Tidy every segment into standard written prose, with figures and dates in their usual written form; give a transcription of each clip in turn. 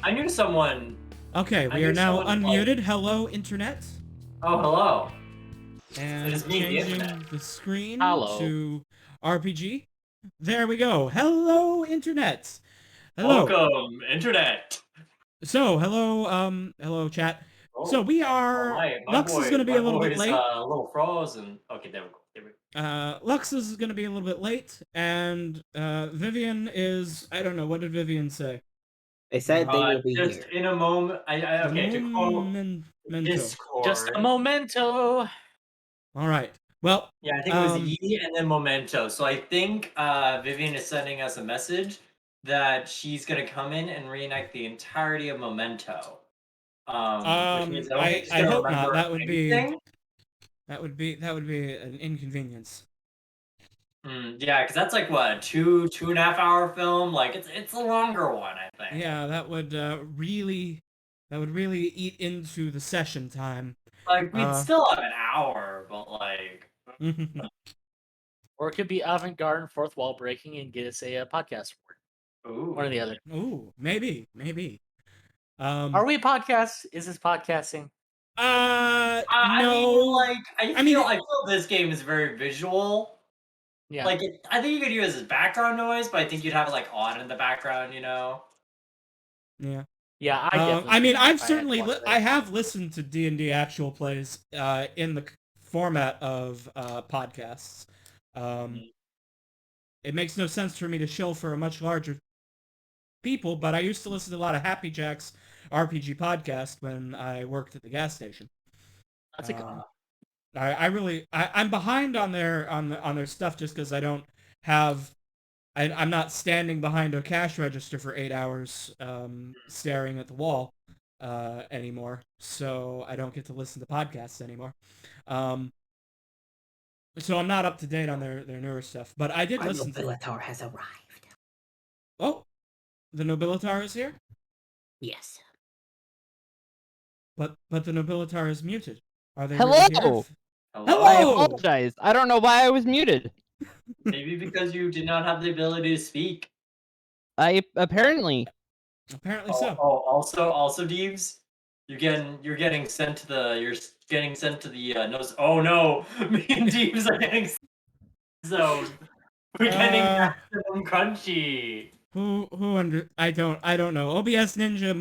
I knew someone. Okay, I we are knew now someone, unmuted. Hello, internet. Oh, hello. It And is me, the changing internet. the screen Hello. to RPG. There we go. Hello, internet. Hello. Welcome, internet. So, hello, chat. Oh, So we are. my Lux is going to be a little bit boy's late. a little frozen. Okay, there we go. Lux is going to be a little bit late, and Vivian is. I don't know. What did Vivian say? They said they will be Just here. in a moment. Okay, to quote Memento. Discord. Just a memento. All right. Well. Yeah, I think it was Yi and then Memento. So I think Vivian is sending us a message that she's gonna come in and reenact the entirety of Memento. Which means I don't think she's I gonna hope not. remember That would anything. be an inconvenience. Yeah, because that's like what, 2.5 hour film. Like it's a longer one, I think. Yeah, that would really eat into the session time. Like we'd still have an hour, but like. Or it could be avant-garde and fourth wall breaking and get us a podcast word. Ooh. One or the other. Ooh, maybe. Are we podcasts? Is this podcasting? No. I mean, like I feel this game is very visual. Yeah. Like I think you could use it as background noise, but I think you'd have it like on in the background, you know. Yeah. Yeah, I mean, I have listened to D&D actual plays in the format of podcasts. It makes no sense for me to shill for a much larger people, but I used to listen to a lot of Happy Jack's RPG podcast when I worked at the gas station. That's a good one. I'm behind on their stuff just because I don't have. I'm not standing behind a cash register for 8 hours staring at the wall anymore, so I don't get to listen to podcasts anymore. So I'm not up to date on their newer stuff, but I did listen to. Nobilitar has arrived. Oh, the Nobilitar is here? Yes. But the Nobilitar is muted. Are they Hello? really here? Hello. I apologize. I don't know why I was muted. Maybe because you did not have the ability to speak. Apparently so. Also, Deeves, you're getting sent to the nose. Oh no, me and Deeves are getting zone. We're getting maximum crunchy. I don't know. OBS Ninja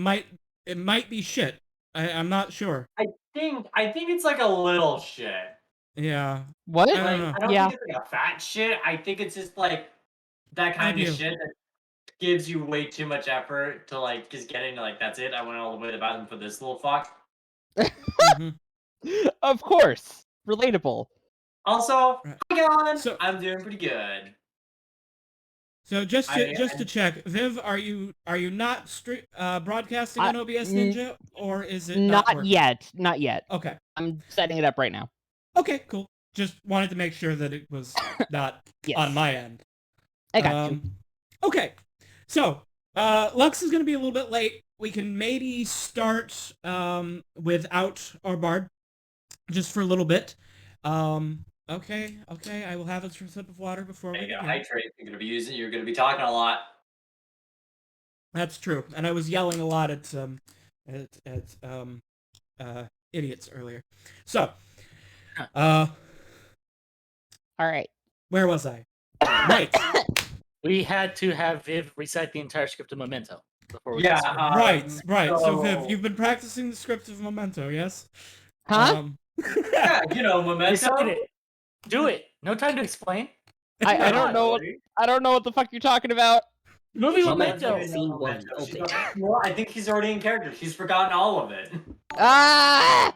might be shit. I'm not sure. I think it's like a little shit. Yeah. What? Like, I don't think it's like a fat shit. I think it's just like that kind of shit that gives you way too much effort to like just get into like that's it. I went all the way to the bathroom for this little fuck. Of course. Relatable. Also, I'm doing pretty good. So just to check, Viv, are you not broadcasting on OBS Ninja, or is it not yet? Not yet. Okay. I'm setting it up right now. Okay, cool. Just wanted to make sure that it was not on my end. I got you. Okay. So, Lux is going to be a little bit late. We can maybe start without our bard, just for a little bit. Okay. I will have a sip of water before we begin. Hydrate. You're gonna be talking a lot. That's true, and I was yelling a lot at idiots earlier. So, all right. Where was I? Right. We had to have Viv recite the entire script of Memento before we right. So Viv, you've been practicing the script of Memento, yes? Huh? Yeah, Memento. Recite it. Do it. No time to explain. I don't know. I don't know what the fuck you're talking about. Movie Memento. Well, I think he's already in character. He's forgotten all of it. Ah!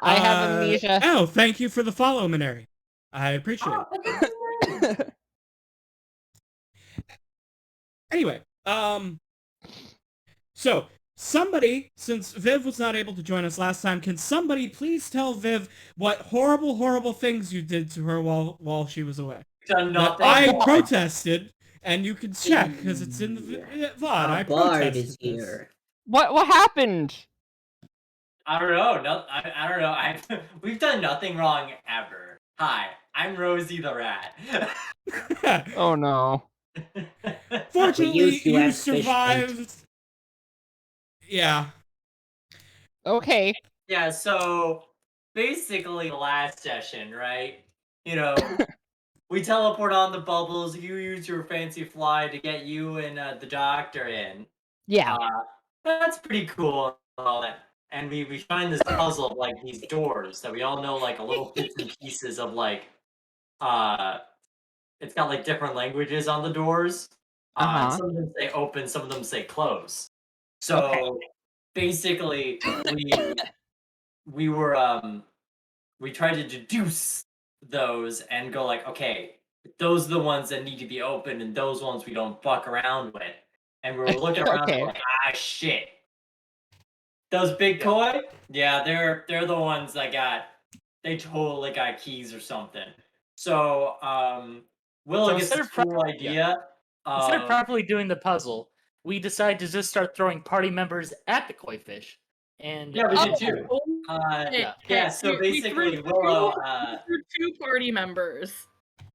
I have amnesia. Oh, thank you for the follow, Minari. I appreciate it. Anyway, so somebody, since Viv was not able to join us last time, can somebody please tell Viv what horrible things you did to her while she was away? I protested, and you can check because it's in the VOD. I protested here. What happened? I don't know. I don't know. We've done nothing wrong ever. Hi, I'm Rosie the rat. Oh no. Fortunately, used to you have fish bait. survived. Yeah. Okay. Yeah, so basically the last session, right? You know, we teleport on the bubbles, you use your fancy fly to get you and the doctor in. Yeah. That's pretty cool and all that. And we find this puzzle of like these doors that we all know like a little bits and pieces of like it's got like different languages on the doors. And Uh-huh. some of them say open, some of them say close. So basically we were we tried to deduce those and go like, okay, those are the ones that need to be open and those ones we don't fuck around with. And we were looking around Okay. like, shit. Those big koi? Yeah, they're the ones they totally got keys or something. So Willow So gets instead this of cool idea. Instead of properly doing the puzzle, we decided to just start throwing party members at the koi fish. And Yeah, we did too. yeah. Yeah, so basically Willow we threw 2 party members.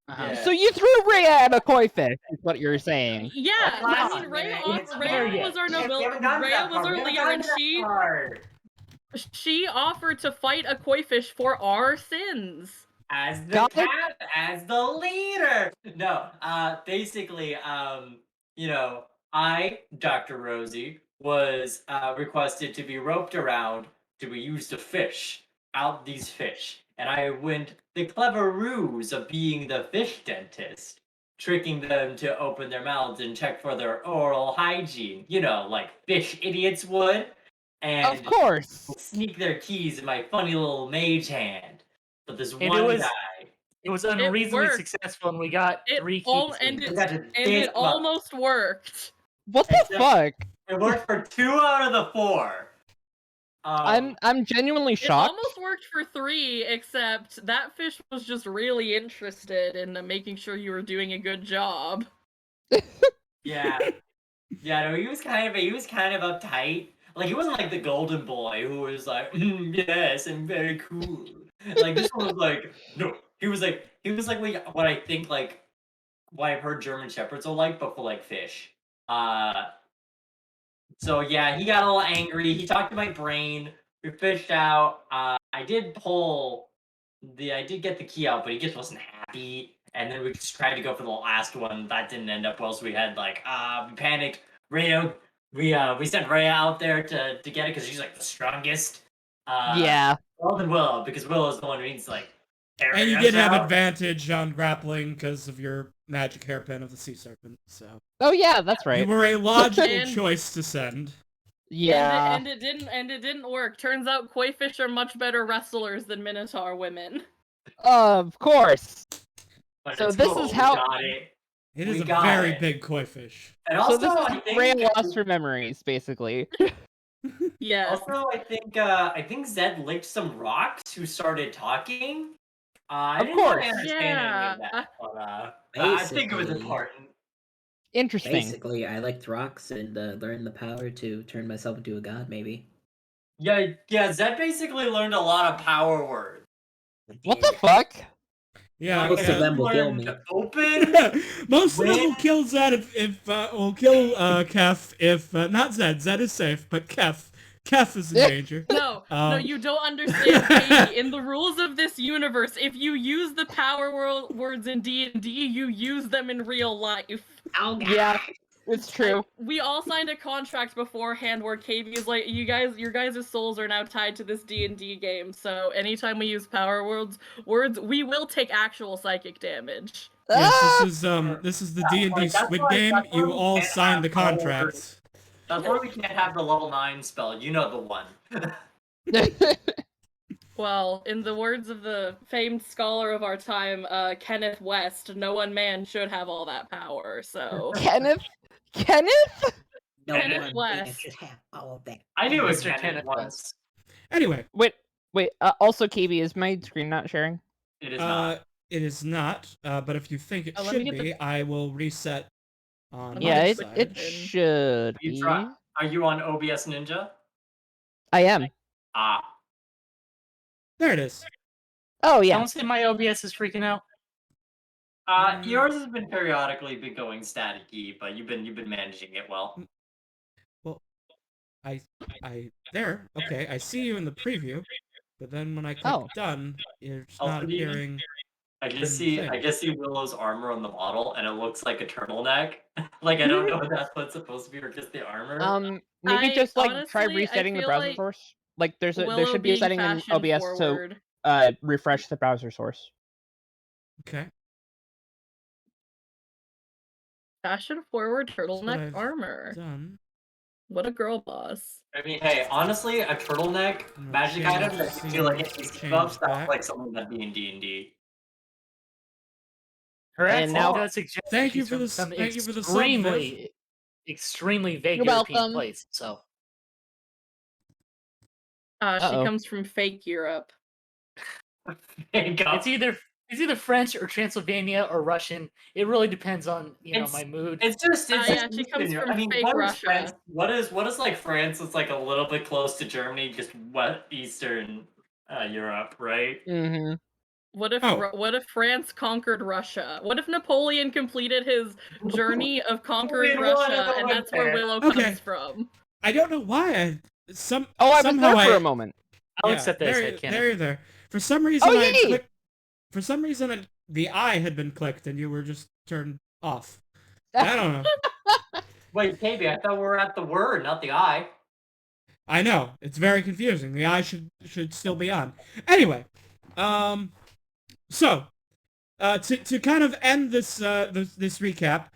yeah. So you threw Rhea at a koi fish, is what you're saying. Yeah, Hold I on, mean, Rhea, it's there Rhea yet. was our We nobility. haven't gotten to Rhea that was part. our We haven't leader, gotten and to that part. she offered to fight a koi fish for our sins. As the Got it? as the leader. No, basically, you know, I, Dr. Rosie, was requested to be roped around to be used to fish out these fish. And I went the clever ruse of being the fish dentist, tricking them to open their mouths and check for their oral hygiene, you know, like fish idiots would. And Of course. sneak their keys in my funny little mage hand. But this And one guy. it was unreasonably worked. successful, and we got It 3 keys. all ended, We got to and dance it them up. almost worked. What the Except- fuck? It worked for 2 out of the 4. I'm genuinely It shocked. almost worked for 3, except that fish was just really interested in making sure you were doing a good job. Yeah. Yeah, no, he was kind of uptight. Like he wasn't like the golden boy who was like, yes, I'm very cool. Like this one was like, no. He was like what I think like what I've heard German shepherds are like, but for like fish. So yeah, he got a little angry. He talked to my brain. We fished out. I did get the key out, but he just wasn't happy. And then we just tried to go for the last one. That didn't end up well, so we had like we panicked. Rhea, we sent Rhea out there to get it because she's like the strongest. Yeah. Well, than Willow, because Willow's the one who needs like. And you us did have out. advantage on grappling because of your magic hairpin of the sea serpent, so. Oh yeah, that's right. You were a logical And- choice to send. Yeah. And it didn't work. Turns out koi fish are much better wrestlers than minotaur women. Of course. But So it's this cool, is we how- got it. It is We a got very it. big koi fish. And So also, this I is think Rhea lost her memories, basically. Yes. Also, I think Zed licked some rocks who started talking. I Of didn't really course. understand any of Yeah. that, but I think it was Basically- important. Interesting. Basically, I liked rocks and learned the power to turn myself into a god, maybe. Yeah, Zed basically learned a lot of power words. What the fuck? Yeah, Most of them will kill Learned me. Open. most of them will When- kill Zed if will kill Kef if not Zed. Zed is safe, but Kef is in danger. No, no, Um, you don't understand, Katie. In the rules of this universe, if you use the power words in D&D, you use them in real life. Oh, God. Yeah, it's true. We all signed a contract beforehand where KB is like, your guys' souls are now tied to this D&D game, so anytime we use power words, we will take actual psychic damage. Yes, this is the D&D That's Squid why- Game. that's why You we all can't signed the have power contracts. That's why we can't have the level 9 spell. You know the one. Well, in the words of the famed scholar of our time, Kenneth West, no one man should have all that power, so... Kenneth? No Kenneth one man West. should have all of that. I knew it was Mr. Kenneth Kenneth once. Anyway, Wait. Also, KB, is my screen not sharing? It is not. it is not. But if you think it let me should get the- be, I will reset. On Let Yeah, my me it side. it should You be. try. Are you on OBS Ninja? I am. Ah. There it is. Oh yeah. Someone say my OBS is freaking out. Yours has been periodically been going staticky, but you've been managing it well. Well, I there. Okay, I see you in the preview, but then when I click Oh. done, it's Also, not do you- appearing. I in just the see thing. Willow's armor on the model, and it looks like a turtleneck. Like I don't know if that's what's supposed to be, or just the armor. Maybe I just like try honestly, I resetting the feel browser like source. Like there Willow should be a being setting in fashion OBS forward. to refresh the browser source. Okay. Fashion forward That's what turtleneck I've armor. done. What a girl boss. I mean, hey, honestly, a turtleneck I'm gonna magic change item the that gives you like scene, AC change buffs, back. sounds like something that'd be in D&D. Her And accent now- does suggest Thank you she's for from the some thank you for the sub, Viv. extremely vague You're European welcome. place. So She Uh-oh. comes from fake Europe. Thank God. it's either French or Transylvania or Russian. It really depends on my mood. It's just yeah, she Eastern comes Europe. from I mean, fake what is Russia. France? What is like France? It's like a little bit close to Germany, just Eastern Europe, right? Mm-hmm. What if Oh. what if France conquered Russia? What if Napoleon completed his journey of conquering Napoleon won, Russia, that and was that's where fair. Willow Okay. comes from? I don't know why I I was somehow there for a moment. I'll yeah, accept that as there, headcanon. there. For some reason, Oh, I yay! clicked. For some reason, the eye had been clicked, and you were just turned off. I don't know. Wait, KB, I thought we were at the word, not the I. I know it's very confusing. The eye should still be on. Anyway, so to kind of end this this recap,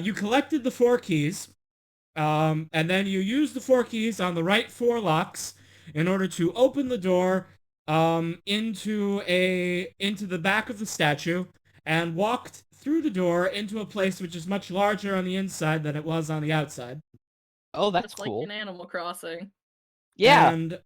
you collected the 4 keys, and then you used the 4 keys on the right 4 locks in order to open the door into the back of the statue, and walked through the door into a place which is much larger on the inside than it was on the outside. Oh, that's Just cool. like in Animal Crossing. Yeah. And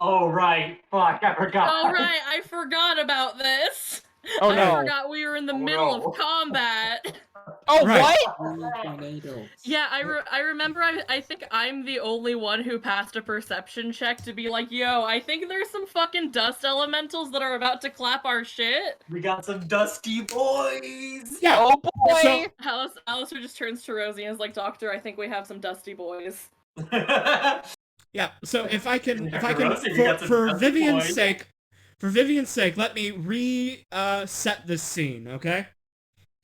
Oh right, fuck, I forgot. Oh right, I forgot about this. Oh, I no. forgot we were in the Oh, middle no. of combat. Oh, Right. what? Tornadoes. Yeah, I remember. I think I'm the only one who passed a perception check to be like, "Yo, I think there's some fucking dust elementals that are about to clap our shit." We got some dusty boys. yeah, Oh boy. So- Alistair just turns to Rosie and is like, "Doctor, I think we have some dusty boys." yeah. So if I can, Rosie, we got some for dusty Vivian's boys. sake, let me set this scene, okay?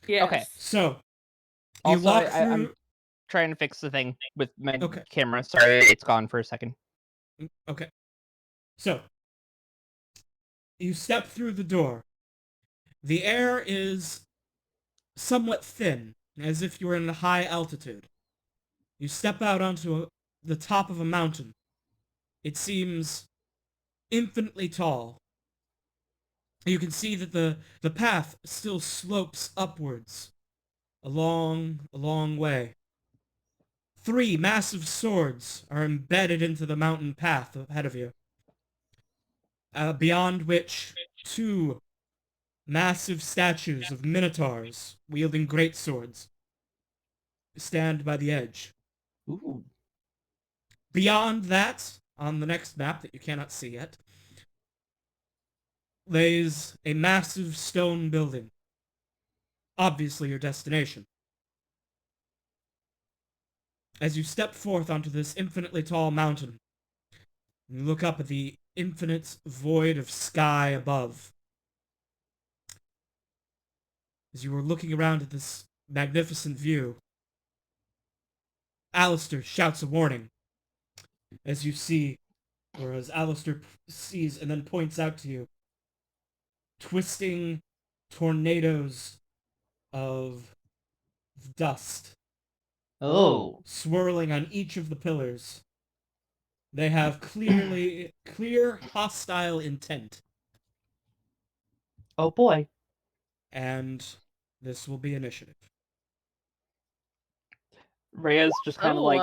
Yes. Okay. So you Also, walk through. I'm trying to fix the thing with my Okay. camera. Sorry, it's gone for a second. Okay. So you step through the door. The air is somewhat thin, as if you were in a high altitude. You step out onto the top of a mountain. It seems infinitely tall. You can see that the path still slopes upwards a long way. 3 massive swords are embedded into the mountain path ahead of you. Beyond which 2 massive statues of minotaurs wielding great swords stand by the edge. Ooh. Beyond that, on the next map that you cannot see yet, lays a massive stone building. Obviously your destination. As you step forth onto this infinitely tall mountain, you look up at the infinite void of sky above. As you were looking around at this magnificent view, Alistair shouts a warning. As you see, or as Alistair sees and then points out to you, twisting tornadoes of dust Oh. swirling on each of the pillars. They have clear hostile intent, Oh boy. and this will be initiative. Rhea's just kind of like,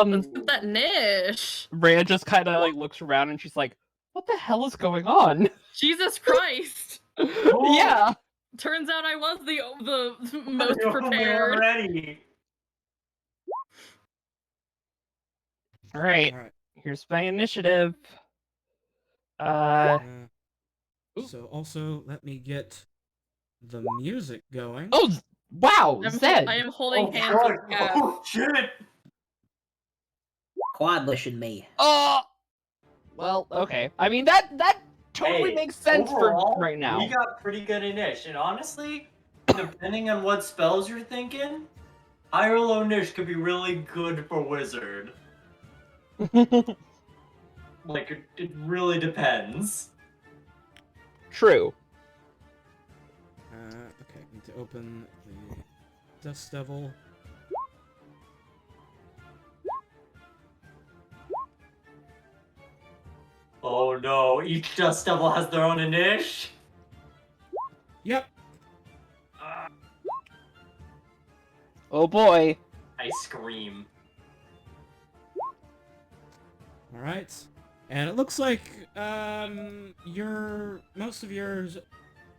let's get that niche. Rhea just kind of like looks around and she's like, what the hell is going on? Jesus Christ! Yeah. Turns out I was the most We're prepared. ready. All right. All right. Here's my initiative. So also let me get the music going. Oh, wow, Zed. I am holding Oh, hands God. with Gav. Oh, shit! Quadlish and me. Oh. Well, okay. I mean that totally Hey, makes sense overall, for right now. We got pretty good niche, and honestly, depending on what spells you're thinking, high or low niche could be really good for wizard. Like, it really depends. True. Okay, need to open the Dust Devil. Oh no, each dust devil has their own niche. Yep. Oh boy. I scream. All right. And it looks like most of your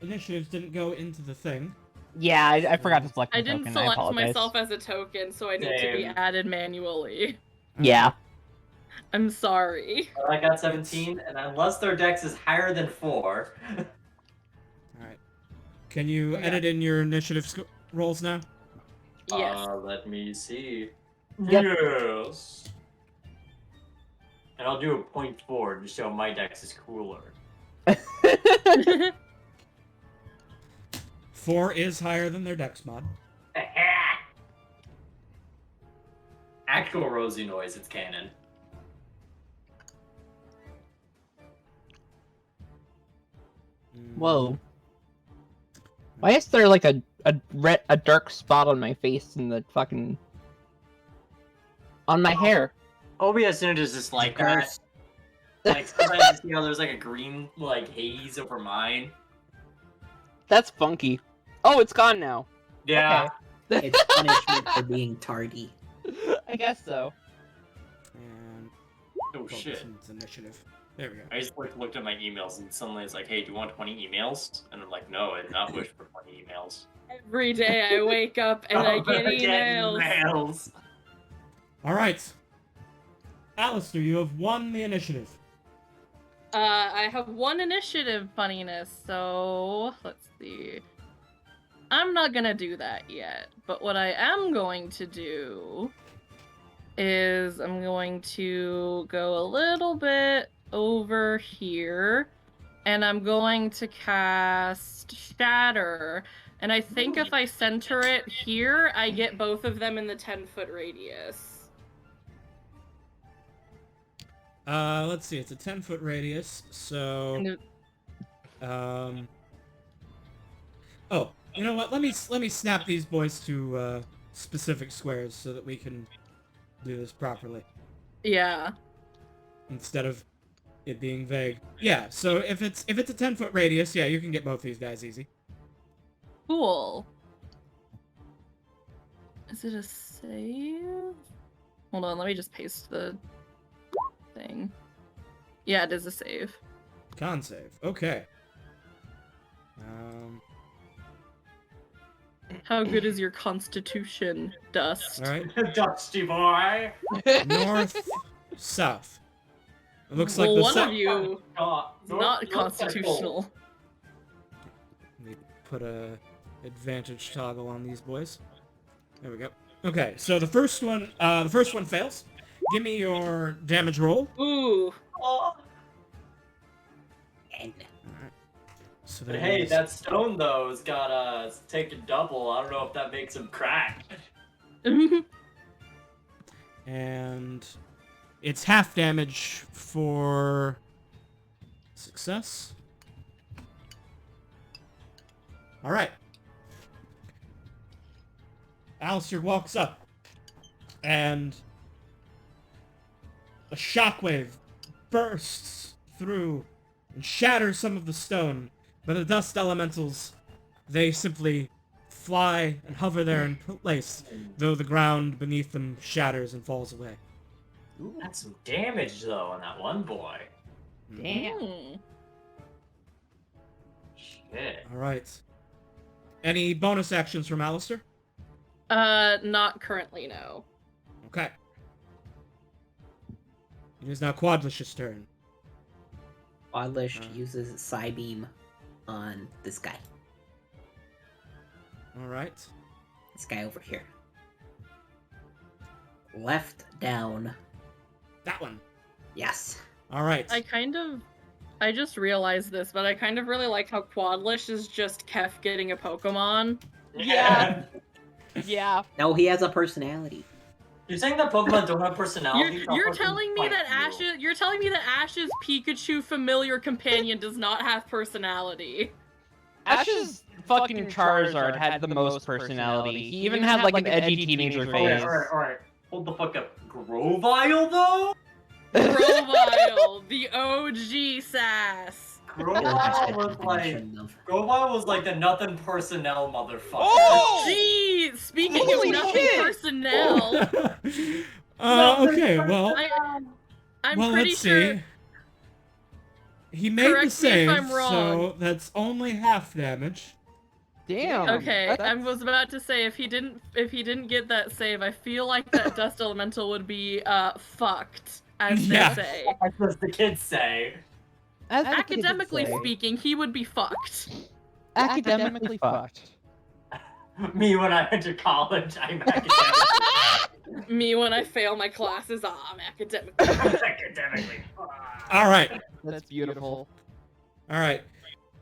initiatives didn't go into the thing. Yeah, I forgot to select the I didn't token. I select apologize. myself as a token, so I need to be Same. added manually. Yeah. I'm sorry. I got 17, and unless their dex is higher than 4. All right. Can you Yeah. edit in your initiative rolls now? Yes. Let me see. Yep. Yes. And I'll do a 0.4 to show my dex is cooler. 4 is higher than their dex mod. Actual Rosie noise, it's canon. Whoa. Why is there like a dark spot on my face and the fucking on my hair? OBS Unit is just like that. Like, sometimes you see how there's like a green, like, haze over mine. That's funky. Oh, it's gone now. Yeah. Okay. It's punishment for being tardy. I guess so. And Oh, focus shit. into initiative. There we go. I just looked at my emails and suddenly it's like, hey, do you want 20 emails? And I'm like, no, I did not wish for 20 emails. Every day I wake up and I get emails. emails. All right. Alistair, you have won the initiative. I have one initiative funniness, so let's see. I'm not gonna do that yet, but what I am going to do is I'm going to go a little bit over here, and I'm going to cast Shatter, and I think if I center it here, I get both of them in the 10-foot radius. Let's see. It's a 10-foot radius, so oh, you know what? Let me snap these boys to specific squares so that we can do this properly Yeah. instead of it being vague. Yeah. So if it's a 10-foot radius, yeah, you can get both these guys easy. Cool. Is it a save? Hold on, let me just paste the thing. Yeah, it is a save. Con save. Okay. How good is your constitution, Dust? All right. Dusty boy. North, south. It looks like Well, the one south. of you is North- not North constitutional. Let me put a advantage toggle on these boys. There we go. Okay, so the first one fails. Give me your damage roll. Ooh. Oh. And Alright. So But that hey, is- that stone though has got take a double. I don't know if that makes him crack. and it's half damage for success. All right. Alistair walks up, and a shockwave bursts through and shatters some of the stone, but the dust elementals, they simply fly and hover there in place, though the ground beneath them shatters and falls away. That's some damage though on that one boy. Damn. Hmm. Shit. All right. Any bonus actions from Alistair? Not currently, no. Okay. It is now Quadlish's turn. Quadlish uses Psybeam on this guy. All right. This guy over here. Left down. That one. Yes. All right. I just realized this, but I kind of really like how Quadlish is just Kef getting a Pokemon. Yeah. Yeah. No, he has a personality. You're saying that Pokemon don't have personality? You're telling me that Ash's Pikachu familiar companion does not have personality. Ash's fucking Charizard had the most personality. He even had like an edgy teenager phase. Alright. Hold the fuck up. Grovyle, though? Grovyle, the OG sass. Grovyle was like... Definition of- Grovyle was like the nothing personnel motherfucker. Oh! Gee, speaking Holy of nothing shit! personnel, Okay, well, I'm well, pretty let's sure. see. He made Correct the me if save, I'm wrong. so that's only half damage. Damn. Okay, I That's- was about to say if he didn't get that save, I feel like that Dust Elemental would be fucked, as Yeah. they say. As the kids say. As the kids Academically say, speaking, he would be fucked. academically fucked. Me when I went to college, I'm academically. Me when I fail my classes, I'm academically. academically. All right. That's beautiful. All right.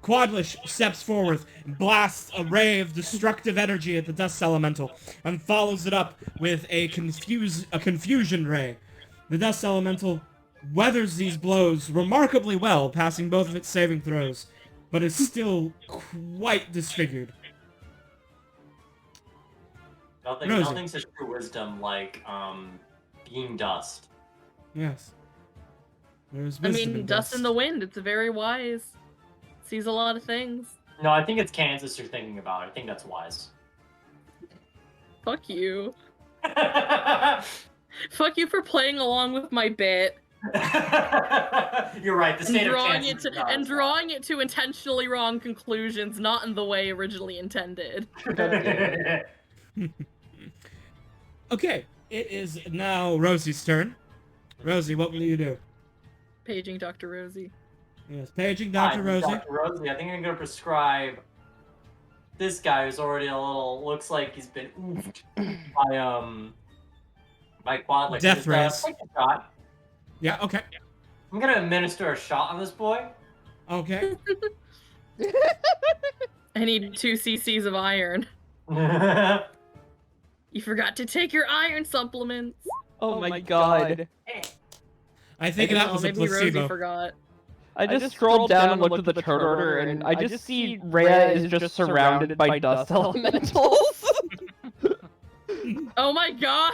Quadlish steps forward and blasts a ray of destructive energy at the Dust Elemental and follows it up with a confusion ray. The Dust Elemental weathers these blows remarkably well, passing both of its saving throws, but is still quite disfigured. Rosie. Nothing such true wisdom like being dust. Yes. There's I wisdom mean, in Dust in the Wind, it's very wise. Sees a lot of things. No, I think it's Kansas you're thinking about. I think that's wise. Fuck you. Fuck you for playing along with my bit. You're right. The state And of drawing Kansas it is not and as drawing it to intentionally wrong conclusions, not in the way originally intended. wise. Okay, it is now Rosie's turn. Rosie, what will you do? Paging Dr. Rosie. Yes, paging Hi, Dr. Rosie. Dr. Rosie, I think I'm gonna prescribe this guy who's already a little looks like he's been oofed by quad. Death rays. Take a shot. Yeah, okay. I'm gonna administer a shot on this boy. Okay. I need 2 cc's of iron. You forgot to take your iron supplements. Oh my god. I think that was a maybe Rosie placebo. forgot. I just scrolled down and looked at the turn order, and I just see Rhea is just surrounded by dust elementals. Oh my god!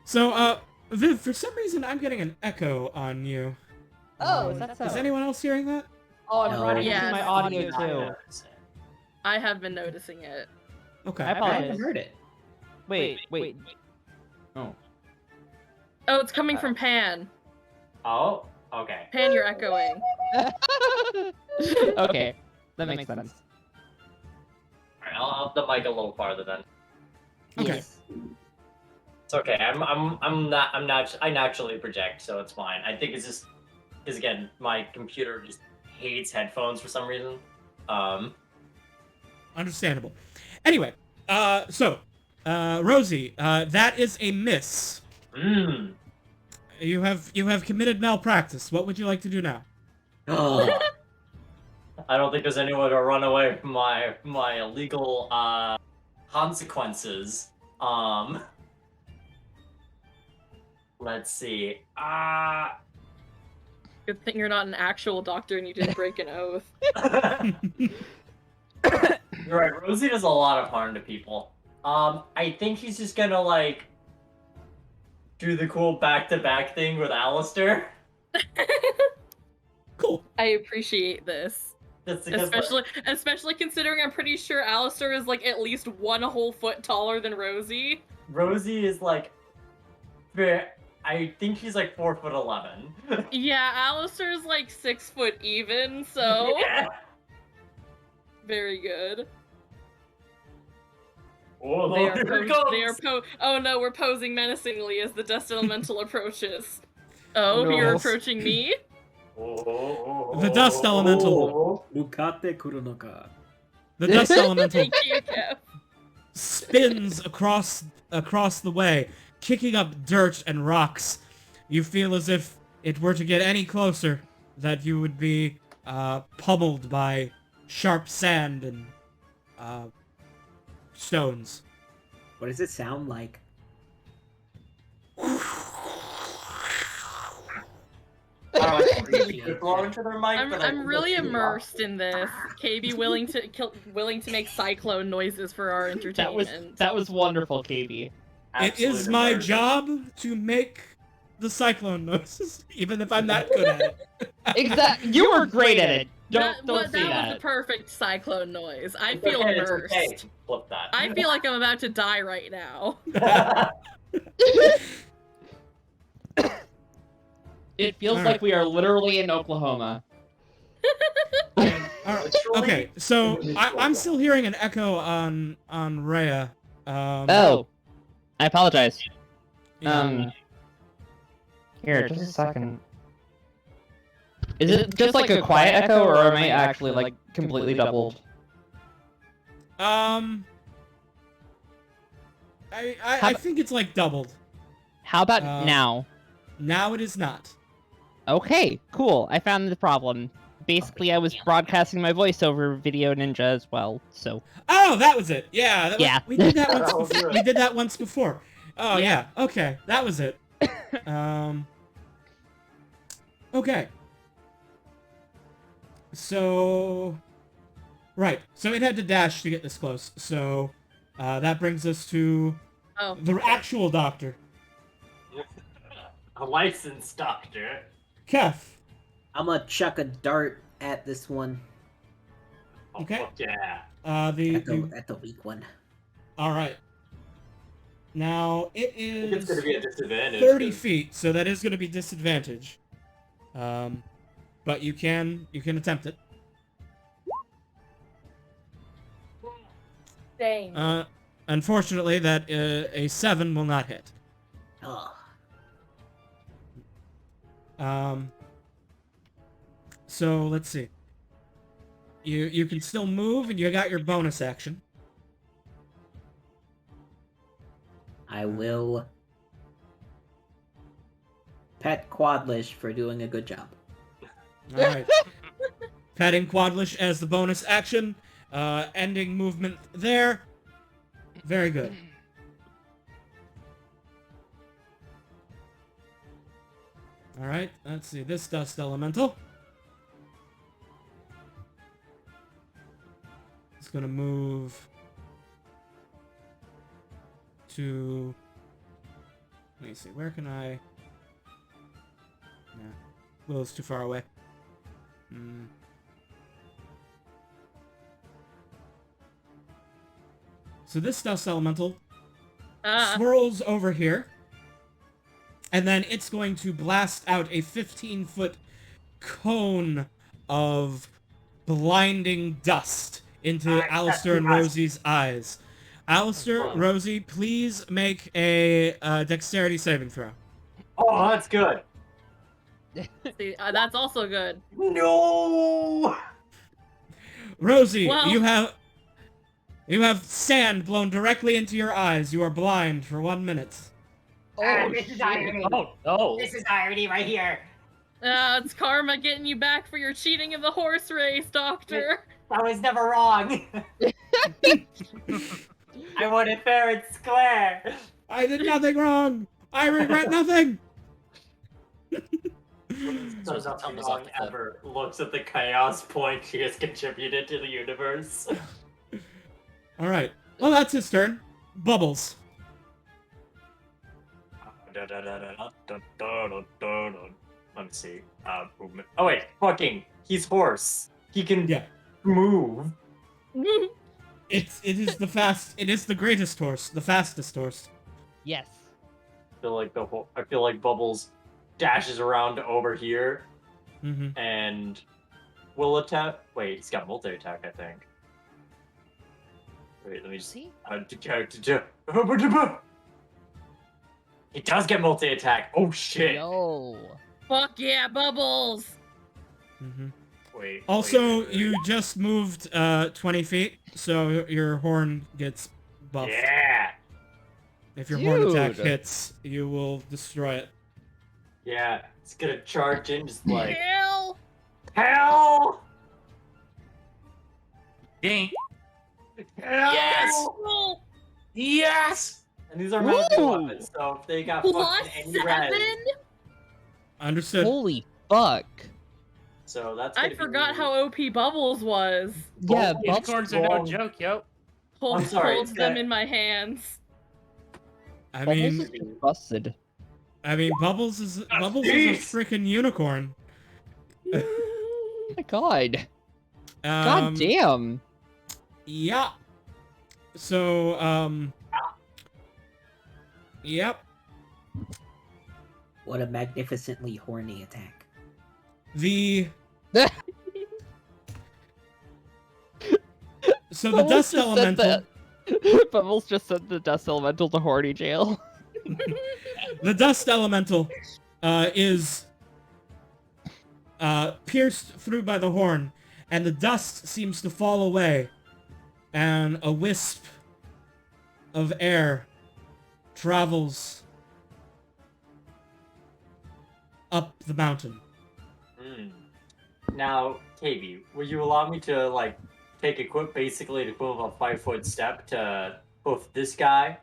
So, Viv, for some reason I'm getting an echo on you. Oh, is that so? Is anyone else hearing that? Oh, I'm No. running Yes. into my audio too. I have been noticing it. Okay. I I apologize. haven't heard it. Wait. Oh, it's coming from Pan. Oh, okay. Pan, you're echoing. Okay, that makes sense. Alright, I'll up the mic a little farther then. Okay. Yes. It's okay. I naturally project, so it's fine. I think it's just because again, my computer just hates headphones for some reason. Understandable. Anyway, Rosie, that is a miss. You have committed malpractice. What would you like to do now? Oh, I don't think there's any way to run away from my legal consequences. Let's see. Good thing you're not an actual doctor and you didn't break an oath. You're right. Rosie does a lot of harm to people. I think he's just gonna like do the cool back-to-back thing with Alistair. Cool. I appreciate this. That's because Especially considering I'm pretty sure Alistair is like at least 1 whole foot taller than Rosie. Rosie is like, I think she's like 4'11". Yeah, Alistair's like 6 foot even, so Yeah. very good. Oh, They are, here it oh no, we're posing menacingly as the Dust Elemental approaches. Oh, No. you're approaching me? The dust elemental. Mukate kurunoka. The dust elemental Thank you, Kev. spins across the way, kicking up dirt and rocks. You feel as if it were to get any closer, that you would be pummeled by sharp sand and stones. What does it sound like? Blow into their mic, but I'm really immersed in this. KB willing to make cyclone noises for our entertainment. That was wonderful, KB. It is my job to make the cyclone noises, even if I'm not good at it. Exactly. You were great at it. Don't say that that. was the perfect cyclone noise. I It's feel okay, it's immersed. okay. Flip that. I feel like I'm about to die right now. It feels like we are literally in Oklahoma. Okay, so I'm still hearing an echo on Rhea. Oh, I apologize. yeah. Here, just a second. Is it just like a quiet echo, or am I actually like completely doubled? I think it's like doubled. How about Uh, now? Now it is not. Okay, cool. I found the problem. Basically, I was broadcasting my voice over Video Ninja as well, so... Oh, that was it. Yeah. Yeah. We did that once. That was Before. it. We did that once before. Oh Yeah. yeah. Okay, that was it. Okay. So. Right. So it had to dash to get this close. So that brings us to Oh. the actual doctor, A licensed doctor. Kef. I'm gonna chuck a dart at this one. Oh, Okay. fuck yeah. At the weak one. All right. Now it I think it's is gonna be a disadvantage. 30 feet, so that is going to be disadvantage. But you can attempt it. Dang. Unfortunately, that a 7 will not hit. Oh. So let's see. You can still move, and you got your bonus action. I will pet Quadlish for doing a good job. All right. Patting Quadlish as the bonus action, ending movement there. Very good. All right. Let's see this dust elemental. It's gonna move to. Let me see. Where can I? Nah, Willow's too far away. So this dust elemental swirls over here, and then it's going to blast out a 15-foot cone of blinding dust into Alistair and Rosie's eyes. Alistair, Rosie, please make a dexterity saving throw. Oh, that's good. See, that's also good. No. Rosie, Well- you have sand blown directly into your eyes. You are blind for 1 minute. This is irony. Oh no! This is irony right here. It's karma getting you back for your cheating of the horse race, Doctor. I was never wrong. I won it fair and square. I did nothing wrong. I regret nothing. So nothing wrong ever looks at the chaos point she has contributed to the universe. All right. Well, that's his turn. Bubbles. Let me see. Movement. Oh wait, fucking. He's horse. He can Yeah. move. It is the greatest horse, the fastest horse. Yes. I feel like Bubbles dashes around over here Mm-hmm. and will attack. Wait, he's got multi attack, I think. Wait, let me just. See? He does get multi attack. Oh shit! Yo. Fuck yeah, Bubbles. Mm-hmm. Wait. Also, wait. you just moved 20 feet, so your horn gets buffed. Yeah. If your horn attack Dude. hits, you will destroy it. Yeah. It's gonna charge in just like Hell! hell. Dang. Hell! Yes! Oh, Yes! And these are magic Ooh. weapons, so if they got plus fucking any res, 7? Understood. Holy fuck. so that's. I gonna forgot be... how OP Bubbles was. Yeah, Bubbles- Unicorns are no Bubbles- joke, yo. I'm sorry, Holds it's them got- in my hands. I Bubbles mean, is busted. Bubbles is a Jeez. freaking unicorn. Oh my god. Um, God damn. Yeah. So, yep. What a magnificently horny attack. The so the Bubbles dust just said elemental. that- Bubbles just sent the dust elemental to horny jail. The dust elemental is pierced through by the horn, and the dust seems to fall away, and a wisp of air travels up the mountain. Now, KB, will you allow me to like take basically the equivalent of a 5-foot step to both this guy?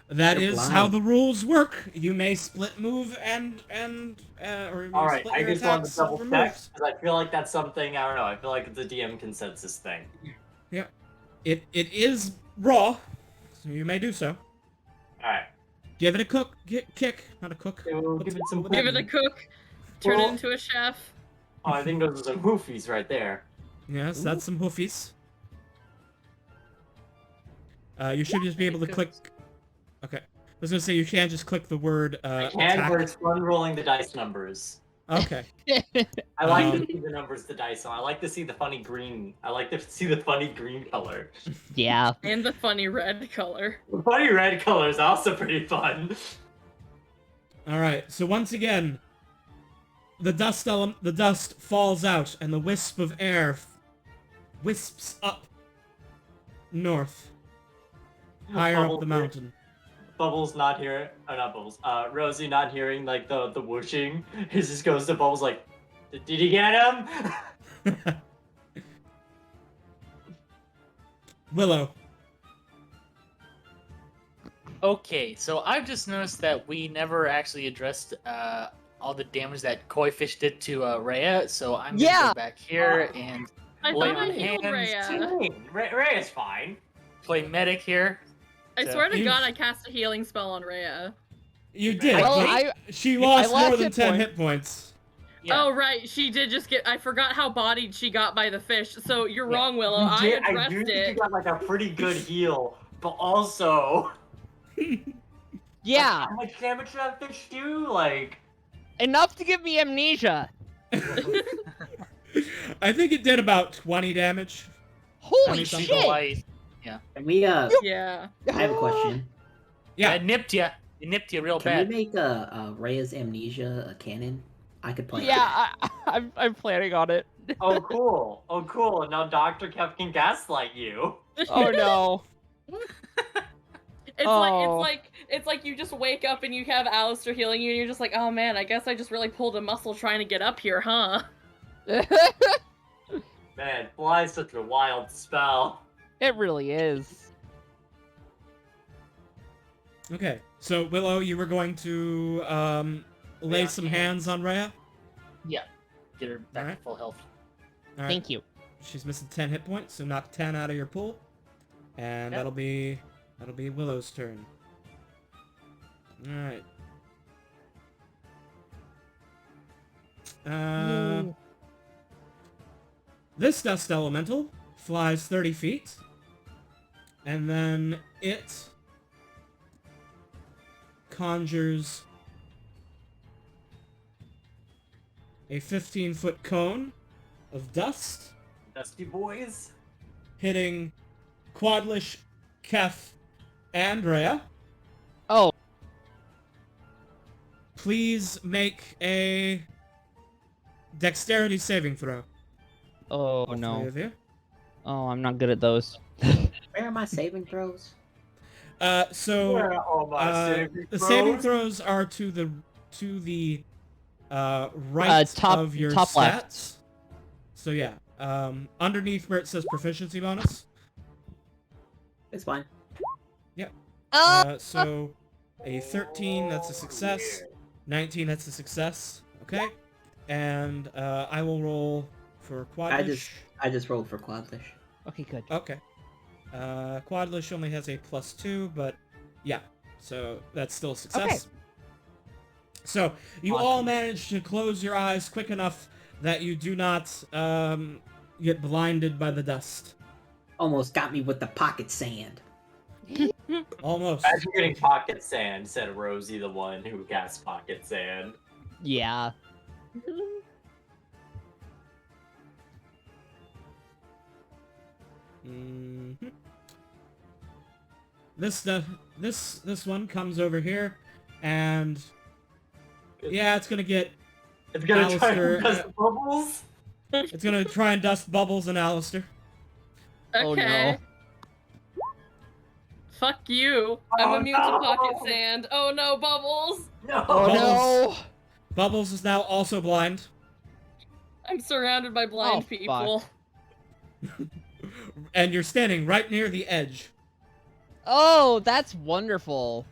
That You're is blind. how the rules work. You may split move and or you may All right, split I your just want attacks to double for check moves. because I feel like that's something I don't know. I feel like it's a DM consensus thing. It is raw, so you may do so. All right, Give it a kick, not a cook. we'll give it some. what would Give that it a mean? cook. Turn Well- it into a chef. Oh, I think those are some hoofies right there. Yes, that's some hoofies. You should just be able to click. Okay, I was gonna say you can't just click the word I can, attack. but it's fun rolling the dice numbers. Okay. I like to Um, see the numbers, the dice on. I like to see the funny green. I like to see the funny green color. Yeah. And the funny red color. The funny red color is also pretty fun. All right. So once again, the dust falls out, and the wisp of air wisps up north, higher up the mountain. Bubbles not hearing, not Bubbles. Rosie not hearing like the whooshing. He just goes to Bubbles like, "Did you get him?" Willow. Okay, so I've just noticed that we never actually addressed all the damage that Koi Fish did to Rhea, so I'm gonna Yeah. go back here and I Lay thought I on healed hands. Rhea. Ray is fine. play medic here. I So- swear to You- God, I cast a healing spell on Rhea. You did, Well, but she lost lost more than hit 10 point. hit points. Yeah. Oh right, she did just get. I forgot how bodied she got by the fish. So you're Yeah. wrong, Willow. You I did- I addressed do think you it. got like a pretty good heal, but also, Yeah. how much damage did that fish do? Like, Enough to give me amnesia. I think it did about 20 damage. Holy Something. shit. Twice. Can we, Yeah. I have a question. Yeah. It nipped you. It nipped you real Can bad. we make Rhea's amnesia a canon? I could play it. Yeah, I'm planning on it. oh cool, oh cool, and now Dr. Kev can gaslight you. Oh no. It's like you just wake up and you have Alistair healing you, and you're just like, oh man, I guess I just really pulled a muscle trying to get up here, huh? Man, fly's such a wild spell. It really is. Okay, so Willow, you were going to lay Yeah. some hands on Rhea? Get her back Alright. to full health. Alright, Thank you. she's missing 10 hit points, so knock 10 out of your pool. And Yep. that'll be Willow's turn. Alright. This dust elemental flies 30 feet, and then it conjures a 15-foot cone of dust, Dusty boys. hitting Quadlish, Kef, and Rhea. Oh, Please make a dexterity saving throw. Oh All three no. of you. Oh, I'm not good at those. Where are my saving throws? So Where are all my saving the saving throws? throws are to the right top- of your top stats. left. So yeah, underneath where it says proficiency bonus. It's fine. So a 13, that's a success. 19, that's a success. Okay, and I will roll for Quadlish. I just rolled for Quadlish. Okay, good. Okay. Quadlish only has a +2, but yeah, so that's still a success. Okay. So you Awesome. all manage to close your eyes quick enough that you do not get blinded by the dust. Almost got me with the pocket sand. Almost. Imagine getting pocket sand, said Rosie, the one who cast pocket sand. Yeah. Mhm. This one comes over here, and yeah, it's gonna get. It's gonna try Alistair, and dust bubbles. It's gonna try and dust Bubbles and Alistair. Oh, Okay. no. Fuck you. I'm Oh, immune to no. pocket sand. Oh no, Bubbles. No. Oh Bubbles. no. Bubbles is now also blind, I'm surrounded by blind Oh, people. and you're standing right near the edge. Oh, that's wonderful.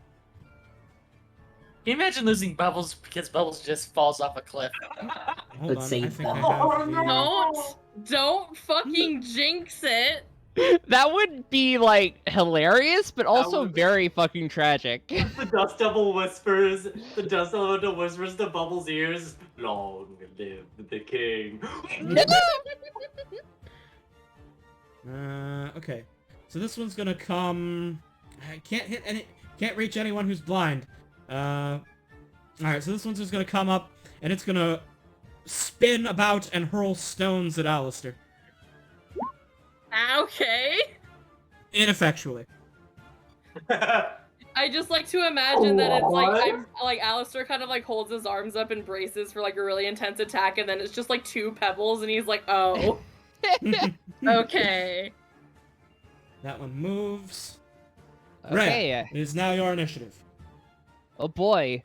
Can you imagine losing Bubbles because Bubbles just falls off a cliff? Hold Let's on, see. I think I Oh, have the- no. Don't fucking jinx it. That would be, like, hilarious, but also would- very fucking tragic. The dust devil whispers. The dust devil whispers to Bubbles' ears. Long live the king. Okay. So this one's gonna come. I can't reach anyone who's blind. Alright, so this one's just gonna come up, and it's gonna spin about and hurl stones at Alistair. Okay. Ineffectually. I just like to imagine that it's What? like Alistair kind of like holds his arms up and braces for like a really intense attack, and then it's just like 2 pebbles, and he's like, oh, okay. That one moves. Okay. Rhea, it is now your initiative. Oh boy.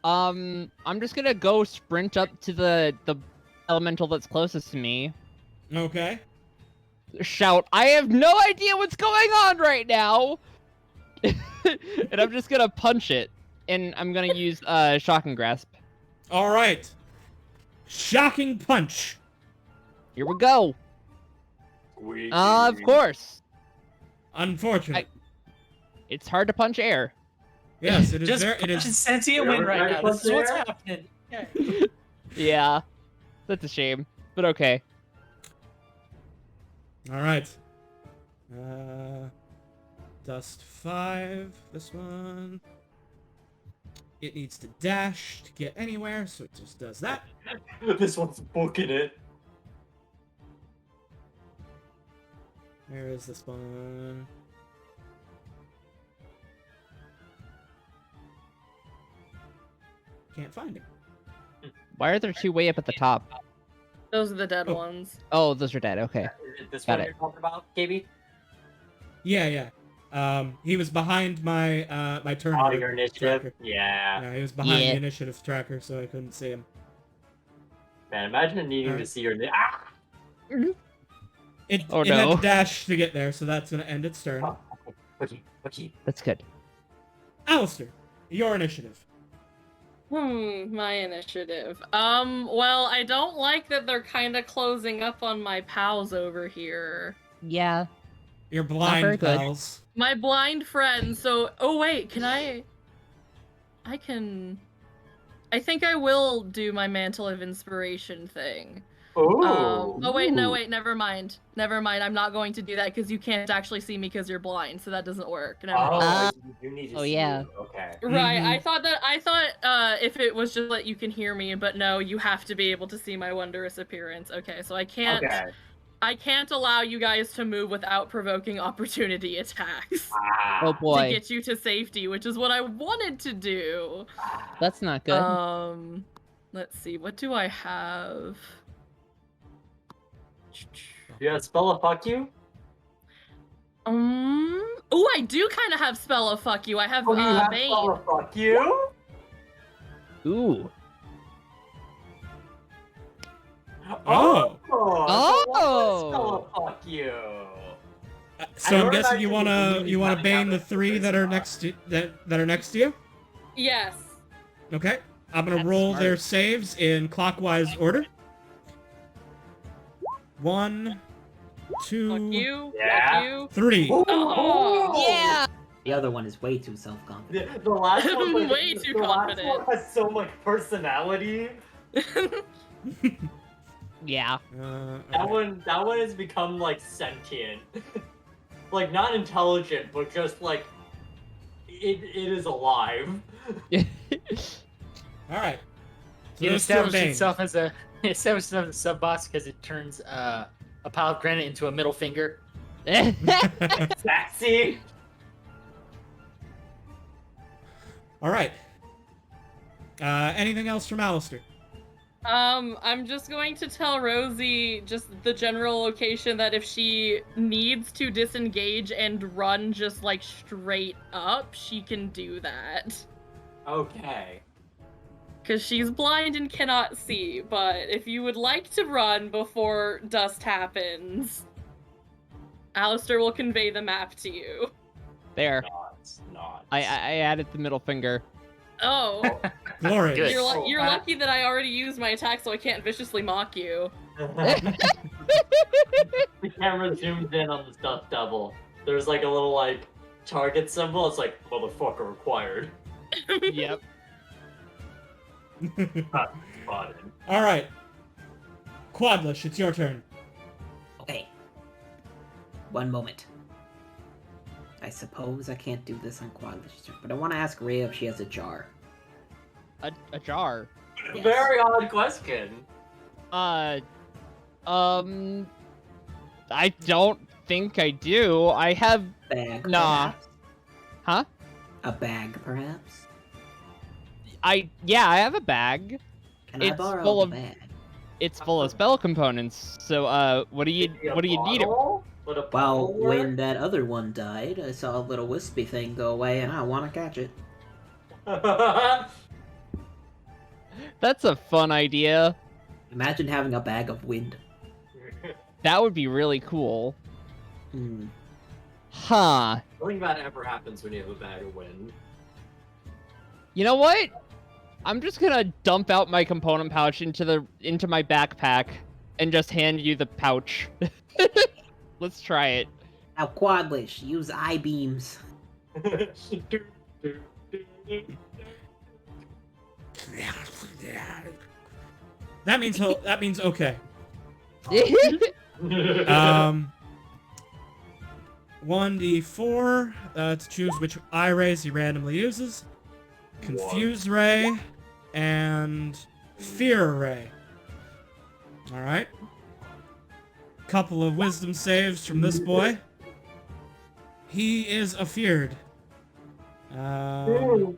I'm just gonna go sprint up to the elemental that's closest to me. Okay. Shout, I have no idea what's going on right now! And I'm just gonna punch it. And I'm gonna use Shocking Grasp. Alright. Shocking punch. Here we go. Squeaky. Of course. Unfortunate. It's hard to punch air. Yes, it is Just very. It punch is. sentient Yeah, wind we're right trying now. to This is what's punch happening. Yeah. Yeah. That's a shame. But okay. Alright. Dust 5. This one. It needs to dash to get anywhere, so it just does that. This one's booking it. Where is this one? Can't find it. Why are there 2 way up at the top? Those are the dead Oh. ones. Oh, those are dead. Okay. Is it this Got one it. you're talking about, KB? Yeah. He was behind my my turn. Oh, your initiative? tracker. Yeah. Yeah, he was behind Yeah. the initiative tracker, so I couldn't see him. Man, imagine needing to Alright. see your... Ah! It Oh, it had no. to dash to get there, so that's gonna end its turn. Oh, okay. That's good. Alistair, your initiative. My initiative. Well, I don't like that they're kind of closing up on my pals over here. Yeah. Your very blind good. pals. My blind friends, so... Oh, wait, can I think I will do my Mantle of Inspiration thing. Ooh. Oh, wait, no, Ooh. wait, never mind. Never mind, I'm not going to do that because you can't actually see me because you're blind, so that doesn't work. Never mind. Oh, you do need to oh, see yeah. you. Okay. Right, Mhm. I thought if it was just that you can hear me, but no, you have to be able to see my wondrous appearance. Okay, so I can't allow you guys to move without provoking opportunity attacks Ah. Oh to boy. get you to safety, which is what I wanted to do. That's not good. Let's see, what do I have? You have spell of fuck you? Oh, I do kind of have spell of fuck you. I have Oh, you have Bane. spell of fuck you? Ooh. Oh. Oh! Spell of fuck you. So I I'm don't guessing you imagine wanna really you wanna having bane the that 3 that are next to that are next to you. Yes. Okay. I'm gonna That's roll smart. their saves in clockwise order. 1, 2, Fuck you. Yeah. Fuck you. 3. Oh! Yeah. The other one is way too self-confident. The last one, like, Way too the last confident. one has so much personality. Yeah. That Okay. one has become like sentient, like not intelligent, but just like it is alive. All right. So It those 2 are established Bane. itself as a sub boss because it turns a pile of granite into a middle finger. Sassy. All right. Anything else from Alistair? I'm just going to tell Rosie just the general location that if she needs to disengage and run just like straight up, she can do that. Okay. Because she's blind and cannot see, but if you would like to run before dust happens, Alistair will convey the map to you. There. Not. I added the middle finger. Oh, Glorious. Good. you're lucky that I already used my attack, so I can't viciously mock you. The camera zooms in on the stuffed double. There's like a little like target symbol. It's like motherfucker required. Yep. Spotted. All right. Quadlish, it's your turn. Okay. One moment. I suppose I can't do this on Quadlish's turn, but I want to ask Rhea if she has a jar. A jar. Yes. Very odd question. I don't think I do. I have. Bag, Nah. perhaps? Huh? A bag, perhaps? Yeah, I have a bag. Can I It's borrow full the of- bag? It's full of spell components. So, what do you need? Would a Well, bottle work? when that other one died, I saw a little wispy thing go away, and I want to catch it. That's a fun idea. Imagine having a bag of wind. That would be really cool. Hmm. Huh. Nothing bad ever happens when you have a bag of wind. You know what? I'm just gonna dump out my component pouch into my backpack and just hand you the pouch. Let's try it. Now, Quadlish, use I-beams. That means okay. 1d4 to choose which eye rays he randomly uses. Confuse ray and fear ray. All right. Couple of wisdom saves from this boy. He is afeared. Let's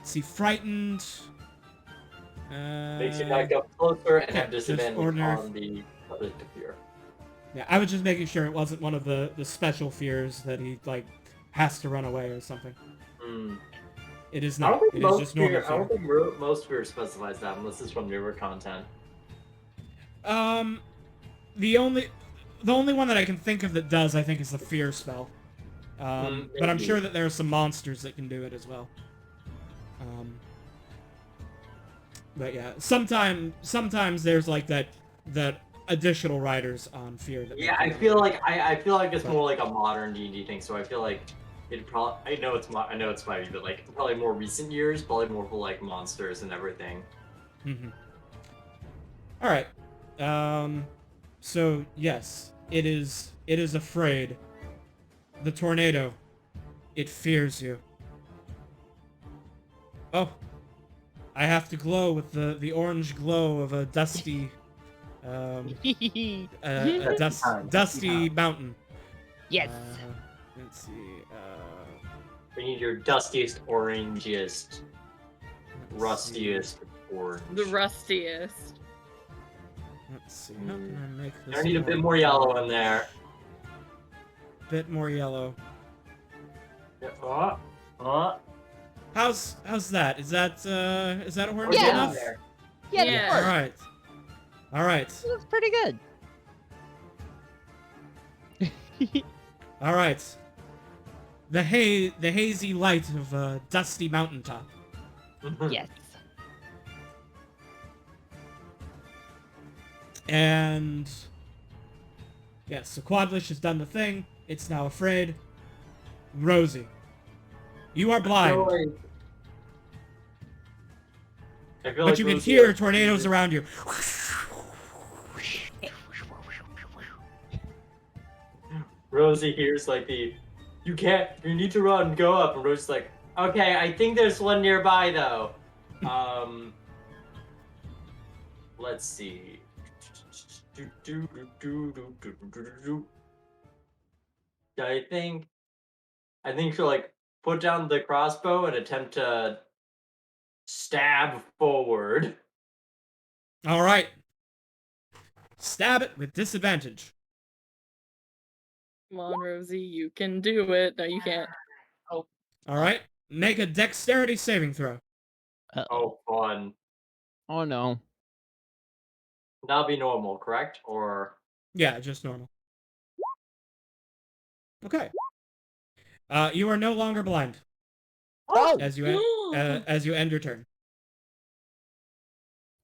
see, frightened. Makes you back up closer and have just disadvantage ordinary- on the other fear. Yeah, I was just making sure it wasn't one of the special fears that he like has to run away or something. It is I not. don't think It is most just normal fear. I don't fear. think most fear specifies that unless it's from newer content. The only one that I can think of that does, I think, is the fear spell. But I'm Maybe. sure that there are some monsters that can do it as well. But yeah, sometimes there's like that additional riders on fear. That Yeah, make I it- feel like it's more like a modern D&D thing. So I feel like it probably. I know it's might be, but like probably more recent years, probably more for like monsters and everything. Mhm. All right. So yes, it is afraid. The tornado. It fears you. Oh. I have to glow with the orange glow of a dusty dusty mountain. Yes. Let's see. We need your dustiest, orangiest, Let's rustiest orange. The rustiest. Let's see. How can I make this? I need a bit more yellow in there. Bit more yellow. Yeah, How's that? Is that orange Yeah. enough? Yeah, Yeah. that All works. right. All right. That's pretty good. All right. The hazy light of a dusty mountaintop. Yes. And yes, so Quadlish has done the thing. It's now afraid. Rosie, you are blind, but you can hear tornadoes around you. Rosie hears like you need to run, go up. And Rosie's like, okay, I think there's one nearby though. Let's see. I think she'll like put down the crossbow and attempt to stab forward. All right. Stab it with disadvantage. Come on, Rosie, you can do it. No, you can't. All right. Make a dexterity saving throw. Oh, fun. Oh no. That'll be normal, correct? Or Yeah, just normal. Okay. You are no longer blind Oh, as you end your turn.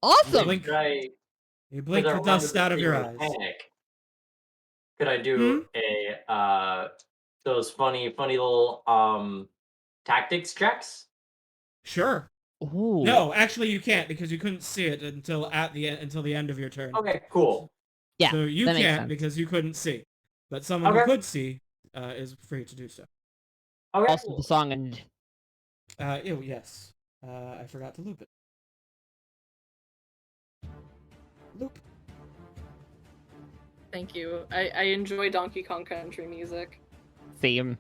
awesome. Blink. could I? You blink could I the run dust to out of your thing eyes. with Panic? Could I do those funny little tactics checks? Sure. Ooh. No, actually you can't because you couldn't see it until the end of your turn. Okay, cool. Yeah. So you that makes can't sense. because you couldn't see. But someone who Okay. could see is free to do so. Okay. Also, the song and Yes. I forgot to loop it. Loop. Thank you. I enjoy Donkey Kong Country music. theme.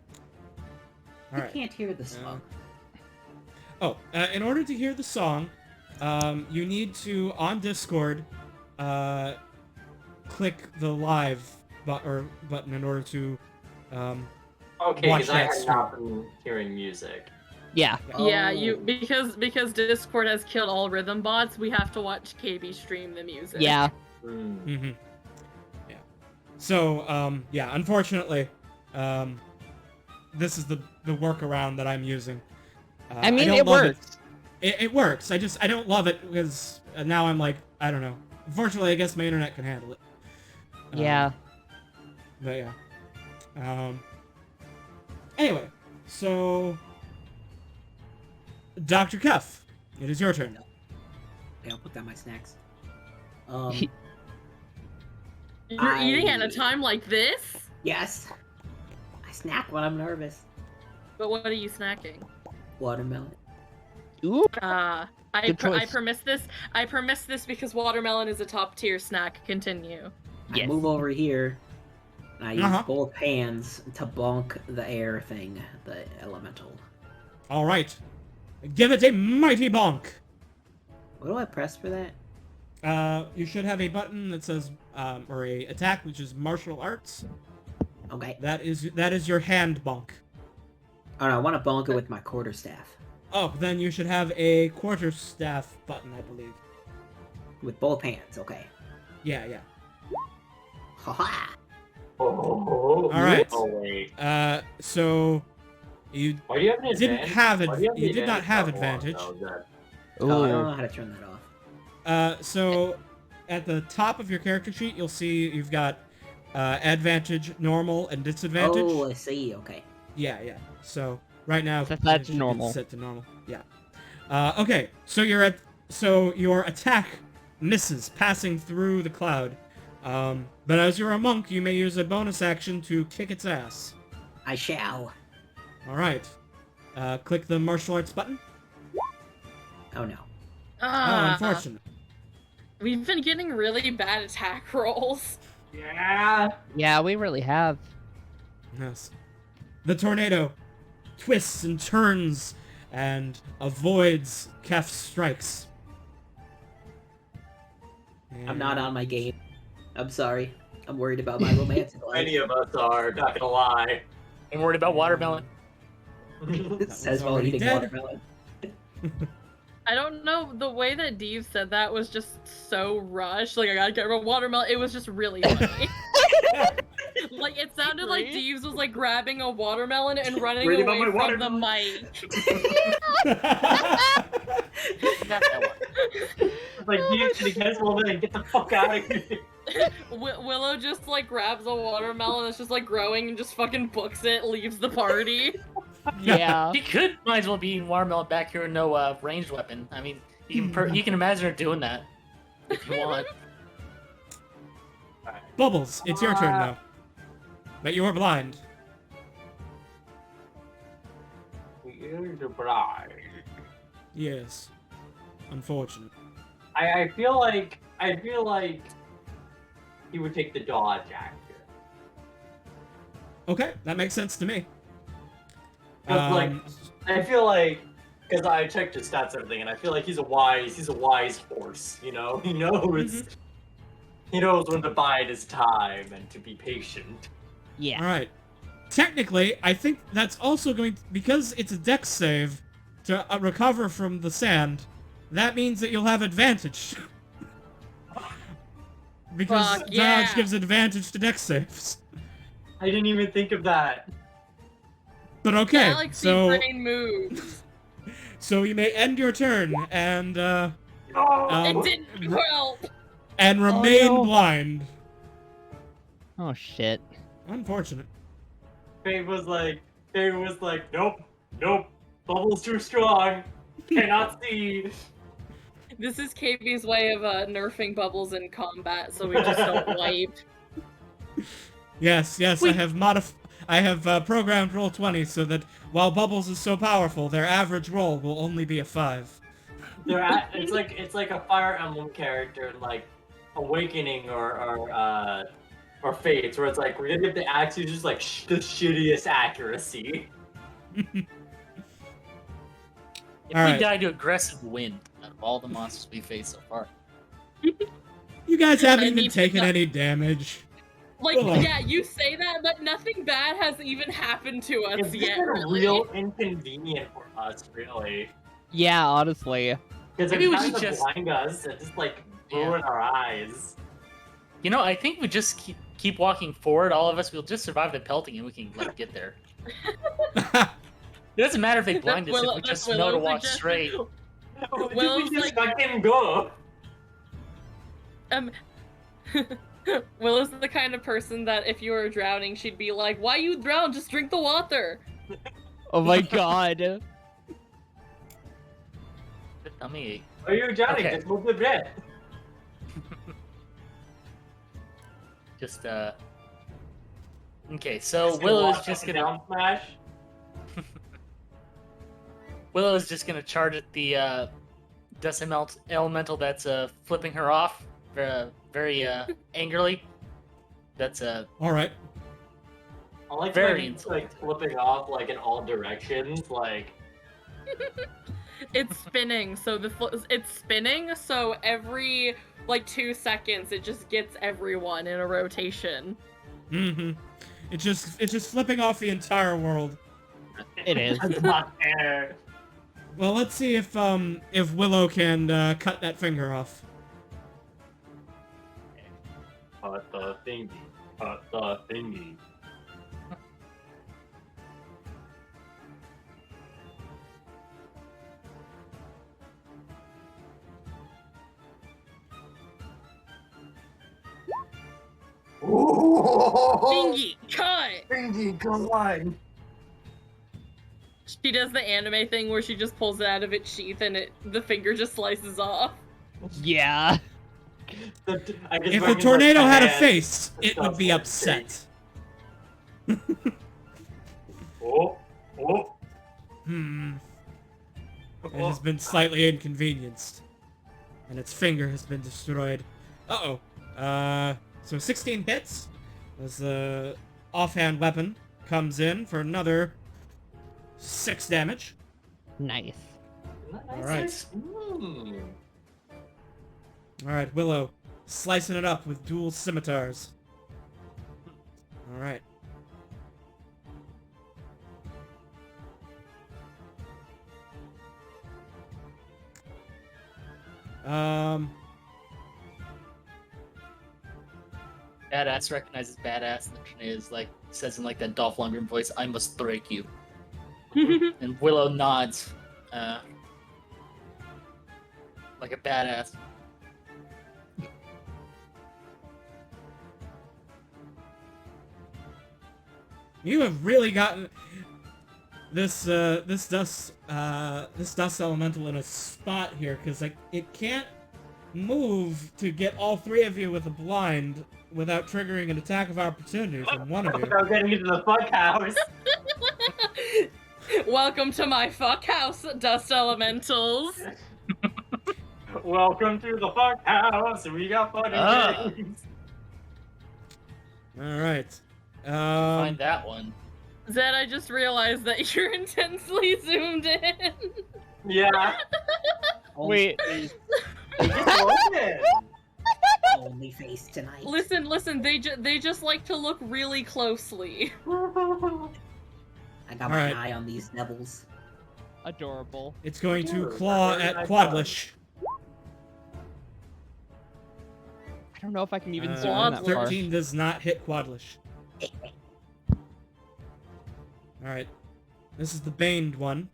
All I right. can't hear the song. In order to hear the song, you need to, on Discord, click the live button in order to Okay, watch because I that have stream. not been hearing music. Yeah. Yeah, Oh. because Discord has killed all rhythm bots, we have to watch KB stream the music. Yeah. Hmm. Mm-hmm. Yeah. So, unfortunately, this is the workaround that I'm using. I mean, don't it love works. It works. I don't love it because now I'm like, I don't know. Unfortunately, I guess my internet can handle it. Yeah. But yeah. Anyway, so Dr. Cuff, it is your turn. Okay, I'll put down my snacks. You're eating at a time like this? Yes. I snack when I'm nervous. But what are you snacking? Watermelon. Ooh. I Good choice. permiss this. I permiss this because watermelon is a top tier snack. Continue. I Yes. move over here. And I use Uh-huh. both hands to bonk the air thing, the elemental. All right. Give it a mighty bonk. What do I press for that? You should have a button that says, or a attack, which is martial arts. Okay. That is your hand bonk. Oh no, I want to bonk it with my quarterstaff. Oh, then you should have a quarterstaff button, I believe. With both hands, okay. Yeah. Haha! Oh, All right. Oh wait. So you Why do you have an didn't advantage? have Why do you have the you did not advantage have level on, advantage. though? Is that- Oh, I don't Ooh. know how to turn that off. So at the top of your character sheet, you'll see you've got advantage, normal, and disadvantage. Oh, I see, okay. Yeah. So right now, So that's it should be normal. Set to normal. Yeah. Okay. So your attack misses, passing through the cloud. But as you're a monk, you may use a bonus action to kick its ass. I shall. All right. Click the martial arts button. Oh no. Oh, unfortunate. We've been getting really bad attack rolls. Yeah. Yeah, we really have. Yes. The tornado twists and turns and avoids Kef's strikes. I'm not on my game. I'm sorry. I'm worried about my romantic Many life. of us are, not gonna lie. I'm worried about watermelon. It says while already eating dead. watermelon. I don't know, the way that Dave said that was just so rushed. Like, I gotta get a watermelon. It was just really funny. Like, it sounded like Right? Deeves was like grabbing a watermelon and running Worried about away my from the watermelon. mic. Not that one. It's like, you should have guessed woman and get the fuck out of here. Willow just like grabs a watermelon that's just like growing and just fucking books it, leaves the party. Yeah. She could might as well be eating watermelon back here, no ranged weapon. I mean, you can imagine her doing that if you want. Bubbles, it's your turn now. But you are blind. You're the bride. Yes. Unfortunate. I feel like he would take the dodge actor. Okay, that makes sense to me. 'Cause, like, Um, I feel like, because I checked his stats and everything, and I feel like he's a wise horse. You know, he knows when to bide his time and to be patient. Yeah. Alright. Technically, I think that's also going to, because it's a dex save to recover from the sand, that means that you'll have advantage. Because Fuck dodge yeah. gives advantage to dex saves. I didn't even think of that. But okay, Galaxy brain moves. so you may end your turn and Oh! It didn't help. remain no. blind. Oh shit. Unfortunate. Fate was like, nope, Bubble's too strong. Cannot see. This is KB's way of nerfing Bubbles in combat, so we just don't wipe. Yes, I have programmed Roll20 so that while Bubbles is so powerful, their average roll will only be a 5. It's like a Fire Emblem character in like Awakening or Fates, where it's like we're gonna give the axe users like the shittiest accuracy. If Alright. we die to aggressive wind out of all the monsters we faced so far. You guys haven't I even need to taken know- any damage. Like, Hold on. yeah, you say that, but nothing bad has even happened to us It's just yet. been Really. real inconvenient for us, really. Yeah, honestly. Because Maybe we it's should trying to just- blind us and just like ruin our eyes. You know, I think we just keep walking forward. All of us, we'll just survive the pelting, and we can like get there. It doesn't matter if they blind us if we just know to walk straight. Willow's we just like- fucking go. Willow's the kind of person that if you were drowning, she'd be like, "Why you drown? Just drink the water." Oh my god. The tummy ache. Are you drowning? Okay. Just move the bread. Just Okay, so Just gonna Willow's walk just up and gonna down smash. Willow's just gonna charge at the dust elemental that's flipping her off very angrily. That's Alright. I like Very it's like flipping off like in all directions, like It's spinning, so it's spinning, so every like 2 seconds it just gets everyone in a rotation. Mm-hmm. It's just flipping off the entire world. It is. That's not fair. Well, let's see if Willow can cut that finger off. Cut the thingy. Cut the thingy. Bingy, cut! Thingy, come on. She does the anime thing where she just pulls it out of its sheath and the finger just slices off. Yeah. If a tornado had a face, it would be upset. Oh. It has been slightly inconvenienced. And its finger has been destroyed. Uh-oh. So 16 hits. As the offhand weapon comes in for another 6 damage. Nice. Alright. Alright, Willow. slicing it up with dual scimitars. Alright. Badass recognizes badass, and is like says in like that Dolph Lundgren voice, "I must break you." And Willow nods, like a badass. You have really gotten this dust elemental in a spot here, because like it can't move to get all three of you with a blind without triggering an attack of opportunity from one of you. Without getting into the fuck house. Welcome to my fuck house, dust elementals. Welcome to the fuck house. We got funny things. All right. Find that one. Zed, I just realized that you're intensely zoomed in. Yeah. Wait. Only face tonight. Listen, they just like to look really closely. I got my eye on these devils. Adorable. It's going to claw at Quadlish. I don't know if I can even zoom in that far. 13 does not hit Quadlish. Alright. This is the Baned one.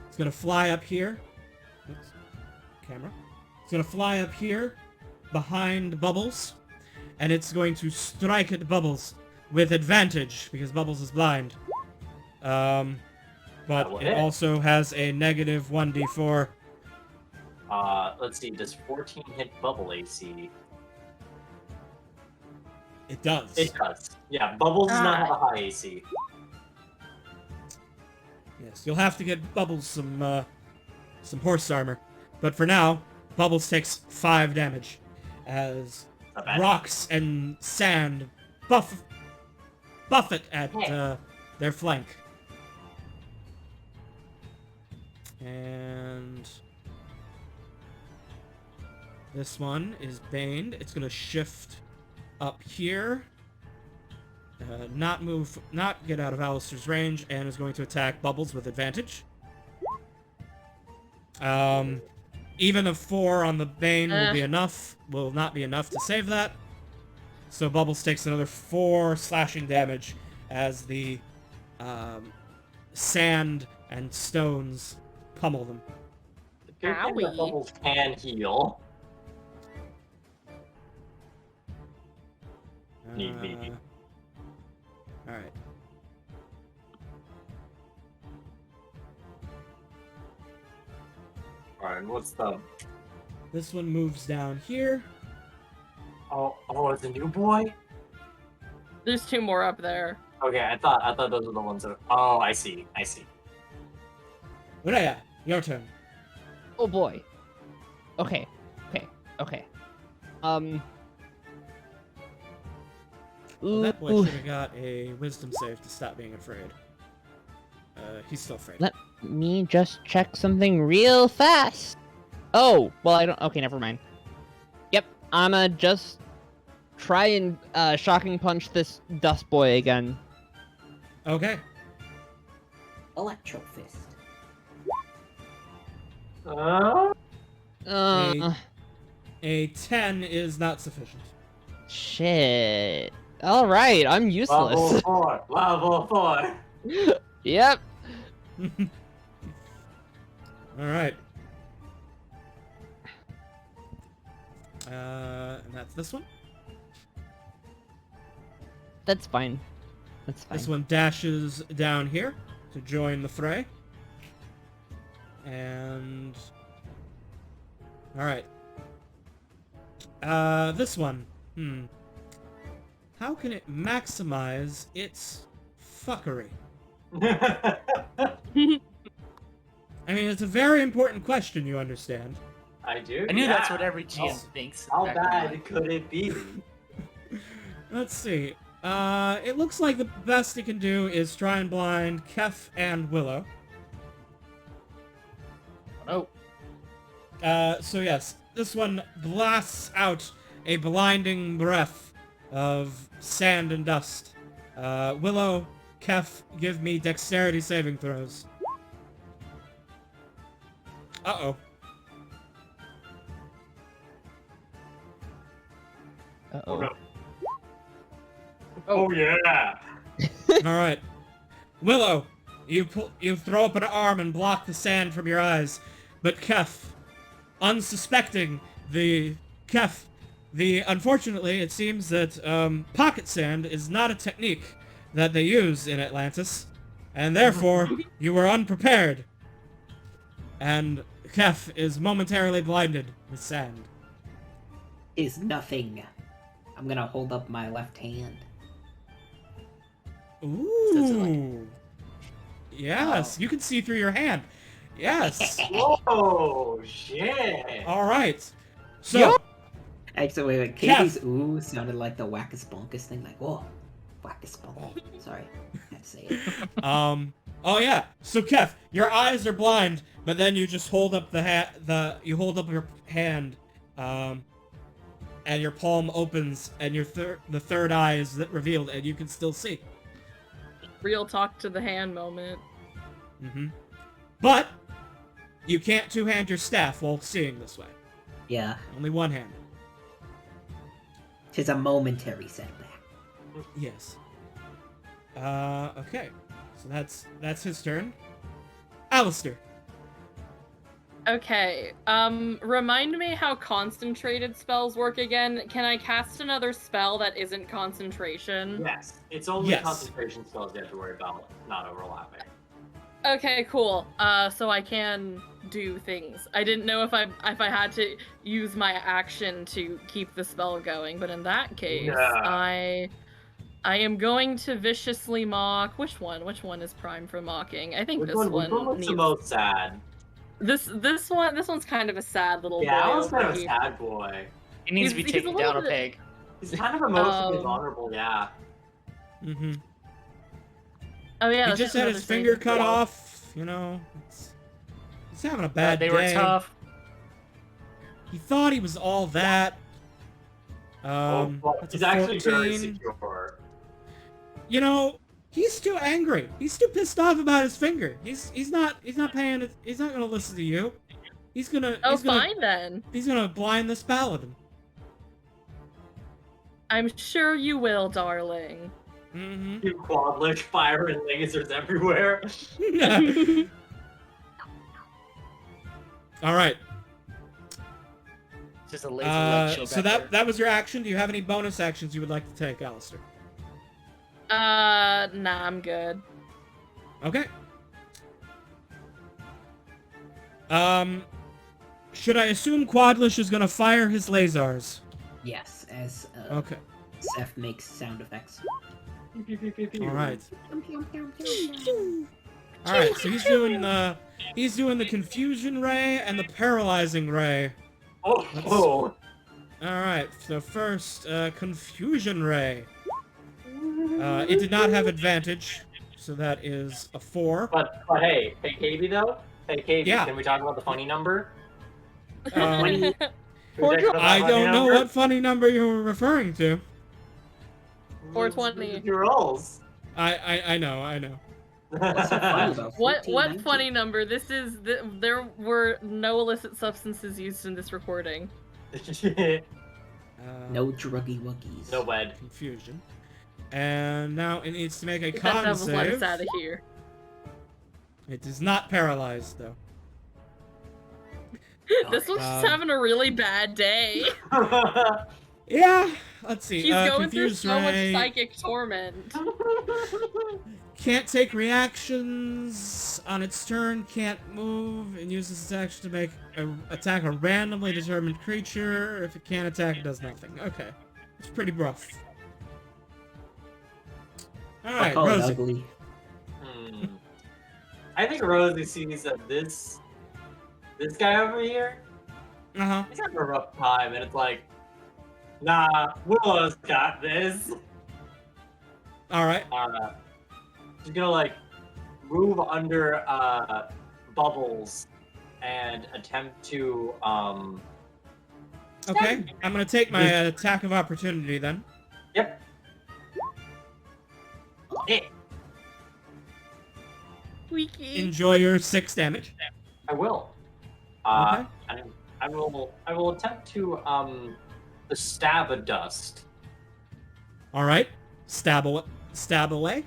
It's gonna fly up here. Oops. Camera. It's gonna fly up here behind Bubbles. And it's going to strike at Bubbles with advantage because Bubbles is blind. But it also has a negative 1d4. Let's see, does 14 hit bubble AC? It does. It does. Yeah, Bubbles does not have a high AC. Yes, you'll have to get Bubbles some horse armor. But for now, Bubbles takes 5 damage as rocks and sand buffet at their flank. And this one is Baned. It's gonna shift up here, not get out of Alistair's range, and is going to attack Bubbles with advantage. Even a 4 on the Bane will not be enough to save that. So Bubbles takes another 4 slashing damage as the sand and stones pummel them. The good thing that Bubbles can heal. Maybe. Alright. Alright, what's the... This one moves down here. Oh, it's a new boy? There's 2 more up there. Okay, I thought those were the ones that... Oh, I see. Urea, your turn. Oh boy. Okay. Well, that boy should have got a wisdom save to stop being afraid. He's still afraid. Let me just check something real fast. Oh, well, I don't... Okay, never mind. Yep, I'ma just try and shocking punch this dust boy again. Okay. Electro fist. A 10 is not sufficient. Shit. All right, I'm useless. Level 4. Yep. All right. And that's this one. That's fine. That's fine. This one dashes down here to join the fray. And... Alright. This one. How can it maximize its fuckery? I mean, it's a very important question, you understand. I do. I knew that's what every GM thinks. How bad could it be? Let's see. It looks like the best it can do is try and blind Kef and Willow. Oh. So yes, this one blasts out a blinding breath of sand and dust. Willow, Kef, give me dexterity saving throws. Uh-oh. Uh-oh. no. Oh yeah. Alright. Willow, you throw up an arm and block the sand from your eyes, but Kef, unsuspecting unfortunately, it seems that pocket sand is not a technique that they use in Atlantis, and therefore you were unprepared. And Kef is momentarily blinded with sand. Is nothing. I'm gonna hold up my left hand. Ooh. Yes, you can see through your hand. Yes. Whoa, shit. All right. So, Yo! Actually, wait. Katie's ooh sounded like the wackus bonkus thing. Like, whoa, wackus bonkus. Sorry, I had to say it. Oh yeah. So Kef, your eyes are blind, but then you just hold up you hold up your hand, and your palm opens, and the third eye is revealed, and you can still see. Real talk to the hand moment. Mm-hmm. But you can't two-hand your staff while seeing this way. Yeah, Only one hand. 'tis a momentary setback. Yes. Okay. So that's his turn. Alistair. Okay, remind me how concentrated spells work again. Can I cast another spell that isn't concentration? Yes, it's only Yes. concentration spells you have to worry about, not overlapping. Okay, cool. So I can do things. I didn't know if I had to use my action to keep the spell going, but in that case, Yeah. I am going to viciously mock. Which one? Which one is prime for mocking? I think Which this one looks needs the most sad? this one's kind of a sad little Yeah, I boy was kind over of a here. sad boy. He needs to be He's a taken little down a bit- peg. He's kind of emotionally Um, vulnerable, yeah. Mm-hmm. Oh yeah, He that's just had another his thing. finger cut off, you know. He's having a bad They day. were tough. He thought he was all that. Well, That's he's a actually very 14. secure. You know, he's too angry. He's too pissed off about his finger. He's not paying. He's not gonna listen to you. He's gonna. Oh, he's gonna, fine then. He's gonna blind this paladin. I'm sure you will, darling. Mm-hmm. You quadlish firing lasers everywhere. All right. Just a laser light show So back that was your action. Do you have any bonus actions you would like to take, Alistair? Nah, I'm good. Okay. Should I assume Quadlish is gonna fire his lasers? Yes, as Okay. Seth makes sound effects. All right. All right. So he's doing the confusion ray and the paralyzing ray. Oh, All right. So first, confusion ray. It did not have advantage, so that is a 4. But hey, KB though? Hey KB, Yeah. can we talk about the funny number? Um, Can we talk about the I funny don't know number? what funny number you were referring to. 420. Your rolls. I know. What's so funny about What 14, funny number? This is there were no illicit substances used in this recording. No druggy wuggies. No wed. Confusion. And now it needs to make a That con devil's let us save. out of here. It is not paralyzed though. This one's just having a really bad day. Yeah. Let's see. He's going through confused so much ray. psychic torment. Can't take reactions on its turn. Can't move and uses its action to attack a randomly determined creature. If it can't attack, it does nothing. Okay, it's pretty rough. All I right, call it Rosie. ugly. I think Rosie sees that this guy over here, Uh huh. he's having a rough time, and it's like, nah, Willow's got this. All right. She's gonna like move under Bubbles and attempt to Okay, I'm gonna take my attack of opportunity then. Yep. Squeaky. Enjoy your 6 damage. I will. Okay. And I will attempt to stab a dust. All right. Stab away.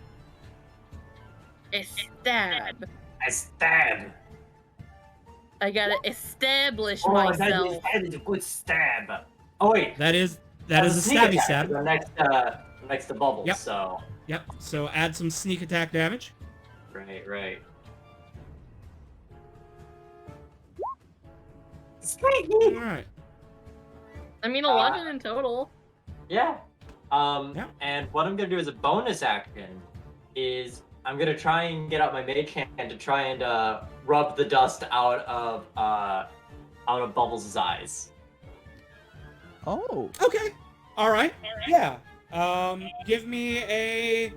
A stab. I stab. I gotta establish Oh, myself. that is a good stab. Oh wait, That is a that's sneak stabby attack stab. for the next to bubbles. Yep. So Yep. So add some sneak attack damage. right. All right. I mean, 11 in total. Yeah. Yeah. And what I'm gonna do as a bonus action is I'm gonna try and get out my mage hand to try and rub the dust out of Bubbles' eyes. Oh. Okay. All right. Yeah. Give me a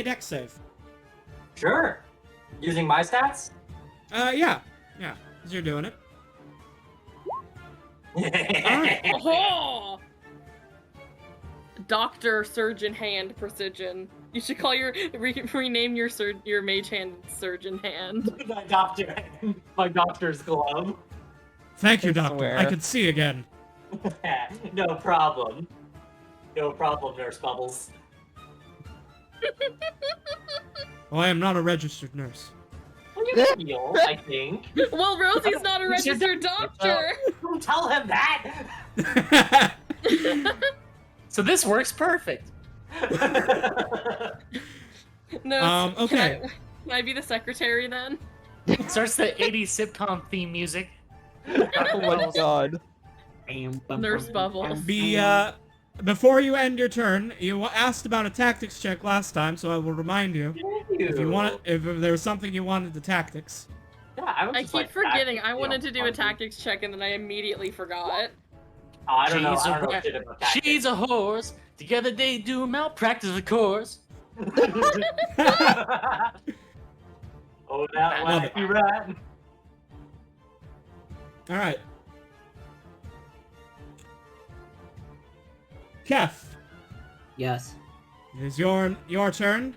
dex save. Sure. Using my stats. Yeah. As you're doing it. Oh! Doctor Surgeon Hand Precision. You should call rename your mage hand Surgeon Hand. My doctor's glove. Thank you, I Doctor. swear. I can see again. No problem. No problem, Nurse Bubbles. Well, I am not a registered nurse. Well, you can heal, I think. Well, Rosie's not a registered doctor. Don't tell him that. So this works perfect. No. Okay. Can I be the secretary then? Starts the 80s sitcom theme music. Oh my god. Nurse Bubbles. Before you end your turn, you asked about a tactics check last time, so I will remind you. If there was something you wanted to tactics. Yeah, I was I just keep like, forgetting. tactics, I wanted to do a fun. tactics check and then I immediately forgot. Oh, I don't know She's a shit about tactics. She's a horse. Together they do malpractice, of course. Oh, that Love it. wacky rat. All right. Kef, Yes. it is your turn.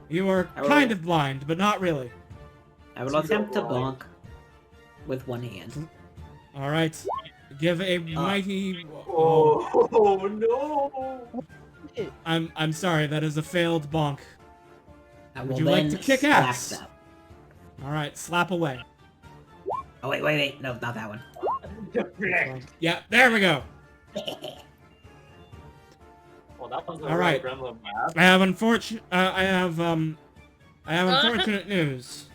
You are I will- kind of blind, but not really. I will So attempt to go bonk with one hand. All right. Give a mighty. Oh no! I'm sorry. That is a failed bonk. I Would will you like then to kick slap ass? them. All right. Slap away. Oh wait. No, not that one. Yeah. There we go. Well, that was a All right. gremlin laugh. I have unfortunate news.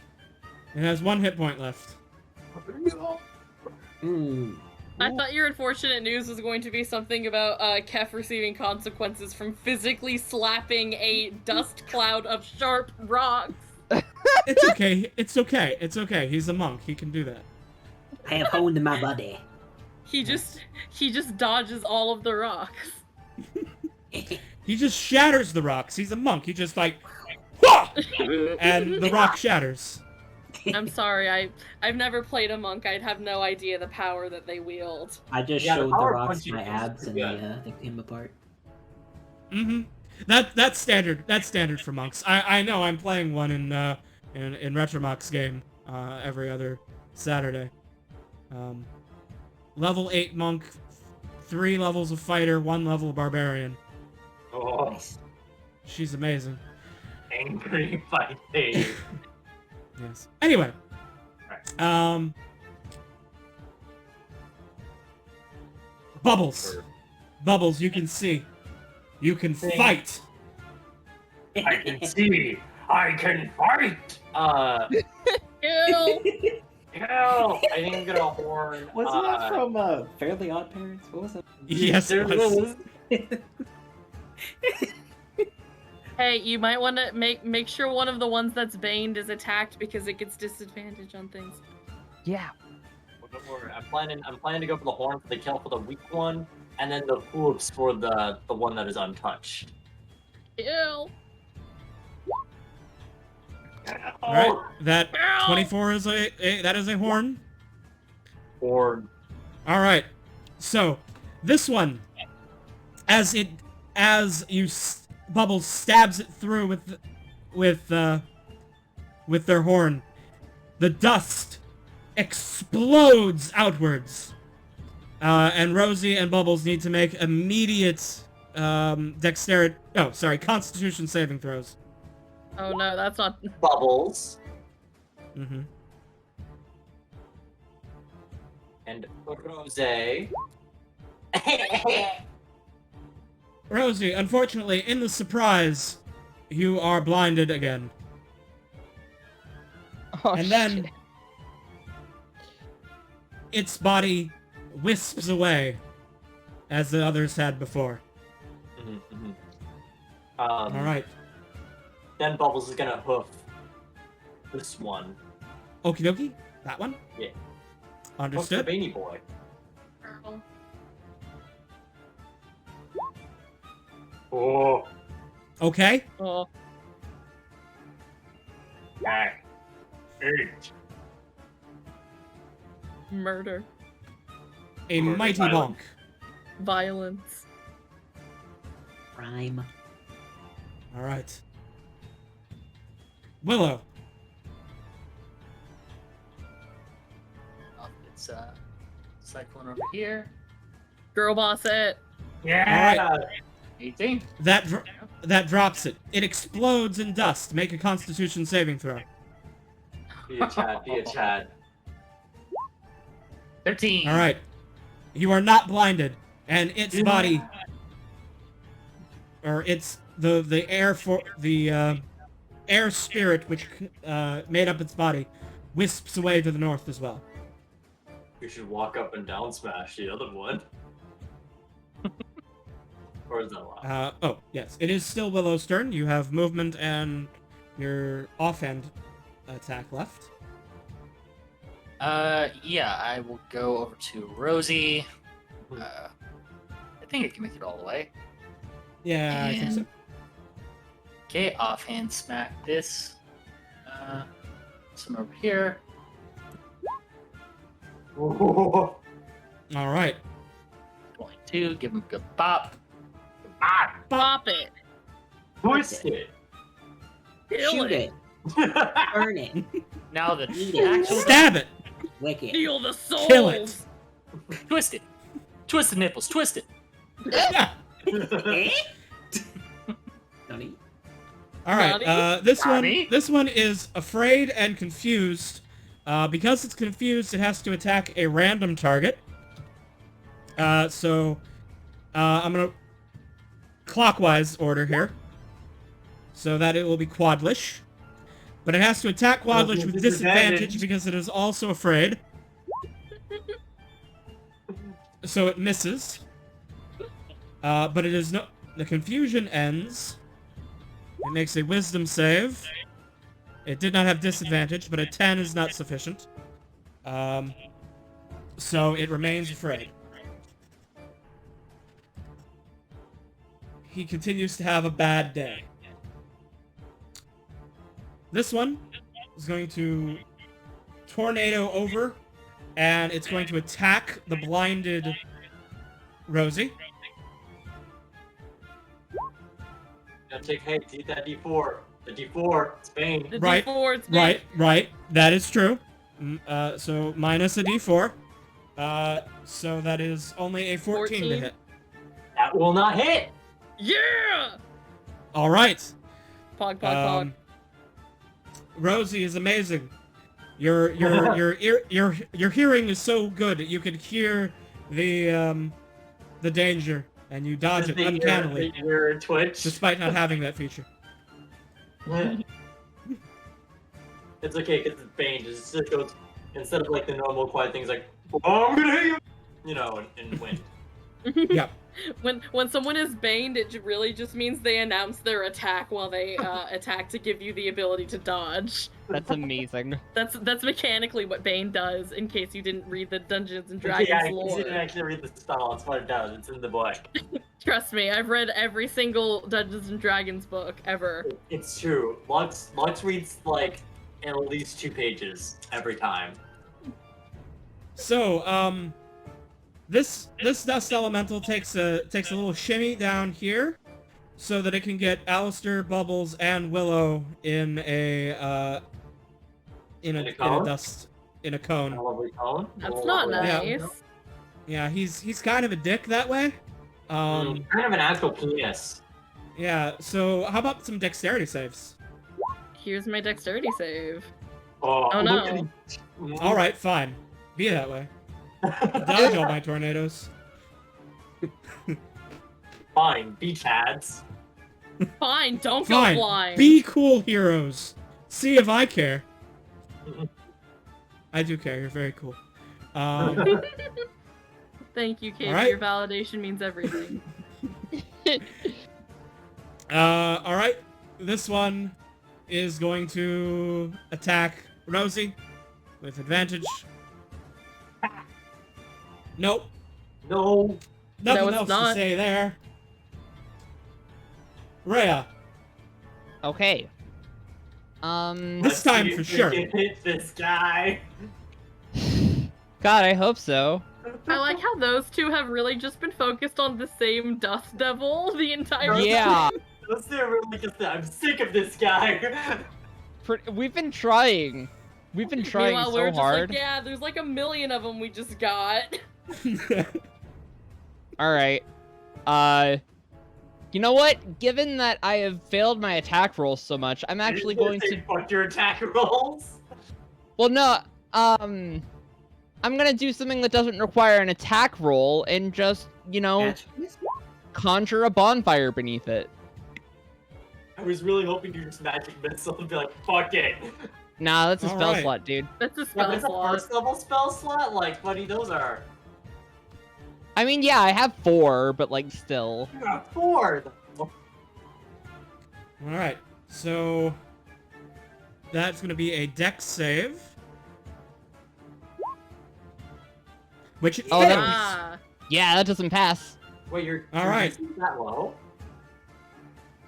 It has 1 hit point left. I thought your unfortunate news was going to be something about Kef receiving consequences from physically slapping a dust cloud of sharp rocks. It's okay. It's okay. He's a monk. He can do that. I have honed my body. He just dodges all of the rocks. He just shatters the rocks. He's a monk. He just like, "Wah!" and the rock shatters. I'm sorry, I've never played a monk. I'd have no idea the power that they wield. I just Yeah, the showed the power rocks punching my is abs and good. they came apart. Mm-hmm. That's standard. That's standard for monks. I know. I'm playing one in Retromox game every other Saturday. Level 8 monk, 3 levels of fighter, 1 level of barbarian. Oh, Nice. She's amazing. angry fighting. Yes. Anyway. Bubbles. Bubbles, you can see. You can fight. I can see. I can fight. Ew! Hell, I didn't get a horn. Wasn't that from Fairly Odd Parents? What was it? Yes, it was. Hey, you might want to make sure one of the ones that's baned is attacked because it gets disadvantage on things. Yeah. Don't worry, I'm planning to go for the horn for the kill for the weak one, and then the hooves for the one that is untouched. Ew! All right, that 24 is that is a horn. Horn. All right, so this one, as Bubbles stabs it through with their horn, the dust explodes outwards, and Rosie and Bubbles need to make immediate Constitution saving throws. Oh no, that's not. Bubbles. Mm-hmm. And Rose. Rosie, unfortunately, in the surprise, you are blinded again. Oh, And then shit. its body wisps away, as the others had before. All right. Then Bubbles is gonna hoof this one. Okie dokie. That one? Yeah. Hoof the Understood. Beanie Boy. Oh. Okay. Oh, Back. 8. murder, A Murder, mighty violence. bonk. violence. Rhyme. All right. Willow. It's cyclone over here. Girl boss it. Yeah. 18. That drops it. It explodes in dust. Make a Constitution saving throw. Be a Chad. Be a Chad. 13. All right. You are not blinded, and its body, or its the air spirit which made up its body, wisps away to the north as well. We should walk up and down smash the other one. Or is that allowed? Oh yes, it is still Willow's turn. You have movement and your offhand attack left. Yeah, I will go over to Rosie. I think I can make it all the way. Yeah, I think so. Okay, offhand smack this. Some over here. Oh. All right. 22, give him a good bop. Pop it. Twist it. Kill Shoot it. it. Burn it. Now the Eat it. actual Stab it. Lick it. Steal the souls. Kill it. twist it. Twist the nipples, twist it. Eh? Nani? All right. Nani? Nani? This one is afraid and confused. Because it's confused, it has to attack a random target. So I'm gonna clockwise order here, so that it will be Quadlish. But it has to attack Quadlish with disadvantage because it is also afraid. So it misses. But it is no. The confusion ends. It makes a Wisdom save. It did not have disadvantage, but a 10 is not sufficient. So it remains afraid. He continues to have a bad day. This one is going to tornado over, and it's going to attack the blinded Rosie. Gotta take hate. Eat that D4. The D4. It's Bane. The Right, D4, it's me. Right. That is true. So minus a d4. So that is only a 14 to 14. hit. That will not hit. Yeah. All right. Pog. Rosie is amazing. Your hearing is so good that you can hear the danger and you dodge it uncannily, Your Twitch. despite not having that feature. It's okay because it's Bane. Just goes instead of like the normal quiet things like, "Oh, I'm gonna hit you," you know, and win. Yep. When someone is baned, it really just means they announce their attack while they attack to give you the ability to dodge. That's amazing. That's mechanically what Bane does. In case you didn't read the Dungeons and Dragons lore. You didn't actually read the spell. That's what it does. It's in the book. Trust me, I've read every single Dungeons and Dragons book ever. It's true. Lux reads like at least 2 pages every time. So, this dust elemental takes a little shimmy down here, so that it can get Alistair, Bubbles, and Willow in a cone. A lovely cone. That's not nice. Yeah, he's kind of a dick that way. Kind of an actual penis. Yeah. So how about some dexterity saves? Here's my dexterity save. Oh no. All right, fine. Be that way. Dodge all my tornadoes. Fine, be Chads. Fine, don't go Fine. blind. Be cool, heroes. See if I care. I do care. You're very cool. Thank you, Kate. Alright. Your validation means everything. All right. This one is going to attack Rosie with advantage. Nope. No. Nothing No, it's else to not. say there. Rhea, Okay. this time for sure. You can hit this guy. God, I hope so. I like how those two have really just been focused on the same Dust Devil the entire time. Yeah. Let's do it really just I'm sick of this guy. We've been trying. We've been trying Meanwhile, so we're just hard. like, yeah, there's like a million of them we just got. Alright. You know what? Given that I have failed my attack rolls so much, I'm actually going to... Fuck your attack rolls. Well, no, I'm gonna do something that doesn't require an attack roll and just, you know, conjure a bonfire beneath it. I was really hoping you just magic missile and be like, fuck it. Nah, that's a spell Alright. slot, dude. That's a Yeah, spell that's a slot. first level spell slot? Like, buddy, those are... I mean, yeah, I have 4, but, like, still. You got 4! All right. So that's going to be a dex save. Which it Oh, that fails. Ah. Yeah, that doesn't pass. Wait, you're All right. that low?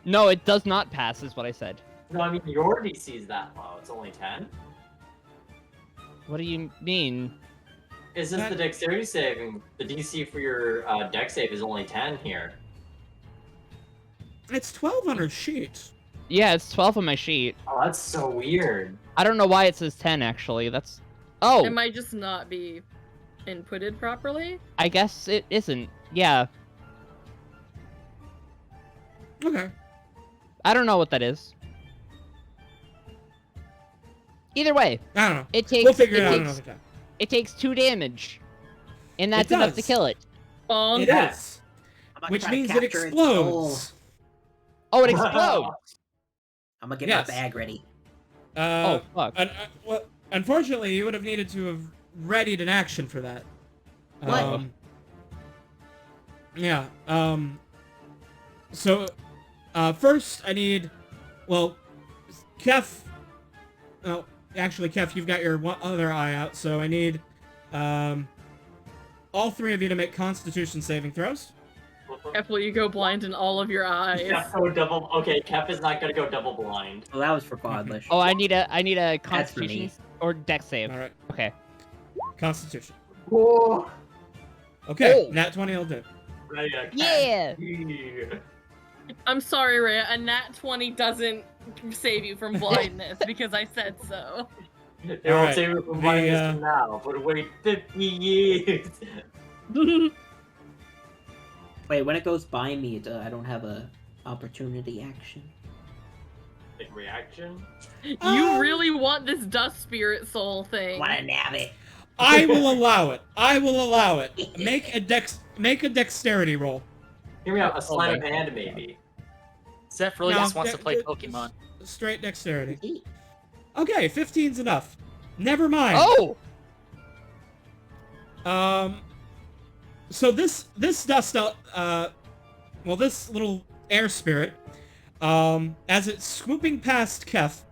No, it does not pass, is what I said. No, I mean, your DC is that low. It's only 10. What do you mean? Isn't That- the dexterity saving, the DC for your dex save is only 10 here. It's 12 on her sheet. Yeah, it's 12 on my sheet. Oh, that's so weird. I don't know why it says 10, actually. That's... Oh, It might just not be inputted properly. I guess it isn't. Yeah, Okay. I don't know what that is. Either way, I don't know. it takes... We'll figure it out takes, another time. It takes 2 damage. And that's enough to does. kill it. Bonk. It Yeah. is. I'm gonna Which try to means it capture its soul. explodes. Oh, it explodes! I'm gonna get Yes. my bag ready. Oh, fuck. Well, unfortunately, you would have needed to have readied an action for that. What? Yeah. So, first I need, well, Kef. Oh, actually, Kef, you've got your other eye out, so I need, all 3 of you to make Constitution saving throws. Careful, you go blind in all of your eyes. Yeah, so double. Okay, Kep is not gonna go double blind. Well, that was for Godlish. Oh, I need a That's for Constitution me. or Dex save. All right, Okay. Constitution. Whoa. Okay, Oh. nat 20 will do. Right, Yeah! I'm sorry, Rhea. A nat 20 doesn't save you from blindness because I said so. It All won't right, save it from the, blindness for now, but wait 50 years. Wait, when it goes by me, I don't have a opportunity action. Like reaction? You really want this dust spirit soul thing. Wanna nab it? I will allow it. I will allow it. Make a dexterity roll. Hear me out, a sleight of my hand maybe. Zeph really No, just wants to play d- Pokemon. Straight dexterity. Okay, 15's enough. Never mind. Oh! So this dust, well, this little air spirit, as it's swooping past Kef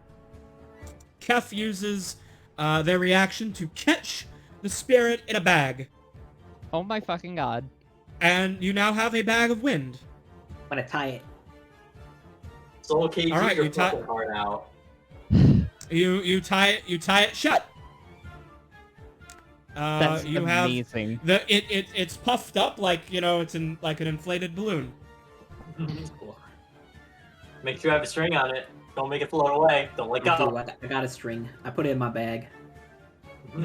uses their reaction to catch the spirit in a bag, Oh my fucking god. and you now have a bag of wind. I'm gonna tie it. Soul KG, All right, your you tie- fucking heart out. You tie it shut. That's you amazing. have it's puffed up like, you know, it's in like an inflated balloon. Cool. Make sure you have a string on it. Don't make it float away. Don't let I do. go. I got a string. I put it in my bag.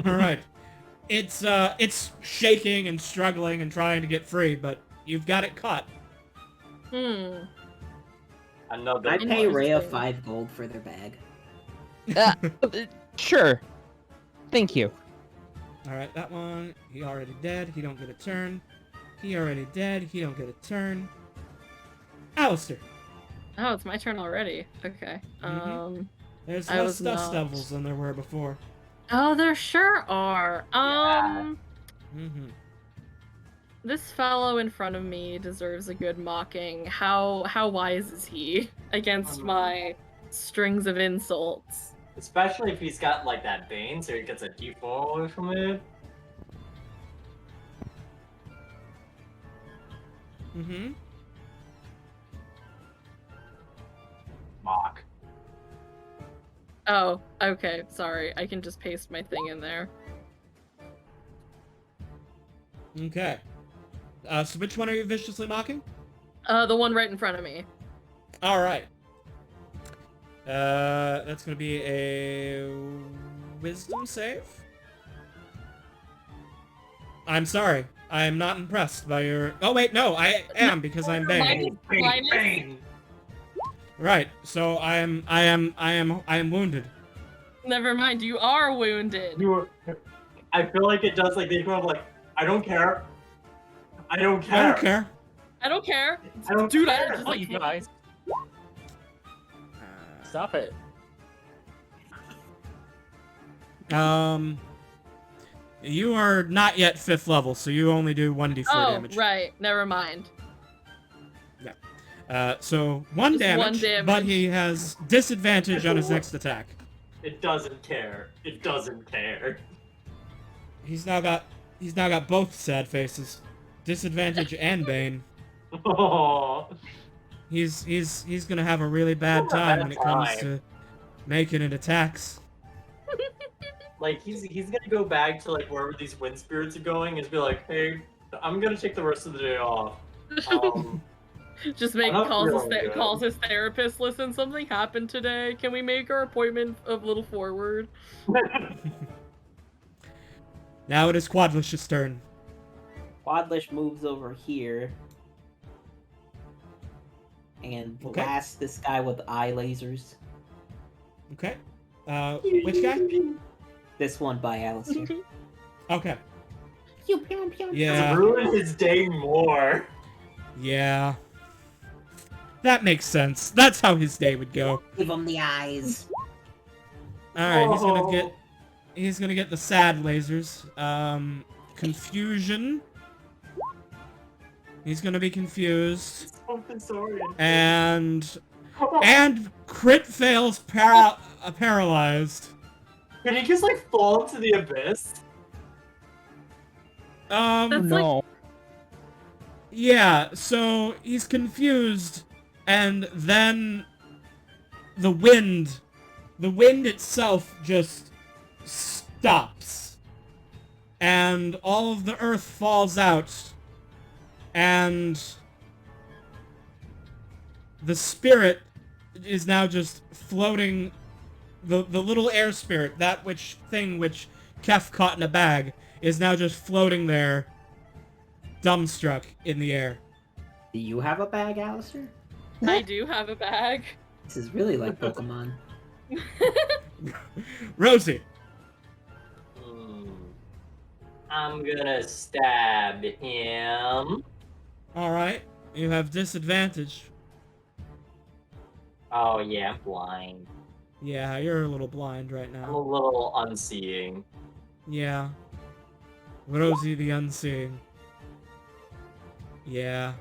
All right. It's shaking and struggling and trying to get free, but you've got it caught. Another. I pay Rhea Interesting. 5 gold for their bag. Sure. Thank you. All right, that one, he already dead. He don't get a turn. He already dead. He don't get a turn. Alistair. Oh, it's my turn already. Okay. Mhm. There's I less was dust not- devils than there were before. Oh, there sure are. Mm-hmm. This fellow in front of me deserves a good mocking. How wise is he against my strings of insults? Especially if he's got like that Bane, so he gets a D4 away from it. Mm-hmm. Mock. Oh, okay. Sorry. I can just paste my thing in there. Okay. So which one are you viciously mocking? The one right in front of me. All right. That's gonna be a wisdom save. I'm sorry. I am not impressed by your. Oh wait, no, I am because I'm Bane. Minus- Right. So I am wounded. Never mind. You are wounded. You were. I feel like it does like they go like, I don't care. I don't care. I don't care. I don't care. I don't Dude, care. I just Oh, like you guys. Stop it. You are not yet 5th level, so you only do 1d4 Oh, damage. right. Never mind. So one Just damage, one damage. but he has disadvantage on his next attack. It doesn't care. It doesn't care. He's now got both sad faces, disadvantage and Bane. Oh. He's gonna have a really bad time when it comes to making it attacks. Like he's gonna go back to like wherever these wind spirits are going and be like, hey, I'm gonna take the rest of the day off. Just make I'm not calls feeling good. calls his therapist. Listen, something happened today. Can we make our appointment a little forward? Now it is Quadlish's turn. Quadlish moves over here and blasts this guy with eye lasers. Okay. Which guy? This one by Alistair. Okay. Pew, pew, pew. Yeah. Ruin his day more. Yeah. That makes sense. That's how his day would go. Give him the eyes. Alright, Oh. he's gonna get the sad lasers. Confusion. He's gonna be confused. So disoriented. And crit fails paralyzed. Can he just like fall into the abyss? That's No. Yeah, so he's confused, and then the wind itself just stops, and all of the earth falls out, and the spirit is now just floating, the little air spirit, that thing which Kef caught in a bag, is now just floating there, dumbstruck in the air. Do you have a bag, Alistair? I do have a bag. This is really like Pokemon. Rosie. I'm gonna stab him. Alright, you have disadvantage. Oh yeah, I'm blind. Yeah, you're a little blind right I'm a now. little unseeing. Yeah. Rosie the Unseeing. Yeah.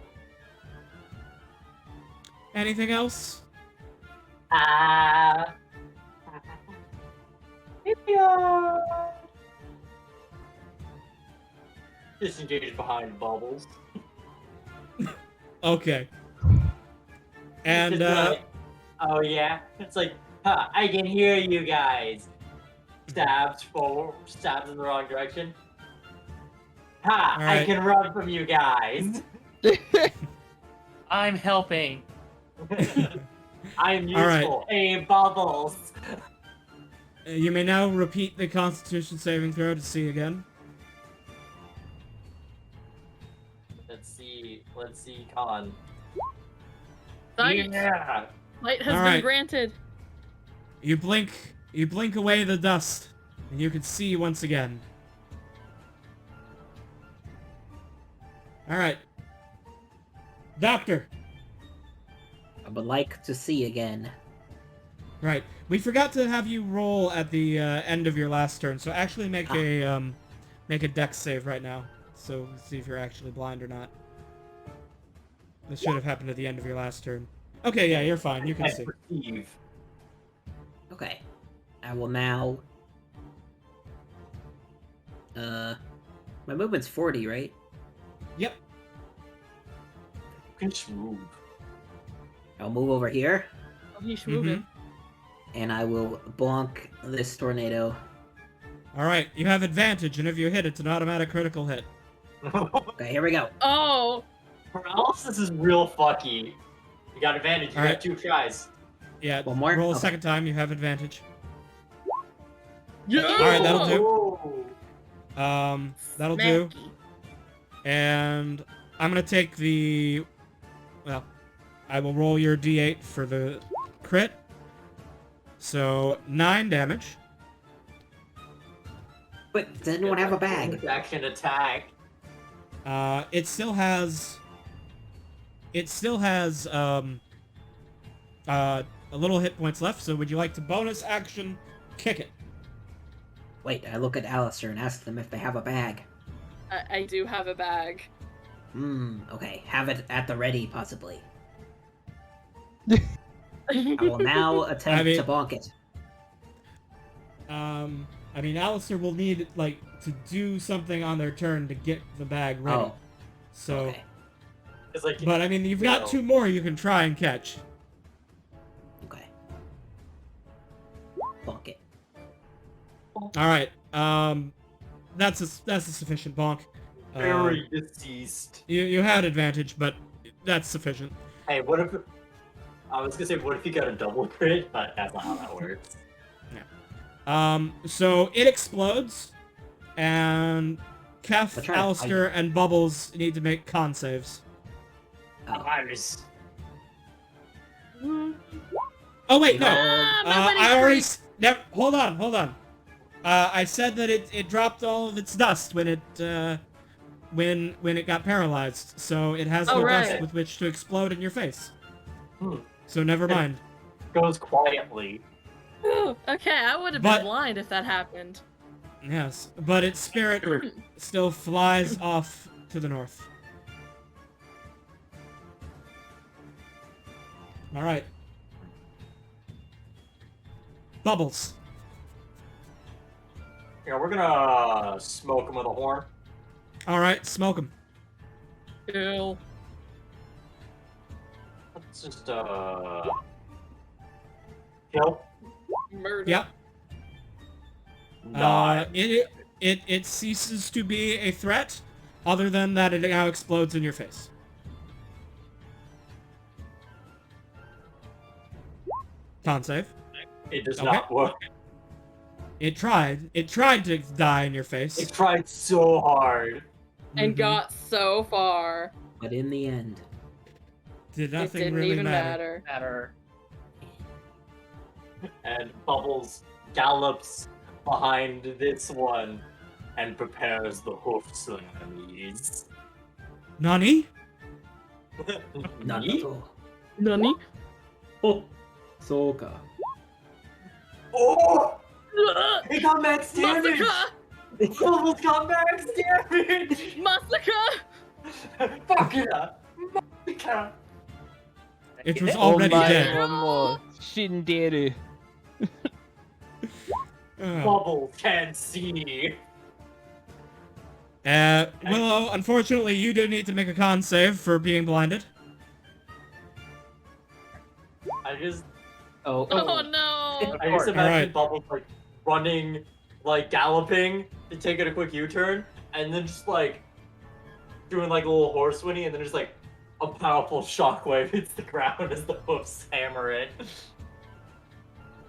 Anything else? Disengage behind bubbles. Okay. And, Just like, oh yeah? It's like, huh, I can hear you guys. Stabs forward, stabs in the wrong direction. Ha! All I right. can run from you guys. I'm helping. I'm All right. useful. Hey, bubbles. You may now repeat the Constitution saving throw to see again. Let's see, Con. Sight. Yeah. Light has All been right. granted. You blink away the dust, and you can see once again. Alright. Doctor! I would like to see again. Right. We forgot to have you roll at the end of your last turn, so actually make a dex save right now. So see if you're actually blind or not. This should have happened at the end of your last turn. Okay, yeah, you're fine. You can see. Perceive. Okay. I will now... my movement's 40, right? Yep. Just move. I'll move over here, He's moving. and I will bonk this tornado. Alright, you have advantage, and if you hit, it's an automatic critical hit. Okay, here we go. Oh, For else, this is real fucky. You got advantage. You Alright. got 2 tries. Yeah, One more? roll a Okay. second time, you have advantage. yeah. Alright, that'll do. Oh. That'll do. Smacky. And I'm gonna take the... Well, I will roll your d8 for the crit. So, 9 damage. But does anyone have a bag? Action attack. It still has... a little hit points left, so would you like to bonus action kick it? Wait, I look at Alistair and ask them if they have a bag. I do have a bag. Okay. Have it at the ready, possibly. I will now attempt to bonk it. I mean, Alistair will need, like, to do something on their turn to get the bag ready. Oh, So, okay. It's like, but I mean, you've got 2 more you can try and catch. Okay. Bonk it. Alright, that's a sufficient bonk. very deceased. You had advantage, but that's sufficient. Hey, what if... I was gonna say, what if you got a double crit? But that's not how that works. So it explodes, and Kef, That's right, Alistair, and Bubbles need to make con saves. Oh. Virus. Oh wait, no. my I already. freak. Hold on. I said that it dropped all of its dust when it got paralyzed, so it has Oh, no right. dust with which to explode in your face. Hmm. So never mind. Goes quietly. Okay, I would have But- been blind if that happened. Yes, but its spirit still flies off to the north. All right. Bubbles. Yeah, we're gonna smoke him with a horn. All right, smoke him. Ew. Let's just kill. Murder. Yep. Nine. It ceases to be a threat, other than that it now explodes in your face. Con save. It does Okay. not work. It tried. It tried to die in your face. It tried so hard. And Mhm. got so far. But in the end, Did It nothing didn't really even matter. matter. And Bubbles gallops behind this one and prepares the hoof slams. Nani? none Me? at all. Nani? Oh, Soka. Oh! It got max damage! Massacre! It almost got max damage! Massacre! Fuck yeah! Monica! It was Oh already my dead. momo, shinderu. Bubble can't see. Willow, unfortunately, you do need to make a con save for being blinded. I just Oh, Oh no! I just imagine Alright. Bubbles like running, like galloping to take it a quick U-turn, and then just like doing like a little horse whinny, and then just like a powerful shockwave hits the ground as the hoofs hammer it. It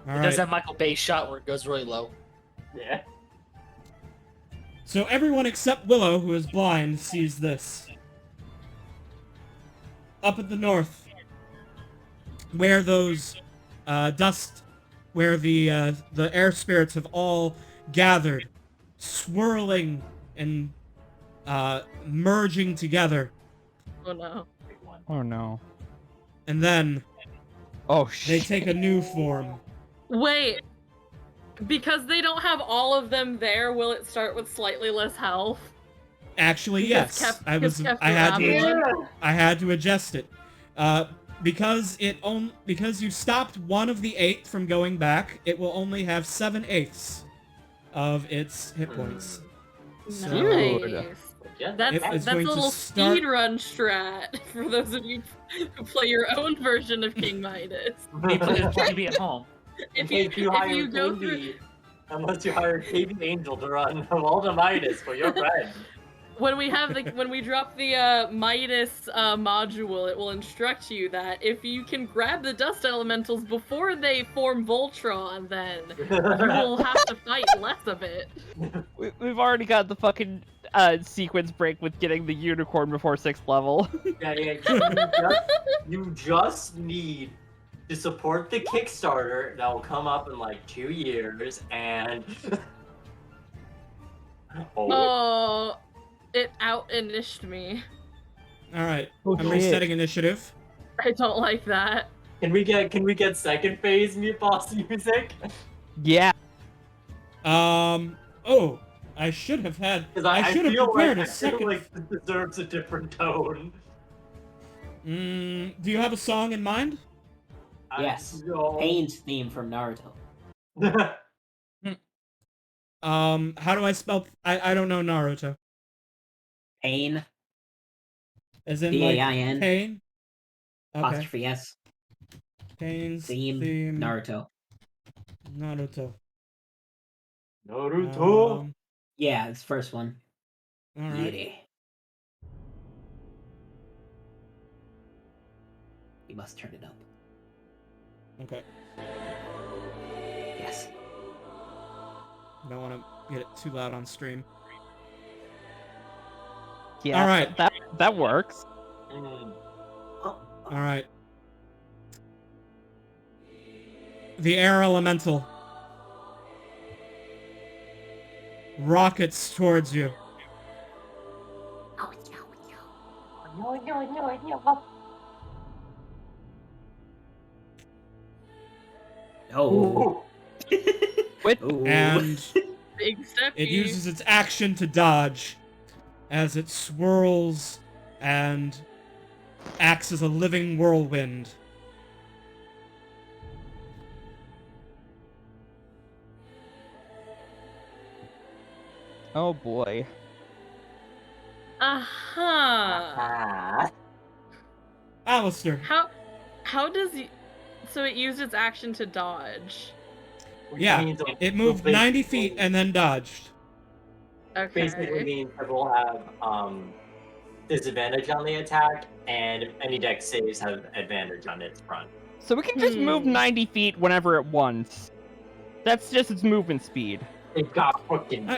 Alright. does that Michael Bay shot where it goes really low. Yeah. So everyone except Willow, who is blind, sees this. Up at the north, where those where the air spirits have all gathered, swirling and merging together, Oh no! Oh no. and then Oh they shit. take a new form. Wait, because they don't have all of them there, will it start with slightly less health? Actually, Because yes, Kef I had to Ramen- I had to adjust it. Because you stopped one of the 8 from going back, it will only have 7/8 of its hit points. So Nice. Yeah. That's it's a going to little start- speedrun strat for those of you who play your own version of King Midas. You play this PB at home. In If you, case you if hire you go through, KB, unless you hire KB Angel to run Walter Midas for your friend. when we drop the Midas module, it will instruct you that if you can grab the dust elementals before they form Voltron, then you will have to fight less of it. We've already got the fucking sequence break with getting the unicorn before 6th level. Yeah, you just need to support the Kickstarter that will come up in like 2 years, and Oh, it out-inished me. Alright, Oh, I'm shit. resetting initiative. I don't like that. can we get second phase boss music? Yeah. Oh, I should have had. Because I should have feel prepared like, a I feel second. like this deserves a different tone. Do you have a song in mind? Yes. No. Pain's theme from Naruto. How do I spell? I don't know Naruto. Pain. As in like Pain. pain. Okay. Apostrophe S. Pain's Theme. Naruto. Naruto. Naruto. Yeah, it's the first one. All right. Yeah. You must turn it up. Okay. Yes. Don't want to get it too loud on stream. Yeah. All right. That works. Mm. Oh, All right. The air elemental rockets towards you. Oh. Quit. Ooh. And Big step. it uses its action to dodge as it swirls and acts as a living whirlwind. Oh boy. Uh-huh. Alistair, How does he... So it used its action to dodge. Yeah, it moved 90 feet and then dodged. Okay. Basically means that we'll have disadvantage on the attack, and any dex saves have advantage on its front. So we can just move 90 feet whenever it wants. That's just its movement speed. It got fucking.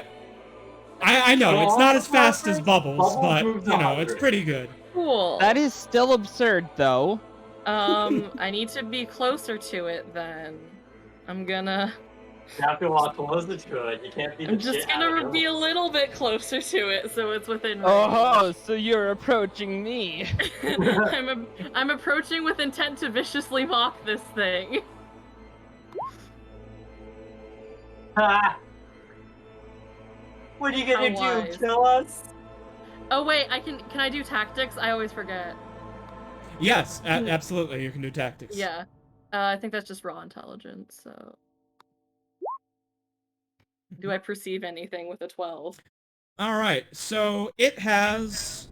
I know, it's not as fast as Bubbles Bubbles, but, moves you know, it's 100. pretty good. Cool. That is still absurd, though. I need to be closer to it then. I'm gonna... You have to walk closer to it. You can't be the I'm just shit gonna out of be it. a little bit closer to it so it's within range. Oh, so you're approaching me. I'm approaching with intent to viciously mock this thing. Ah. What are you gonna How do? wise. Kill us? Oh wait, can I do tactics? I always forget. Yes, absolutely. You can do tactics. Yeah. I think that's just raw intelligence, so. Do I perceive anything with a 12? All right. So it has,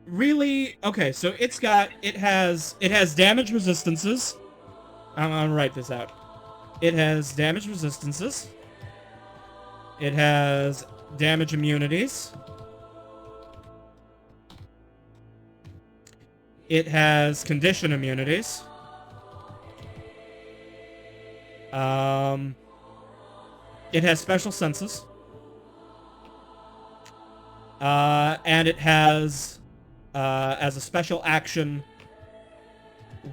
really okay. So it has damage resistances. I'm gonna write this out. It has damage resistances. It has damage immunities. It has condition immunities. It has special senses. And it has, as a special action,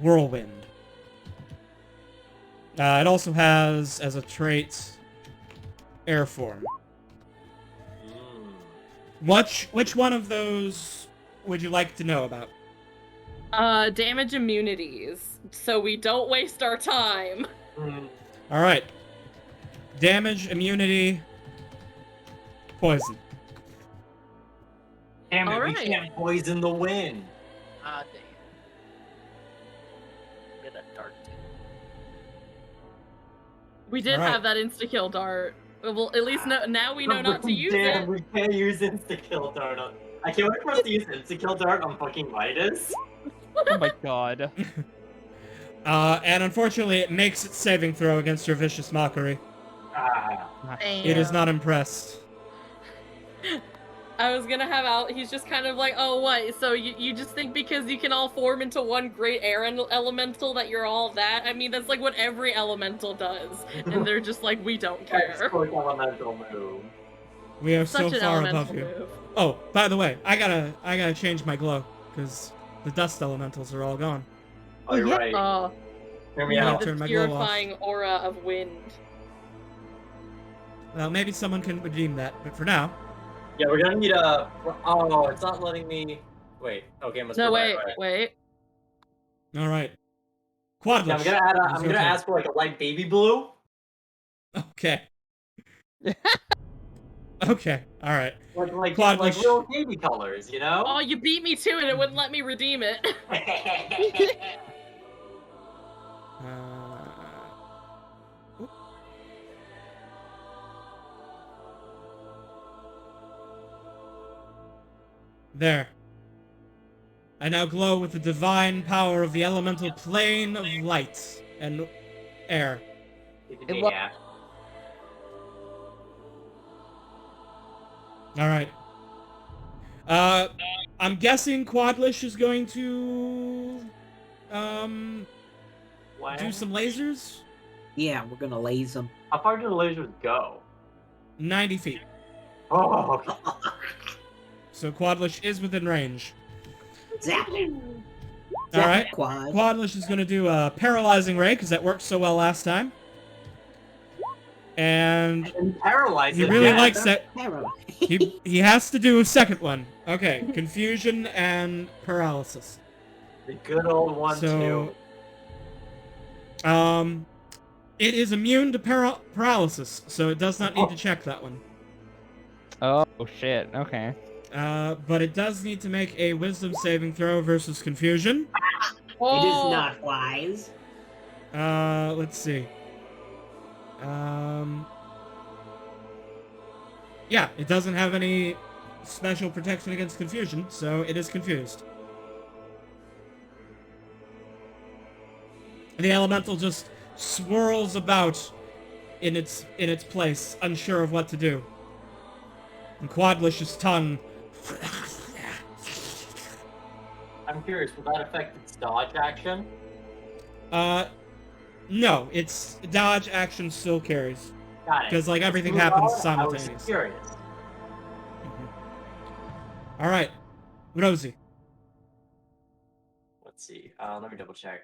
whirlwind. It also has, as a trait, air form. Which one of those would you like to know about? Damage immunities, so we don't waste our time. All right. Damage, immunity, poison. Damn it, we Alright. can't poison the wind. Ah, dang it. Get a dart. We did Alright. have that insta-kill dart. Well, at least now we know not to use Damn, it. we can't use insta-kill dart on... I can't wait for us to use insta-kill dart on fucking Midas. Oh my god. And unfortunately, it makes its saving throw against your vicious mockery. Ah. It is not impressed. I was gonna have out. He's just kind of like, oh, what? So you just think because you can all form into one great air elemental that you're all that? I mean, that's like what every elemental does, and they're just like, we don't care. Quick elemental move. We are Such so an far elemental above you. move. Oh, by the way, I gotta change my glow because the dust elementals are all gone. Oh, you're yeah. right. Oh, Hear me Yeah. out. the Turn my glow off. purifying aura of wind. Well, maybe someone can redeem that, but for now, Yeah, we're gonna need a... Oh, it's not letting me... Wait, okay, I must No, provide- wait. all right. Quadlish. Yeah, I'm gonna ask for like a light baby blue. Okay. Okay. All right. Like Quadlish. real baby colors, you know? Oh, you beat me to it. It wouldn't let me redeem it. Oop. There. I now glow with the divine power of the elemental plane of light and air. Yeah. All right. I'm guessing Quadlish is going to do some lasers. Yeah, we're gonna laze them. How far do the lasers go? 90 feet. Oh, okay. So Quadlish is within range. Zap it. All right. Quad. Quadlish is going to do a paralyzing ray because that worked so well last time. And And paralyze he it really again. likes that. Paralyze. He has to do a second one. Okay, confusion and paralysis. The good old one So, too. it is immune to paralysis, so it does not need to check that one. Oh shit. Okay. But it does need to make a wisdom saving throw versus confusion. Oh, It is not wise. Let's see. Yeah, it doesn't have any special protection against confusion, so it is confused. The elemental just swirls about in its place, unsure of what to do. And Quadlish's tongue. I'm curious, will that affect its dodge action? No, its dodge action still carries. Got it. Because, like, everything Move happens on, I was simultaneously. curious. Alright, Rosie. Let's see. Let me double check.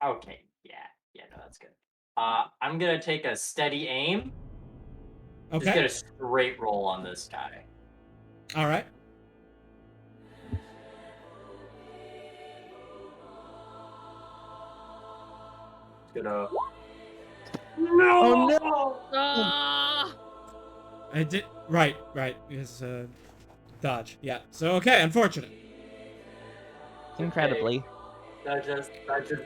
Okay, yeah, no, that's good. I'm gonna take a steady aim. Just get Okay, a straight roll on this guy. alright. Gonna... Oh no! Ah! I did. Right. Is dodge. Yeah. So okay, unfortunate. Incredibly. That just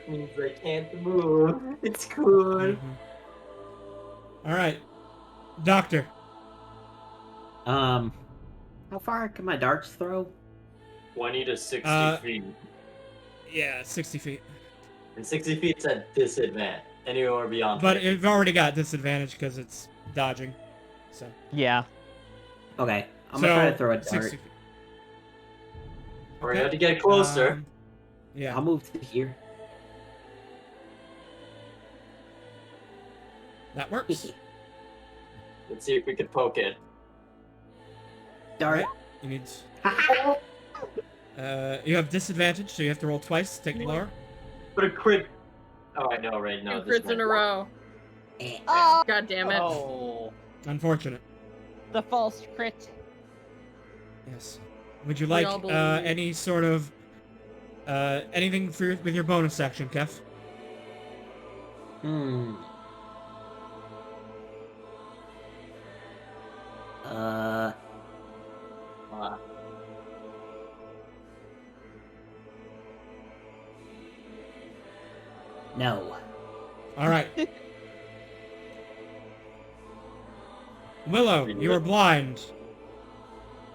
means I can't move. It's cool. Mhm. All right, Doctor. How far can my darts throw? 20 to 60 feet. Yeah, 60 feet. And 60 feet's at disadvantage. Anywhere beyond. But 50. you've already got disadvantage because it's dodging. So. Yeah. Okay, I'm gonna try to throw a dart. 60 feet. We're gonna have to get closer. Yeah. I'll move to here. That works. Let's see if we can poke it. Dart. Right. You need. You have disadvantage, so you have to roll twice. Take the lower. But a crit. Oh, I know, right? No. Two crits in a row. Oh, God damn it. Oh. Unfortunate. the false crit. Yes. Would you We like all believe. any sort of anything with your bonus action, Kef? No. All right. Willow, you are blind,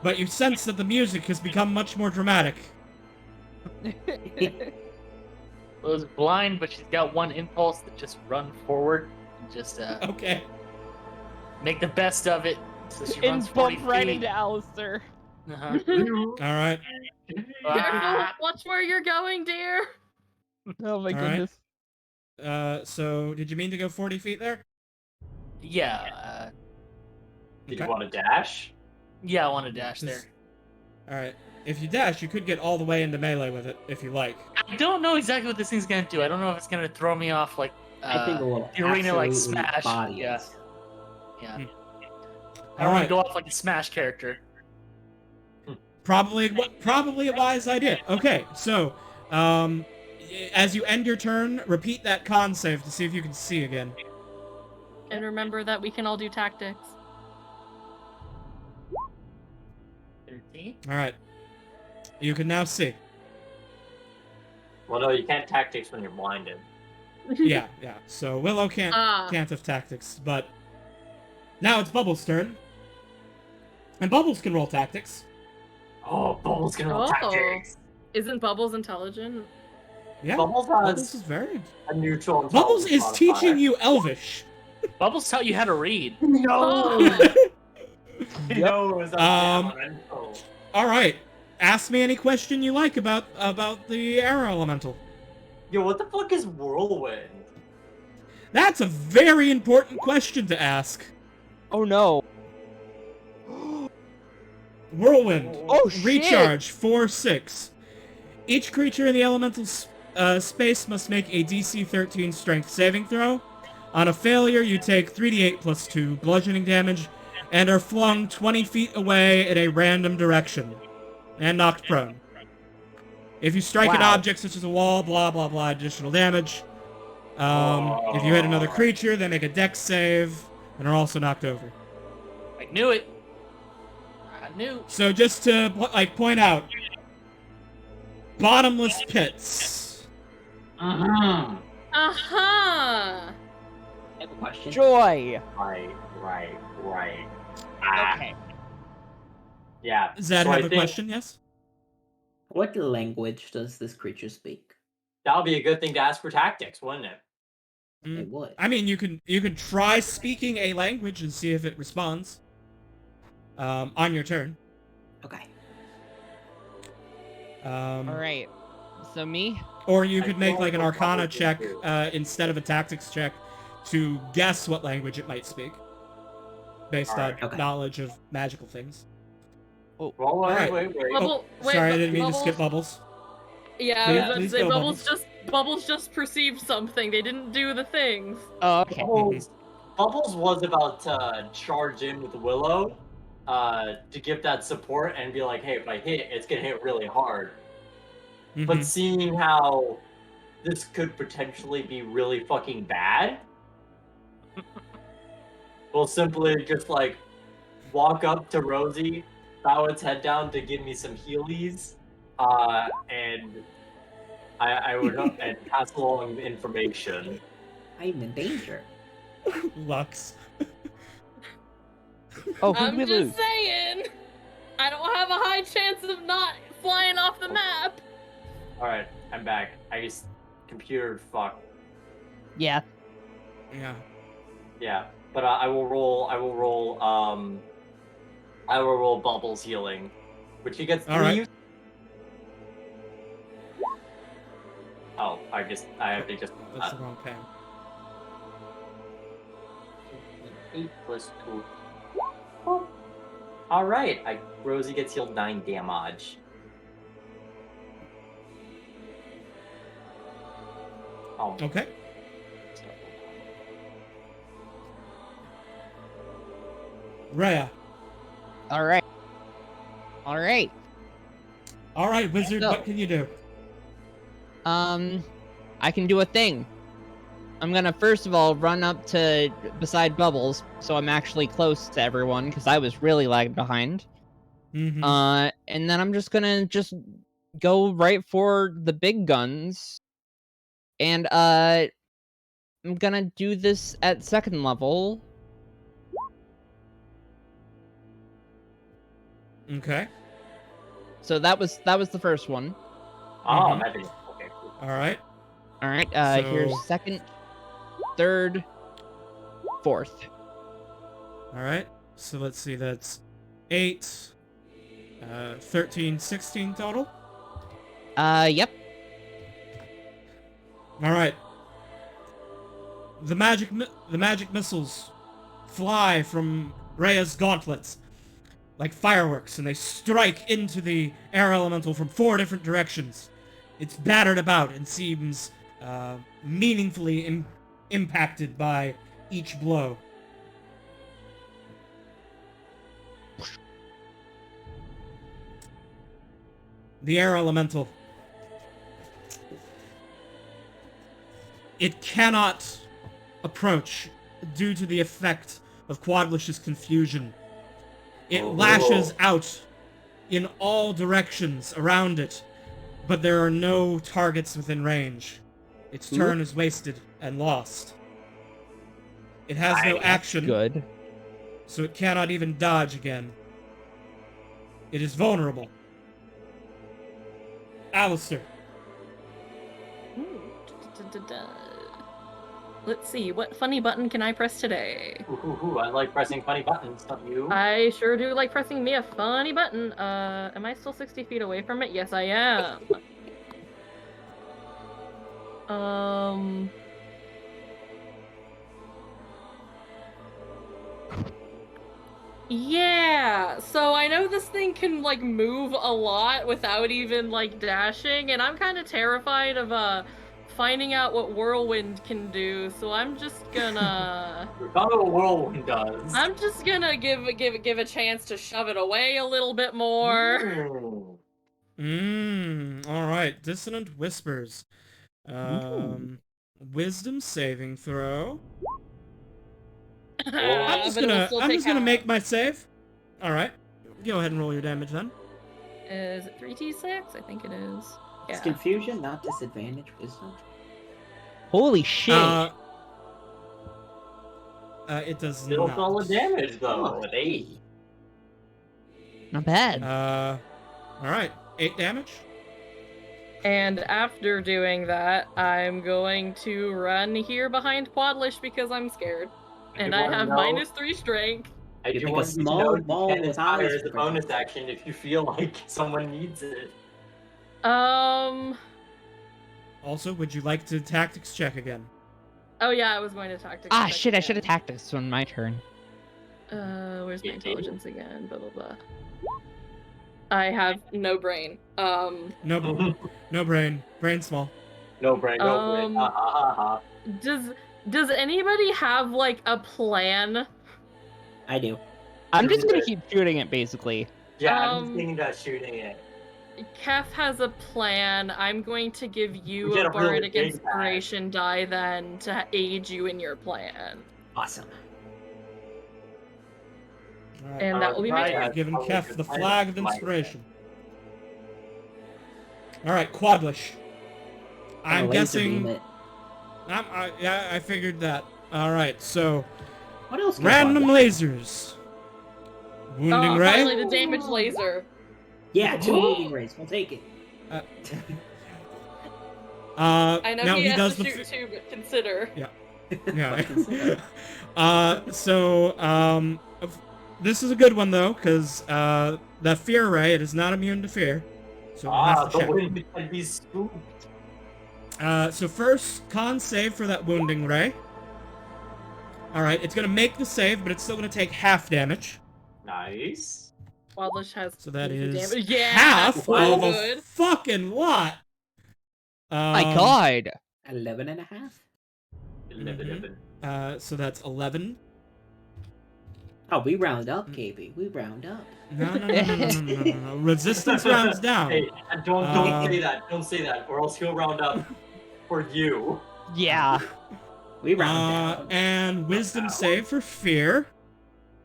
but you sense that the music has become much more dramatic. Willow's blind, but she's got one impulse to just run forward and just Okay. make the best of it. So she runs And 40 bump right feet. into Alistair. Uh-huh. All right. Careful! Watch where you're going, dear! Oh my All right. goodness. So did you mean to go 40 feet there? Yeah. Did Okay. you want to dash? Yeah, I want to dash there. All right. If you dash, you could get all the way into melee with it if you like. I don't know exactly what this thing's gonna do. I don't know if it's gonna throw me off like I think it will the arena like absolutely Smash. body Yeah. us. Yeah. Hmm. I don't want Alright. to go off like a Smash character. Probably a wise idea. Okay, so as you end your turn, repeat that con save to see if you can see again. And remember that we can all do tactics. 13. All right. You can now see. Well, no, you can't tactics when you're blinded. Yeah. So Willow can't Ah. have tactics, but now it's Bubbles' turn. And Bubbles can roll tactics. Oh, Bubbles can roll Oh. tactics. Isn't Bubbles intelligent? Yeah. Bubbles Bubbles has is very. a neutral Bubbles intelligence is modifier. teaching you Elvish. Bubbles taught you how to read. No! Oh. He knows I'm elemental. All right. Ask me any question you like about the air elemental. Yo, what the fuck is whirlwind? That's a very important question to ask. Oh no. Whirlwind. Oh shit. Recharge 4/6. Each creature in the elemental space must make a DC 13 strength saving throw. On a failure, you take 3d8 plus 2 bludgeoning damage and are flung 20 feet away in a random direction and knocked prone. If you strike an Wow. object such as a wall, blah blah blah, additional damage. If you hit another creature, they make a dex save and are also knocked over. I knew it. I knew. So just to point out, bottomless pits. Mm-hmm. Uh-huh! I have a question. Joy. Right. Okay. Yeah. Zed so I have a think question? Yes. What language does this creature speak? that would be a good thing to ask for tactics, wouldn't it? It would. I mean, you can try speaking a language and see if it responds. On your turn. Okay. All Alright. So me? Or you I could make feel like an like we'll Arcana probably check do. instead of a tactics check to guess what language it might speak, based on Alright, okay. knowledge of magical things. Well, Alright. wait. Bubble, wait, Sorry, I Bu- didn't mean to Bubbles- skip Bubbles. Yeah, I was Yeah, about to please say go, Bubbles just perceived something. They didn't do the things. Oh, okay. Bubbles was about to charge in with Willow to give that support and be like, hey, if I hit, it's going to hit really hard. But Mhm. seeing how this could potentially be really fucking bad, we'll simply just like walk up to Rosie, bow its head down to give me some healies, and I would and pass along information. I'm in danger. Lux. Oh, who I'm did we lose? just saying, I don't have a high chance of not flying off the map. All right, I'm back. Computer fuck. Yeah. Yeah. Yeah, but I will roll. I will roll Bubbles healing, which he gets 3. All right. Oh, I have to just. That's the wrong pen. 8 plus 2. Oh. All right, Rosie gets healed 9 damage. Oh. Okay. Rhea. All right. All right. All right, wizard. So- What can you do? I can do a thing. I'm gonna first of all run up to beside Bubbles, so I'm actually close to everyone because I was really lagging behind. Mm-hmm. And then I'm just gonna go right for the big guns, and I'm gonna do this at second level. Okay. So that was the first one. Oh, Mhm. magic. Okay. All right. All right. So- Here's second, third, fourth. All right. So let's see. That's 8, 13, 16 total. Yep. All right. The magic missiles fly from Rhea's gauntlets like fireworks, and they strike into the air elemental from 4 different directions. It's battered about and seems meaningfully impacted by each blow. The air elemental. It cannot approach due to the effect of Quadlish's confusion. It lashes out in all directions around it, but there are no targets within range. Its turn is wasted and lost. It has no action, Good. so it cannot even dodge again. It is vulnerable. Alistair. Let's see, what funny button can I press today? Ooh, I like pressing funny buttons, don't you? I sure do like pressing me a funny button. Am I still 60 feet away from it? Yes, I am. Yeah, so I know this thing can, like, move a lot without even, like, dashing, and I'm kind of terrified of, finding out what Whirlwind can do, so I'm just gonna... Forgot what Whirlwind does. I'm just gonna give a chance to shove it away a little bit more. Alright, Dissonant Whispers. Wisdom saving throw. I'm just gonna make my save. Alright. Go ahead and roll your damage then. Is it 3d6? I think it is. It's Yeah. confusion, not disadvantage. Wisdom. Holy shit. It does Still not. solid damage though, Oh, with 8. Not bad. Alright. 8 damage. And after doing that, I'm going to run here behind Quadlish because I'm scared. And I have -3 strength. I You do think a want you to small know you ball can with inspire eyes as a would bonus protect action if you feel like someone needs it. Also, would you like to tactics check again? Oh yeah, I was going to tactics. Ah, check shit, I again. should attack this on my turn. Where's my 18? intelligence again? Blah blah blah. I have no brain. No brain. Brain small. No brain, no brain. Ha ha ha ha. Does anybody have like a plan? I do. I'm just gonna keep shooting it, basically. Yeah, I'm just thinking about shooting it. Kef has a plan. I'm going to give you We get a a really bardic big inspiration die then to aid you in your plan. Awesome. Alright. And that will be my Right. turn. I've given Probably Kef good the plan. flag of My inspiration. Alright, Quadlish. I'm laser beam guessing... it. Yeah, I figured that. Alright, so... What else? can Random Quadlish do? lasers. Wounding Oh, ray. finally the damage laser. Yeah, 2 wounding rays. We'll take it. I know now he he has does to the shoot too, but consider. Yeah. This is a good one though, because the fear ray, it is not immune to fear. So we'll have to the check. wind can be scooped. So first, con save for that wounding ray. Alright, it's gonna make the save, but it's still gonna take half damage. Nice. Wildlish has So that easy is damage. Yeah, half that's so of a good. fucking lot. My God. 11 and a half? 11. So that's 11. Oh, we round up, KB. We round up. No. Resistance rounds down. Hey, don't say that. Don't say that, or else he'll round up for you. Yeah. We round down. And wisdom save for fear.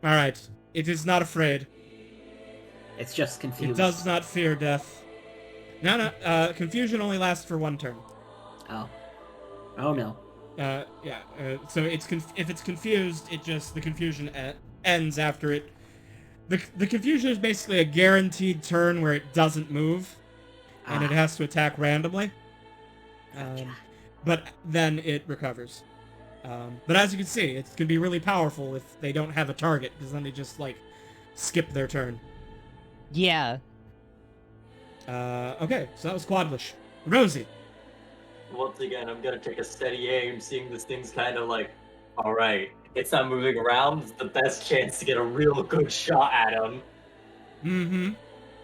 Alright. It is not afraid. It's just confused. It does not fear death. No. Confusion only lasts for 1 turn. Oh. Oh no. Yeah. So if it's confused, the confusion ends after it. The confusion is basically a guaranteed turn where it doesn't move, and it has to attack randomly. But then it recovers. But as you can see, it can be really powerful if they don't have a target, because then they just, like, skip their turn. Yeah. Okay, so that was Quadlish. Rosie. Once again, I'm gonna take a steady aim, seeing this thing's kind of like, alright, it's not moving around, it's the best chance to get a real good shot at him. Mm-hmm.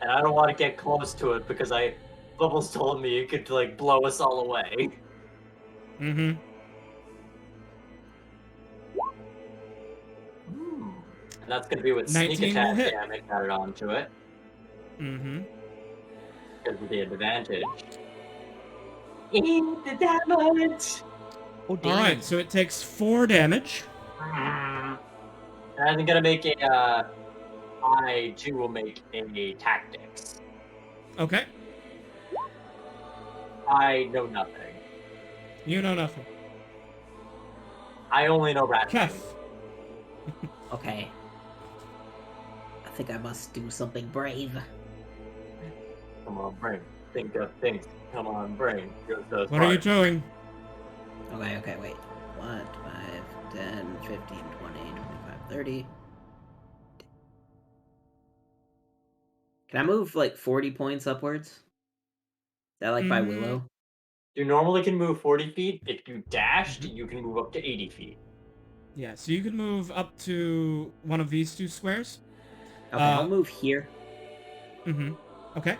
And I don't want to get close to it because Bubbles told me it could, like, blow us all away. Mm-hmm. And that's gonna be with sneak 19 will attack hit. damage added onto it, Mm-hmm. because of the advantage. Eat the damage! Oh, damn. Alright, so it takes 4 damage. And I'm gonna make a, I too will make a tactics. Okay. I know nothing. You know nothing. I only know rat. Kef. Okay. I think I must do something brave. Come on, brain. Think of things. Come on, brain. What are you doing? Okay, wait. 1, 5, 10, 15, 20, 25, 30. Can I move, like, 40 points upwards? Is that, like, by Willow? You normally can move 40 feet. If you dashed, you can move up to 80 feet. Yeah, so you can move up to one of these 2 squares. Okay, I'll move here. Mm-hmm. Okay.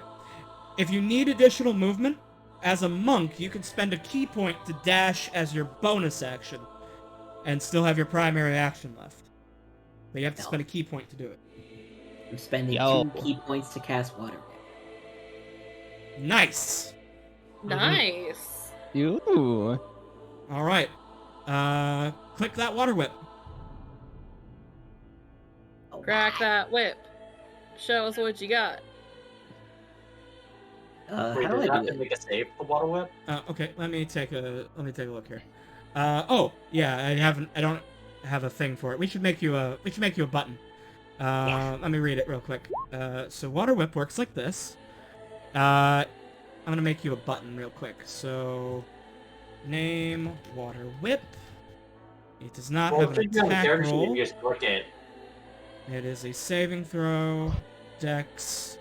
If you need additional movement, as a monk, you can spend a key point to dash as your bonus action, and still have your primary action left. But you have to spend a key point to do it. I'm spending Yo. 2 key points to cast Water. Nice! Nice. Ooh. Alright. Click that water whip. Oh, Crack that whip. Show us what you got. Wait, how does do it I have do to it? make a save for water whip? Okay, let me take a look here. Oh, yeah, I don't have a thing for it. We should make you a button. Let me read it real quick. So water whip works like this. I'm gonna make you a button real quick. So, name water whip. It does not have an attack roll. You just click it. It is a saving throw, Dex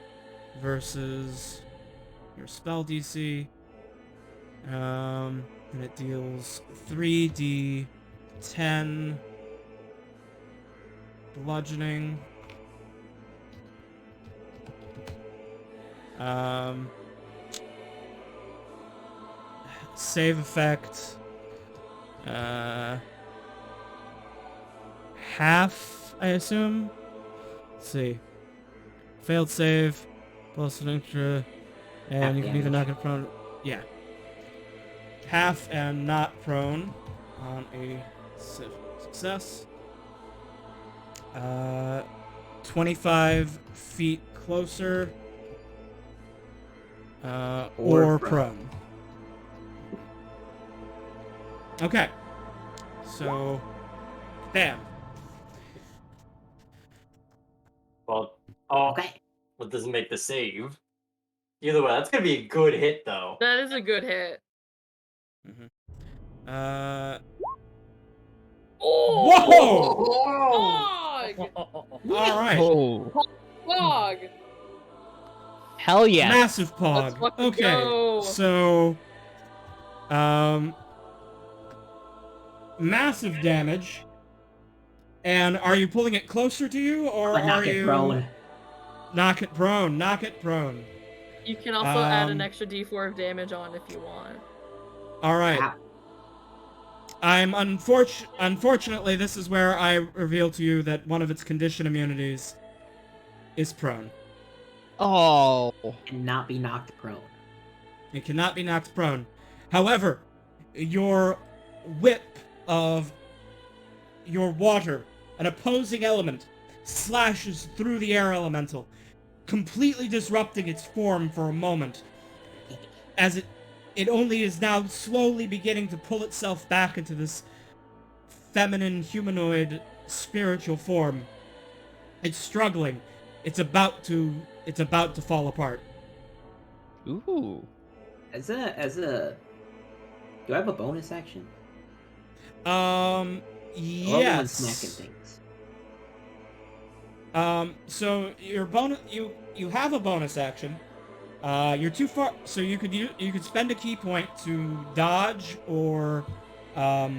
versus your spell DC. And it deals 3d10 bludgeoning. Save effect. Half, I assume. Let's see. Failed save, plus an extra, and you can either knock it prone. Yeah. Half and not prone on a success. 25 feet closer, or prone. Okay. So, bam. Well, Okay. that doesn't make the save. Either way, that's gonna be a good hit, though. That is a good hit. Whoa! Fog! All right. Oh, Fog! hell yes. Massive Let's pog. fucking Okay. go. So, massive damage. And are you pulling it closer to you, or But are knock it you prone. knock it prone? Knock it prone. You can also add an extra d4 of damage on if you want. All right. Ow. I'm unfortunately, this is where I reveal to you that one of its condition immunities is prone. Oh. And not be knocked prone. It cannot be knocked prone. However, your whip of your water, an opposing element, slashes through the air elemental, completely disrupting its form for a moment, as it only is now slowly beginning to pull itself back into this feminine humanoid spiritual form. It's struggling. It's about to fall apart. Ooh. As a do I have a bonus action? Yes. Smacking things. So your bonus, you have a bonus action. You're too far, so you could spend a key point to dodge or I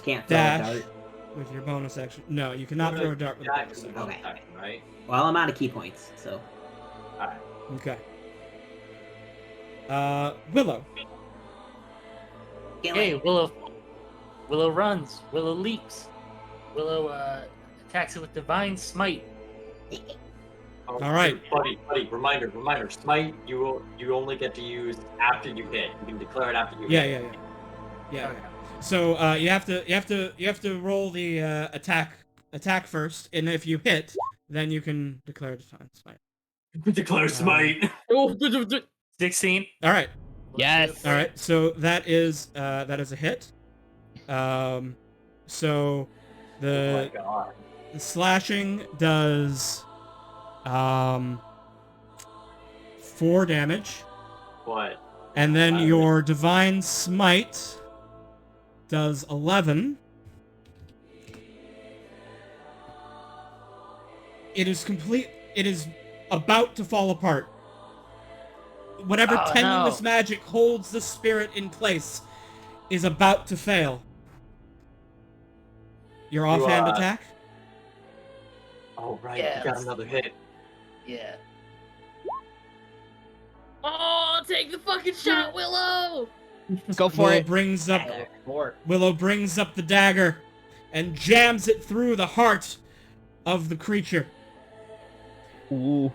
can't throw a dash dart. with your bonus action. No, you cannot throw a dart with a bonus action. Okay. Right? Well, I'm out of key points, so. Okay. Willow. Okay, Willow runs. Willow leaps. Willow attacks it with Divine Smite. All right. buddy. Reminder. Smite. You only get to use after you hit. You can declare it after you hit. Yeah. So you have to roll the attack first, and if you hit, then you can declare Divine Smite. Declare Smite. 16. All right. Yes. All right. So that is a hit. So Oh my god. the slashing does 4 damage, What? and then your Divine Smite does 11. It is about to fall apart. Whatever tenuous magic holds the spirit in place is about to fail. Your offhand attack? Oh right, Yeah, you got let's- another hit. Yeah. Oh, take the fucking shot, Willow! Go for it. Willow brings up the dagger and jams it through the heart of the creature. Ooh.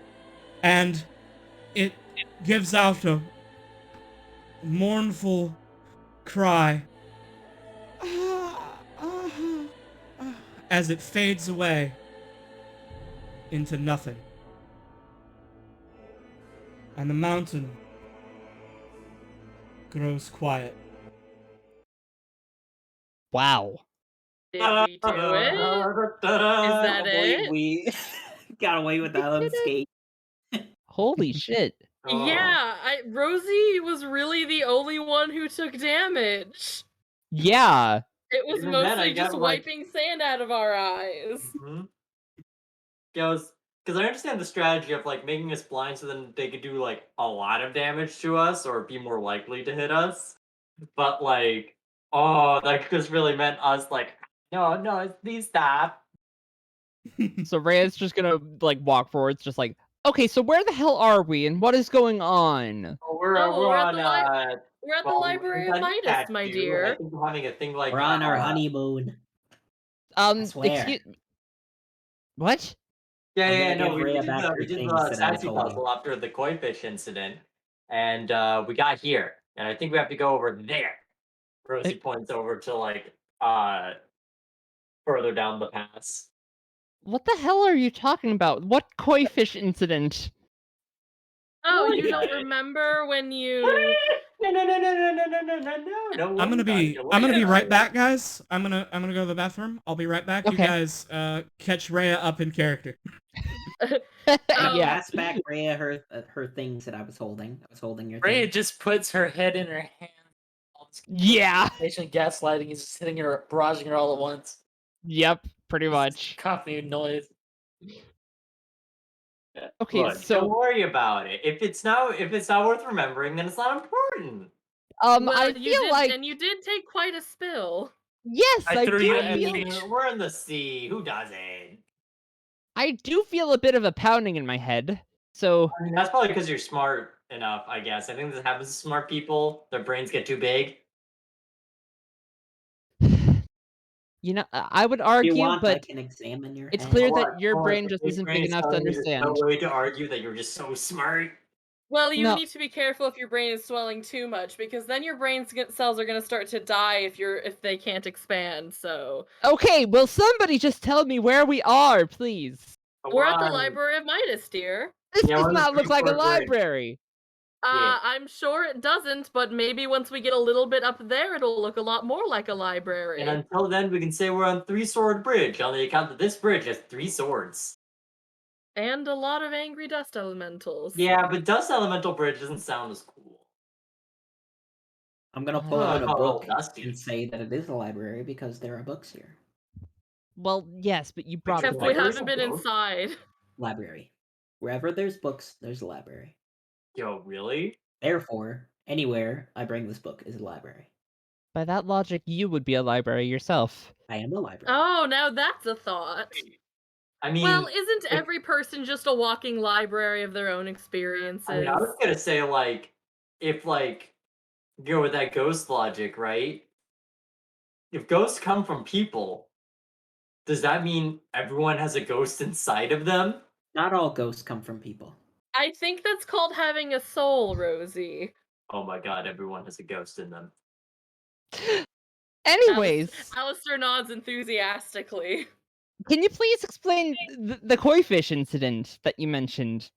And it gives out a mournful cry as it fades away into nothing. And the mountain grows quiet. Did Wow. we do it? Is that it? We got away with that unscathed. Holy shit. Yeah, Rosie was really the only one who took damage. Yeah. It was Even then, I mostly got, just wiping sand out of our eyes. Mm-hmm. Yeah, because I understand the strategy of like making us blind so then they could do like a lot of damage to us or be more likely to hit us. But like, that just really meant us like, no, please stop. So Rhea's just gonna like walk forwards, just like, okay, so where the hell are we and what is going on? Oh, we're at on We're at the Library of Midas, my dear. I think we're having a thing like We're on our honeymoon. swear. Excuse... What? Yeah, I'm yeah, gonna no, give we Rhea did back her we did things the that I sassy told you. puzzle after the koi fish incident, and we got here, and I think we have to go over there. Rosie points over to like further down the pass. What the hell are you talking about? What koi fish incident? Oh, Worry you about don't it. remember when you... No. I'm gonna be right back, guys. I'm gonna go to the bathroom. I'll be right back. You Okay. guys catch Rhea up in character. Yeah. Pass back Rhea her things that I was holding. I was holding your Rhea thing. just puts her head in her hand. Yeah. Patient gaslighting is just hitting her, barraging her all at once. Yep. Pretty much. Coughing noise. Okay, Look, so don't worry about it. If it's not worth remembering, then it's not important. Well, I you feel did, like and you did take quite a spill. yes, I I threw do you I at feel beach. we're in the sea. Who doesn't? I do feel a bit of a pounding in my head. So I mean, that's probably because you're smart enough, I guess. I think this happens to smart people. Their brains get too big. you know, I would If you argue, want, I but can examine your it's head. clear What? that your What? brain The just big isn't brain big is enough to telling you there's understand. no way to argue that you're just so smart. Well, you No. need to be careful if your brain is swelling too much, because then your brain cells are going to start to die if they can't expand. So Okay, will somebody just tell me where we are, please? we're at the on- Library of Midas, dear. This Yeah, does we're on the not look like a three-floor bridge. library. Yeah. I'm sure it doesn't, but maybe once we get a little bit up there, it'll look a lot more like a library. And until then, we can say we're on Three-Sword Bridge, on the account that this bridge has 3 swords. And a lot of angry dust elementals. Yeah, but Dust Elemental Bridge doesn't sound as cool. I'm gonna I pull don't out know a how book dusty it and is. say that it is a library because there are books here. Well, yes, but you brought Except a Except we Libraries haven't are been both. inside. Library. Wherever there's books, there's a library. Yo, really? Therefore, anywhere I bring this book is a library. By that logic, you would be a library yourself. I am a library. Oh, now that's a thought. I mean, Well, isn't if- every person just a walking library of their own experiences? I mean, I was gonna say, like, if, like, go with that ghost logic, right? If ghosts come from people, does that mean everyone has a ghost inside of them? Not all ghosts come from people. I think that's called having a soul, Rosie. Oh my god, everyone has a ghost in them. Anyways, Alistair nods enthusiastically. can you please explain the koi fish incident that you mentioned?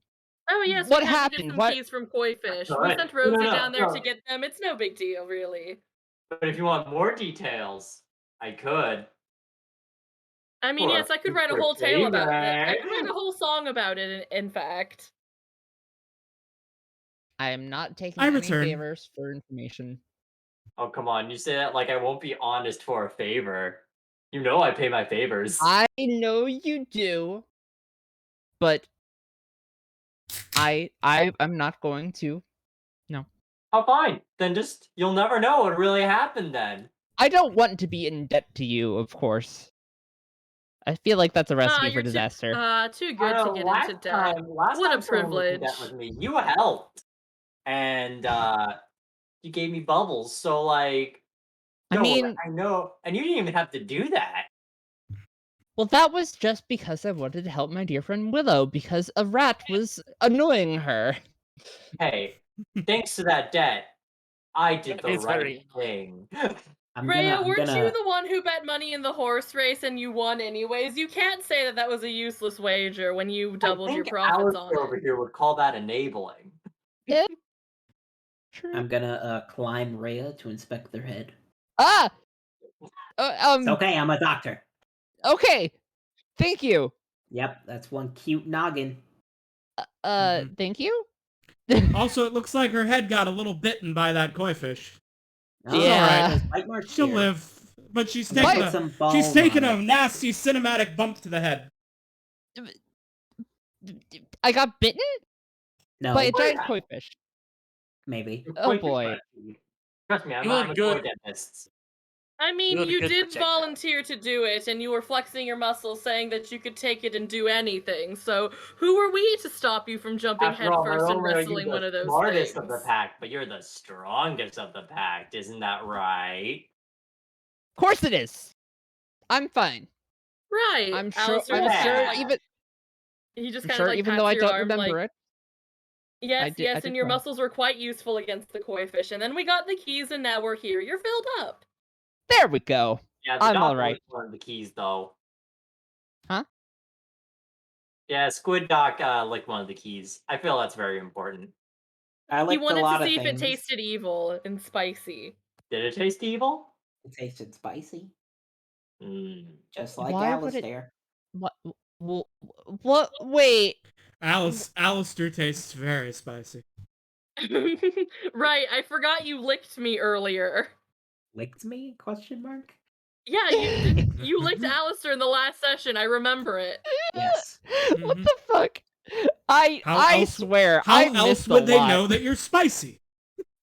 Oh yes, What we had to happened? get some What- keys from Koi Fish. We Alright. sent No, Rosie no, down there no. to get them. It's no big deal, really. But if you want more details, I could. I mean, Or yes, I could write a for whole tale about it. I payback. could write a whole song about it, in fact. I am not taking I any return. favors for information. Oh, come on. You say that like I won't be honest for a favor. You know I pay my favors. I know you do, but I'm not going to. Oh, fine. Then just, you'll never know what really happened then. I don't want to be in debt to you, of course. I feel like that's a recipe for You're disaster. too good to get into debt. Last What a time someone was in debt privilege. with me, you helped. And, you gave me bubbles, so, like... I no, mean, I know, and you didn't even have to do that. well, that was just because I wanted to help my dear friend Willow because a rat was annoying her. Hey, thanks to that debt, I did the It's right very thing. Rhea, weren't you the one who bet money in the horse race and you won anyways? You can't say that was a useless wager when you doubled your profits on over it. here would call that enabling. True. I'm gonna climb Rhea to inspect their head. Ah! It's okay, I'm a doctor. Okay. Thank you. Yep, that's one cute noggin. Thank you? Also, it looks like her head got a little bitten by that koi fish. Oh, Yeah. there's bite marks She'll here. live, but she's I'm gonna taking put a some balm she's taking on a it. nasty cinematic bump to the head. I got bitten No, by a giant koi fish. maybe. You're Oh quite boy. good. Trust me, I'm You not look a good. toy dentist. I mean, You're the you good did projectile. volunteer to do it, and you were flexing your muscles saying that you could take it and do anything, so who are we to stop you from jumping After all, not headfirst and only are you wrestling one the of those smartest things? of the pack, but you're the strongest of the pack. Isn't that right? Of course it is. I'm fine. Right. I'm sure. Alistair I'm just kinda, sure. like, Even he just I'm kind sure. of like Even pats though I your don't arm, remember like, it. yes, I did yes, and your fine. muscles were quite useful against the koi fish, and then we got the keys, and now we're here. You're filled up. There we go. Yeah, the I'm doctor all right. wanted the keys though. Huh? Yeah, Squid Doc licked one of the keys. I feel that's very important. I He licked a wanted lot to of see if it things. tasted evil and spicy. Did it taste evil? It tasted spicy, Mm. just like Why would it? Alistair. What? What? Wait. Alistair tastes very spicy. Right, I forgot you licked me earlier. Licked me? Question mark. Yeah, you licked Alistair in the last session, I remember it. Yes. What the fuck? I swear, How I else missed would a they lot. know that you're spicy?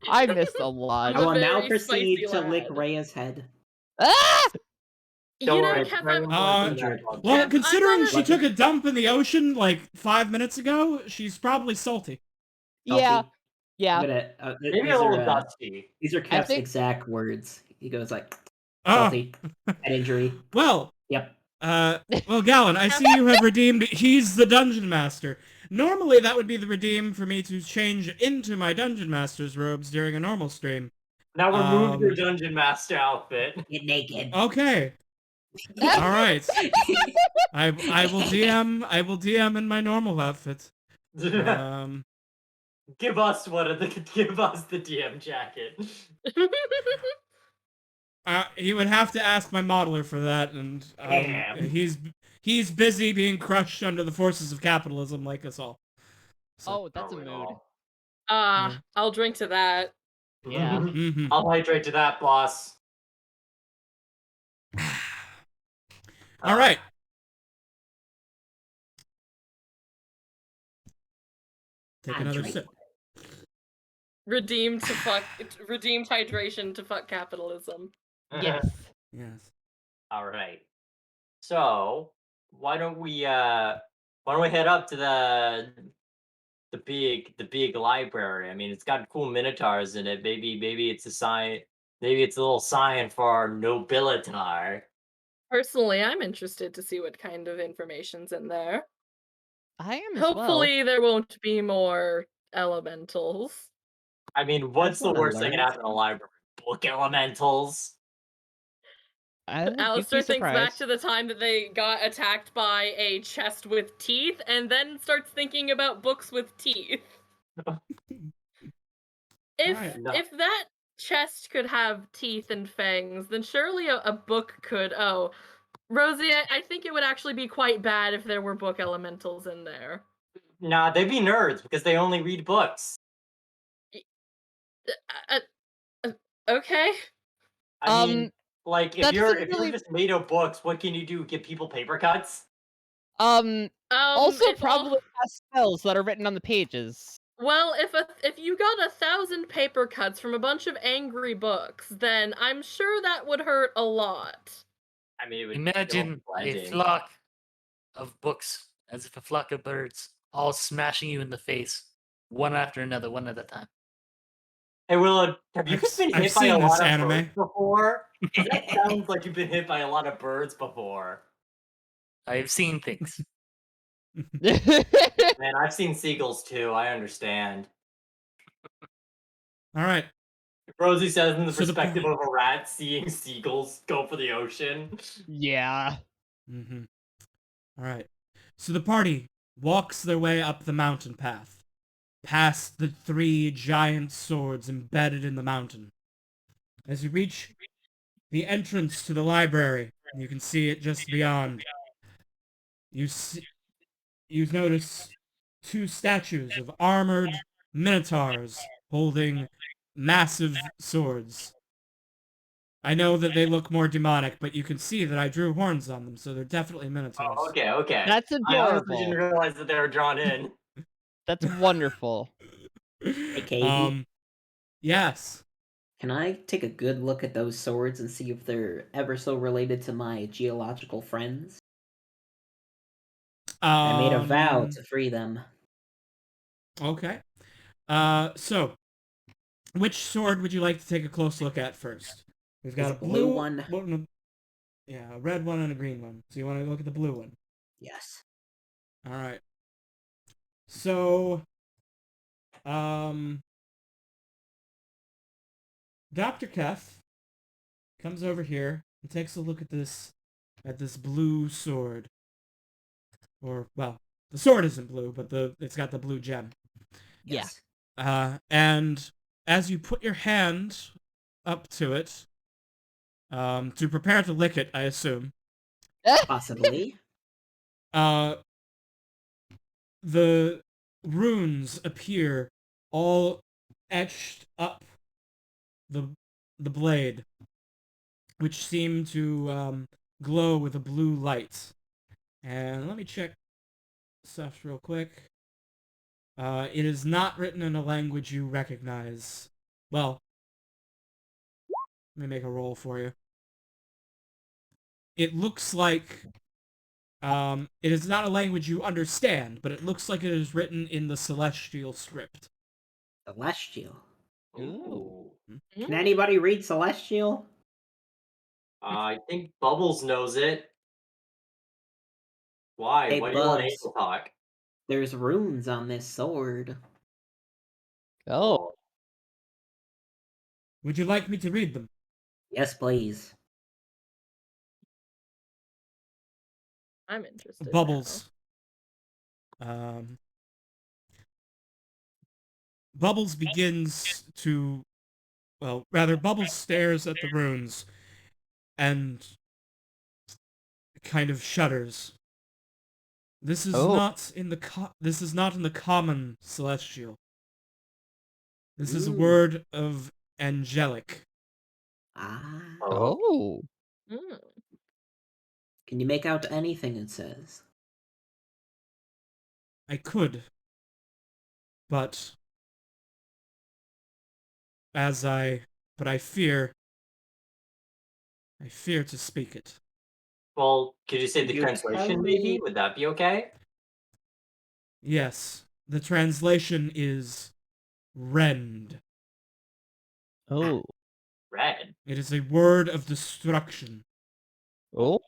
I missed a I'm lot. I a will now very proceed spicy to lick lad. Rhea's head. Ah! Don't You know, worry, it's Kev, very I'm, important Injured. that I'll Well, Kev, considering I'm she gonna... took a dump in the ocean like 5 minutes ago, she's probably salty. Yeah. Salty. I'm Yeah. gonna, maybe a little dusty. these are I Kev's think- exact words. He goes like, Ah, salty, head injury. well, Yep. well, Galen, I see you have redeemed He's the Dungeon Master. Normally, that would be the redeem for me to change into my Dungeon Master's robes during a normal stream. Now remove your Dungeon Master outfit. Get naked. Okay. All right. I will DM in my normal outfit. Give us give us the DM jacket. He would have to ask my modeler for that, and Damn. he's busy being crushed under the forces of capitalism like us all. So, Oh, that's a mood. Yeah. I'll drink to that. Yeah. mhm. I'll hydrate to that, boss. All right. Take another Hydrate. sip. Redeemed hydration to fuck capitalism. Yes. Yes. All right. So why don't we head up to the big library? I mean, it's got cool minotaurs in it. Maybe it's a sign. Maybe it's a little sign for our nobilitar. Personally, I'm interested to see what kind of information's in there. I am as Hopefully there won't be more elementals. I mean, what's the wanna worst that can learn happen in a library? Book elementals. well. You'd be Alistair thinks back surprised. to the time that they got attacked by a chest with teeth, and then starts thinking about books with teeth. If Alright. No. if that chest could have teeth and fangs, then surely a book could. Oh, Rosie, I think it would actually be quite bad if there were book elementals in there. Nah, they'd be nerds because they only read books. Okay. I mean, like if that you're doesn't really- just made of books, what can you do? Give people paper cuts? Also it's probably has spells that are written on the pages. Well, if you got 1,000 paper cuts from a bunch of angry books, then I'm sure that would hurt a lot. I mean, it would Imagine feel a blending. flock of books, as if a flock of birds, all smashing you in the face, one after another, one at a time. Hey, Willow, have you I've- been I've hit by seen a this lot of anime. birds before? That sounds like you've been hit by a lot of birds before. I've seen things. Man, I've seen seagulls too. I understand. All right. Rosie says in the So the perspective point- of a rat seeing seagulls go for the ocean. Yeah. Mm-hmm. All right. So the party walks their way up the mountain path, past the 3 giant swords embedded in the mountain. As you reach the entrance to the library, you can see it just beyond. You notice 2 statues of armored minotaurs holding massive swords. I know that they look more demonic, but you can see that I drew horns on them, so they're definitely minotaurs. Oh, okay. That's I honestly didn't adorable. realize that they were drawn in. That's wonderful. Hey, Katie, Yes. can I take a good look at those swords and see if they're ever so related to my geological friends? I made a vow to free them. Okay. So, which sword would you like to take a close look at first? We've got There's a blue one. Yeah, a red one and a green one. So you want to look at the blue one? Yes. All right. So, Dr. Kef comes over here and takes a look at this blue sword. Or, well, The sword isn't blue, but it's got the blue gem. Yeah. And as you put your hand up to it, to prepare to lick it, I assume, Possibly. the runes appear all etched up the blade, which seem to glow with a blue light. And let me check stuff real quick. It is not written in a language you recognize. Well, let me make a roll for you. It looks like it is not a language you understand, but it looks like it is written in the Celestial script. Celestial. Ooh. Can anybody read Celestial? I think Bubbles knows it. Why? Hey, Why do you want Bubs. Angel Talk? There's runes on this sword. Oh. Would you like me to read them? Yes, please. I'm interested. Bubbles. Bubbles begins to... Well, rather, Bubbles stares at the runes and kind of shudders. This is not in the common celestial. This is a word of angelic. Ah. Oh. Now. Mm. Can you make out anything it says? I could, but I fear to speak it. Well, could you say Could the you translation, tell maybe? me- Would that be okay? Yes, the translation is rend. Oh. Red. It is a word of destruction. Oh.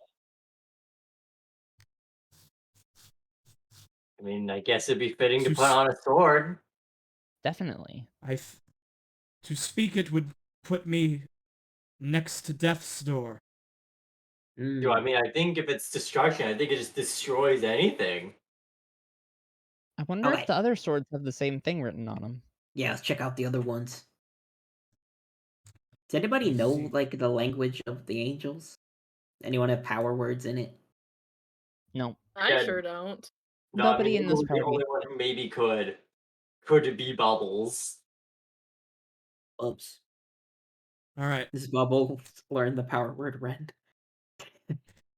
I mean, I guess it'd be fitting to To put s- on a sword. Definitely. To speak it would put me next to death's door. Do I mean, I think if it's destruction, I think it just destroys anything. I wonder if Okay. the other swords have the same thing written on them. Yeah, let's check out the other ones. Does anybody Let's know, see. like, the language of the angels? Anyone have power words in it? No. I Good. sure don't. No, I Nobody mean, in this the party. only one who maybe could be Bubbles. Oops. All right. This bubble learned the power word rend.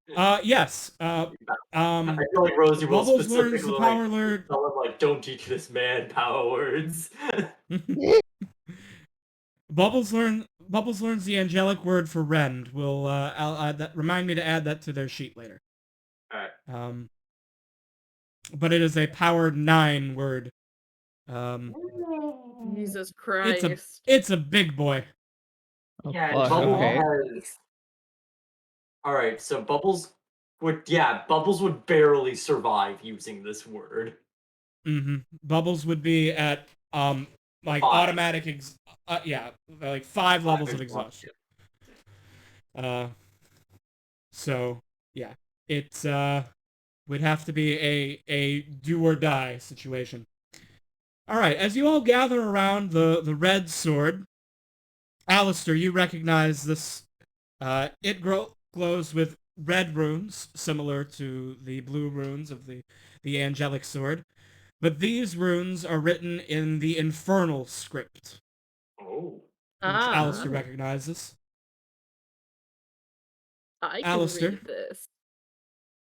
Yes. I feel like Rosie will Bubbles specifically learns the power word. tell him, like, don't teach this man power words. Bubbles learns the angelic word for rend. I'll add that. Remind me to add that to their sheet later. Alright. But it is a power 9 word. Jesus Christ. It's a big boy. Oh, Yeah, fuck, Bubbles okay. has... Alright, so Bubbles would barely survive using this word. Mm-hmm. Bubbles would be at like 5. automatic like 5 levels of exhaustion. So yeah, it's would have to be a do or die situation. All right, as you all gather around the red sword, Alistair, you recognize this. It glows with red runes, similar to the blue runes of the angelic sword. But these runes are written in the infernal script, Oh. which Ah. Alistair recognizes. I can Alistair, read this.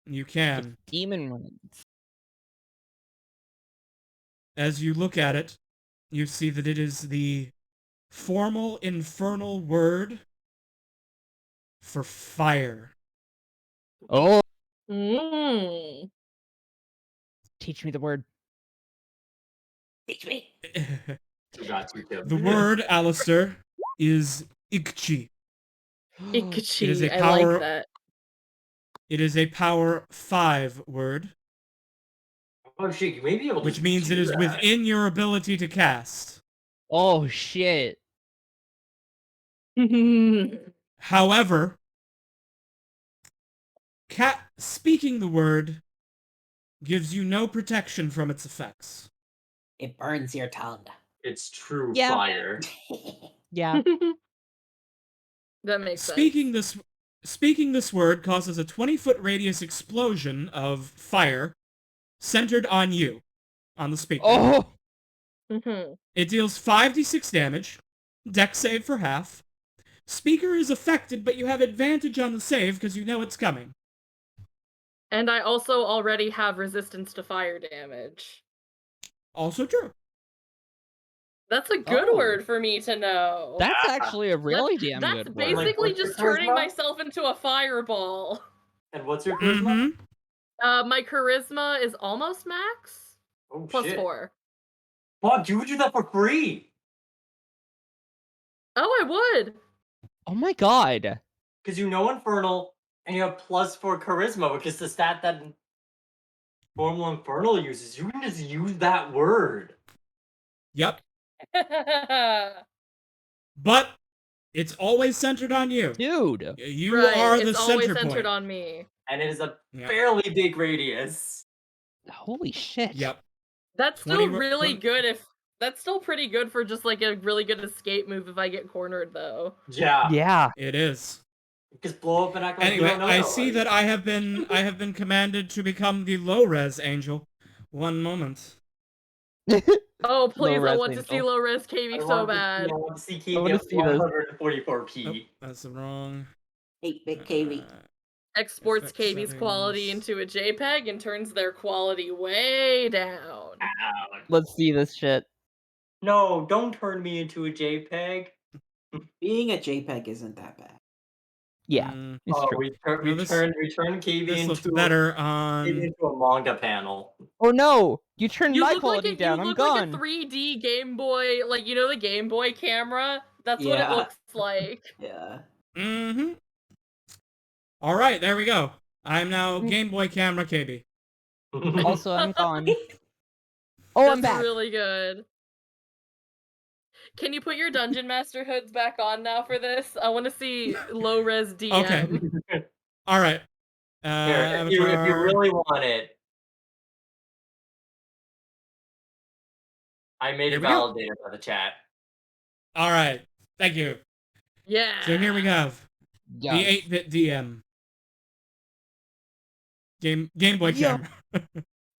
you can. Demon runes. As you look at it, you see that it is the formal infernal word for fire. Oh. Mm. Teach me the word. Teach me. Got you, Tim. The word, Alistair, is Ikchi. Ikachi. It is a I power- like that. It is a power 5 word, Oh shit, you may be able to which means do it is that. within your ability to cast. Oh, shit. However, speaking the word gives you no protection from its effects. It burns your tongue. It's true Yeah. fire. Yeah. That makes Speaking sense. this word causes a 20-foot radius explosion of fire centered on you, on the speaker. Oh! Mm-hmm. It deals 5d6 damage, dex save for half. Speaker is affected, but you have advantage on the save because you know it's coming. And I also already have resistance to fire damage. Also true. That's a good Oh. word for me to know. That's actually a really damn That's good word. basically Like, what's just your turning charisma? myself into a fireball. And what's your charisma? Mm-hmm. My charisma is almost max. Oh Plus shit. 4. Fuck, you would do that for free. Oh, I would. Oh my god. Because you know Infernal, and you have +4 charisma, which is the stat that Formal Infernal uses. You can just use that word. Yep. But it's always centered on you. Dude. You Right, are the it's always center centered point. on me. And it is a Yeah. fairly big radius. Holy shit. Yep. That's 20 still really 20 good if... That's still pretty good for just like a really good escape move if I get cornered, though. Yeah. Yeah. It is. Just blow up and act like you Anyway, don't know I nobody. see that I have been commanded to become the low-res angel. One moment. Oh, please, I Low-res want to see angel. low-res KB so bad. I want to see I Keith wanna get see this. 144p. Oh, that's the wrong. 8-bit KV. Exports Effect KB's quality settings. into a JPEG and turns their quality way down. Let's see this shit. No, don't turn me into a JPEG. Being a JPEG isn't that bad. Yeah, it's Oh, true. we No, this- turn KB This looks into better KB on. into a manga panel. Oh no! You turned You my look like quality down. you I'm look gone. like a 3D Game Boy, like you know the Game Boy camera. That's what it Yeah. looks like. Yeah. Mm-hmm. All right, there we go. I'm now Game Boy Camera KB. Also, I'm gone. Oh, I'm That's back. really good. Can you put your Dungeon Master hoods back on now for this? I want to see low res DM. Okay. All right. Here, if you Avatar. really want it, I made Here it we go. validated by the chat. All right. Thank you. Yeah. So here we have Yeah. the 8-bit DM. Game Boy Yeah. Camera.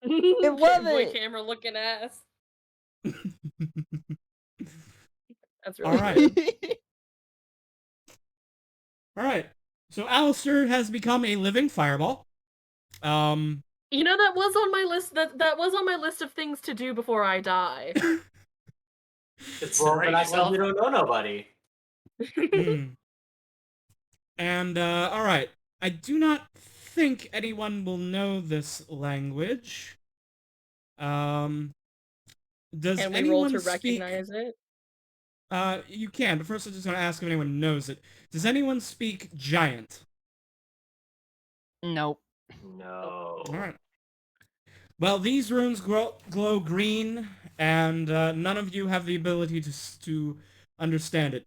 Game love Boy it. camera looking ass. That's All really right. good. All right. So Alistair has become a living fireball. You know, that was on my list. That was on my list of things to do before I die. It's blow up and act like you don't know nobody. And all right. I do not think anyone will know this language. Does Can we anyone roll to speak? recognize it? You can, but first I'm just gonna ask if anyone knows it. Does anyone speak giant? Nope. No. All right. Well, these runes glow green, and none of you have the ability to understand it.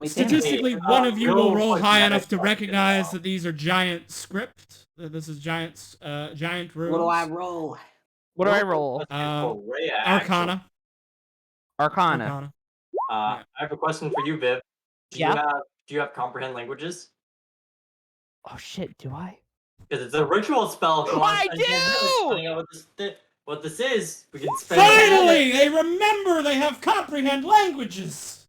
Wait, damn it. Statistically, one of you will roll Real high phonetic enough to question recognize now. that these are giant script. That this is giant runes. What do I roll? What do I roll? Arcana. Arcana. I have a question for you, Viv. Do you have comprehend languages? Oh shit, do I? Because it's a ritual spell. I do! Finding out what this is. We can spend Finally, they remember they have comprehend languages.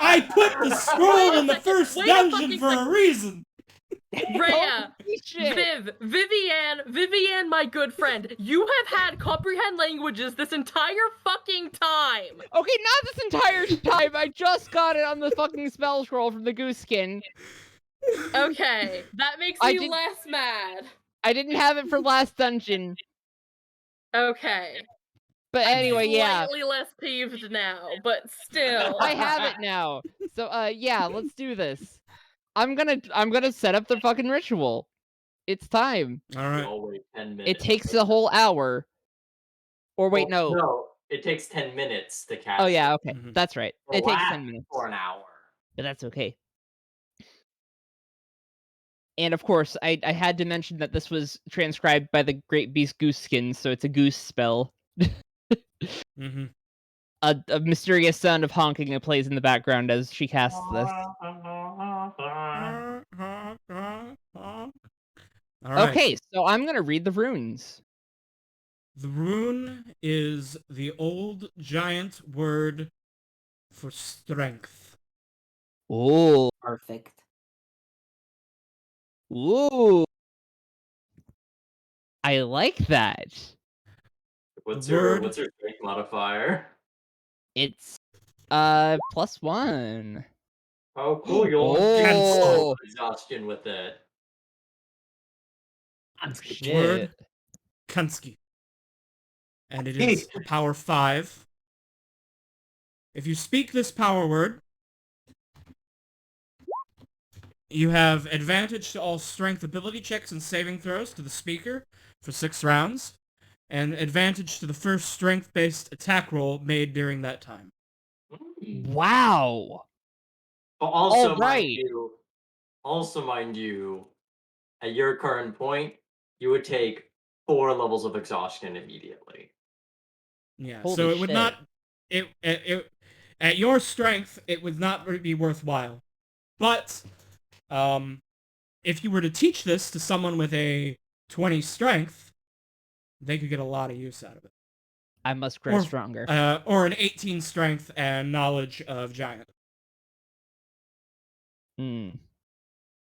I put the scroll in the first dungeon for a reason. Rhea, Holy shit. Vivian, my good friend, you have had comprehend languages this entire fucking time. Okay, not this entire time. I just got it on the fucking spell scroll from the goose skin. Okay, that makes me less mad. I didn't have it for last dungeon. Okay. But anyway, yeah. Slightly less peeved now, but still. I have it now. So yeah, let's do this. I'm gonna set up the fucking ritual. It's time. All right. I'll wait 10 minutes. It takes a whole hour. Or wait, no. No, it takes 10 minutes to cast. Oh yeah, okay. Mhm. That's right. It takes 10 minutes. For an hour. But that's okay. And of course, I had to mention that this was transcribed by the Great Beast Gooseskin, so it's a goose spell. Mm-hmm. A mysterious sound of honking that plays in the background as she casts this. All right. Okay, so I'm gonna read the runes. The rune is the old giant word for strength. Ooh. Perfect. Ooh. I like that. What's The your word- strength modifier? It's +1. Oh, cool! You'll Oh. exhaustion with it. Shit. Word Kunsky. And it is a power 5. If you speak this power word, you have advantage to all strength ability checks and saving throws to the speaker for 6 rounds, and advantage to the first strength-based attack roll made during that time. Wow. But also, Alright. mind you, at your current point, you would take 4 levels of exhaustion immediately. Yeah, Holy so it would shit. not... It at your strength, it would not be worthwhile. But, if you were to teach this to someone with a 20 strength, they could get a lot of use out of it. I must grow stronger. Or an 18 strength and knowledge of giant. Hmm.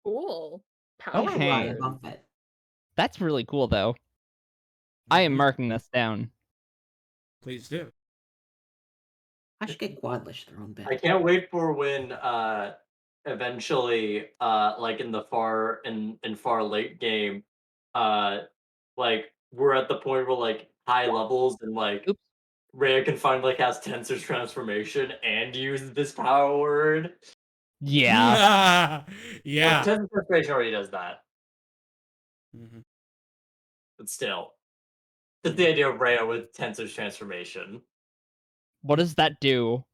Cool. Okay. I Power. love it. That's really cool, though. I am marking this down. Please do. I should get Quadlish thrown back. I can't wait for when eventually like in the far late game, like we're at the point where like high levels and like Oops. Rhea can finally cast Tensor's transformation and use this power word. Yeah. Yeah. Tensor's transformation already does that, Mm-hmm. but still. Just the idea of Rhea with Tensor's transformation. What does that do?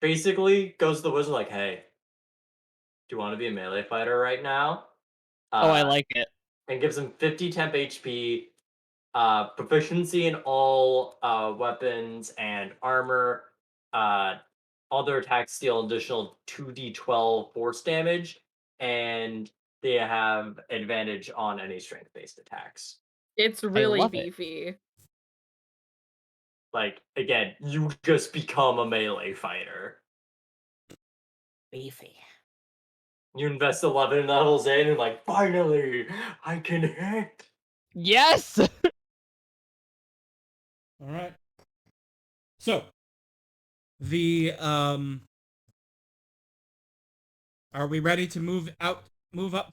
Basically goes to the wizard like, hey, do you want to be a melee fighter right now? Oh, I like it. And gives him 50 temp HP, proficiency in all weapons and armor, all their attacks deal additional 2d12 force damage, and they have advantage on any strength-based attacks. It's really love it. beefy. Like, again, you just become a melee fighter. Beefy. You invest 11 levels in and like, finally, I can hit! Yes! All right. So, the are we ready to move up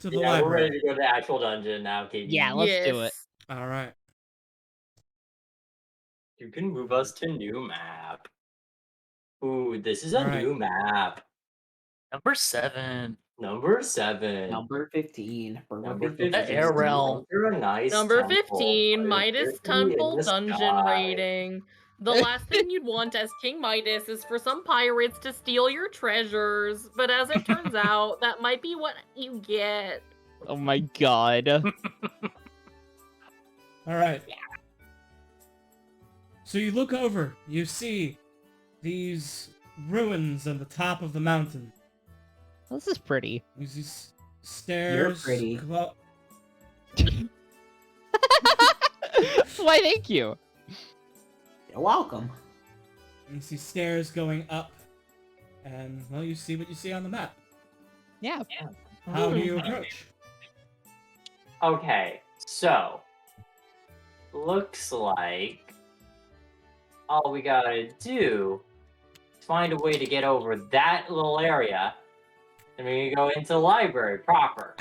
to the Yeah, library? we're ready to go to the actual dungeon now, KB. Yeah, let's do it. All right. You can move us to new map. Ooh, this is a Alright. new map. Number 7. Number 7. Number 15. Number 15. 15. The Air Realm. You're a nice Number temple, 15, but Midas it's in Temple the Dungeon sky. rating. The last thing you'd want as King Midas is for some pirates to steal your treasures, but as it turns out, that might be what you get. Oh my god. All right. So you look over, you see these ruins at the top of the mountain. This is pretty. You see stairs. pretty. Why, thank you. You're welcome. You see stairs going up, and well, you see what you see on the map. Yeah. How do you approach? Okay, so looks like all we gotta do is find a way to get over that little area, and we can go into the library proper.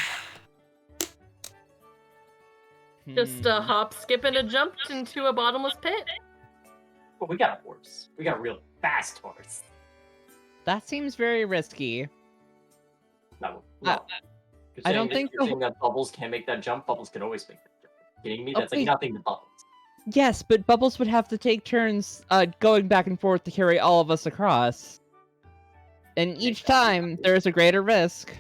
Just a hop, skip, and a jump into a bottomless pit. But we got a horse. We got a real fast horse. That seems very risky. No, I don't think you're saying that Bubbles can't make that jump. Bubbles can always make that jump. Are you kidding me? That's Okay. like nothing to Bubbles. Yes, but Bubbles would have to take turns going back and forth to carry all of us across. And each time, there's a greater risk.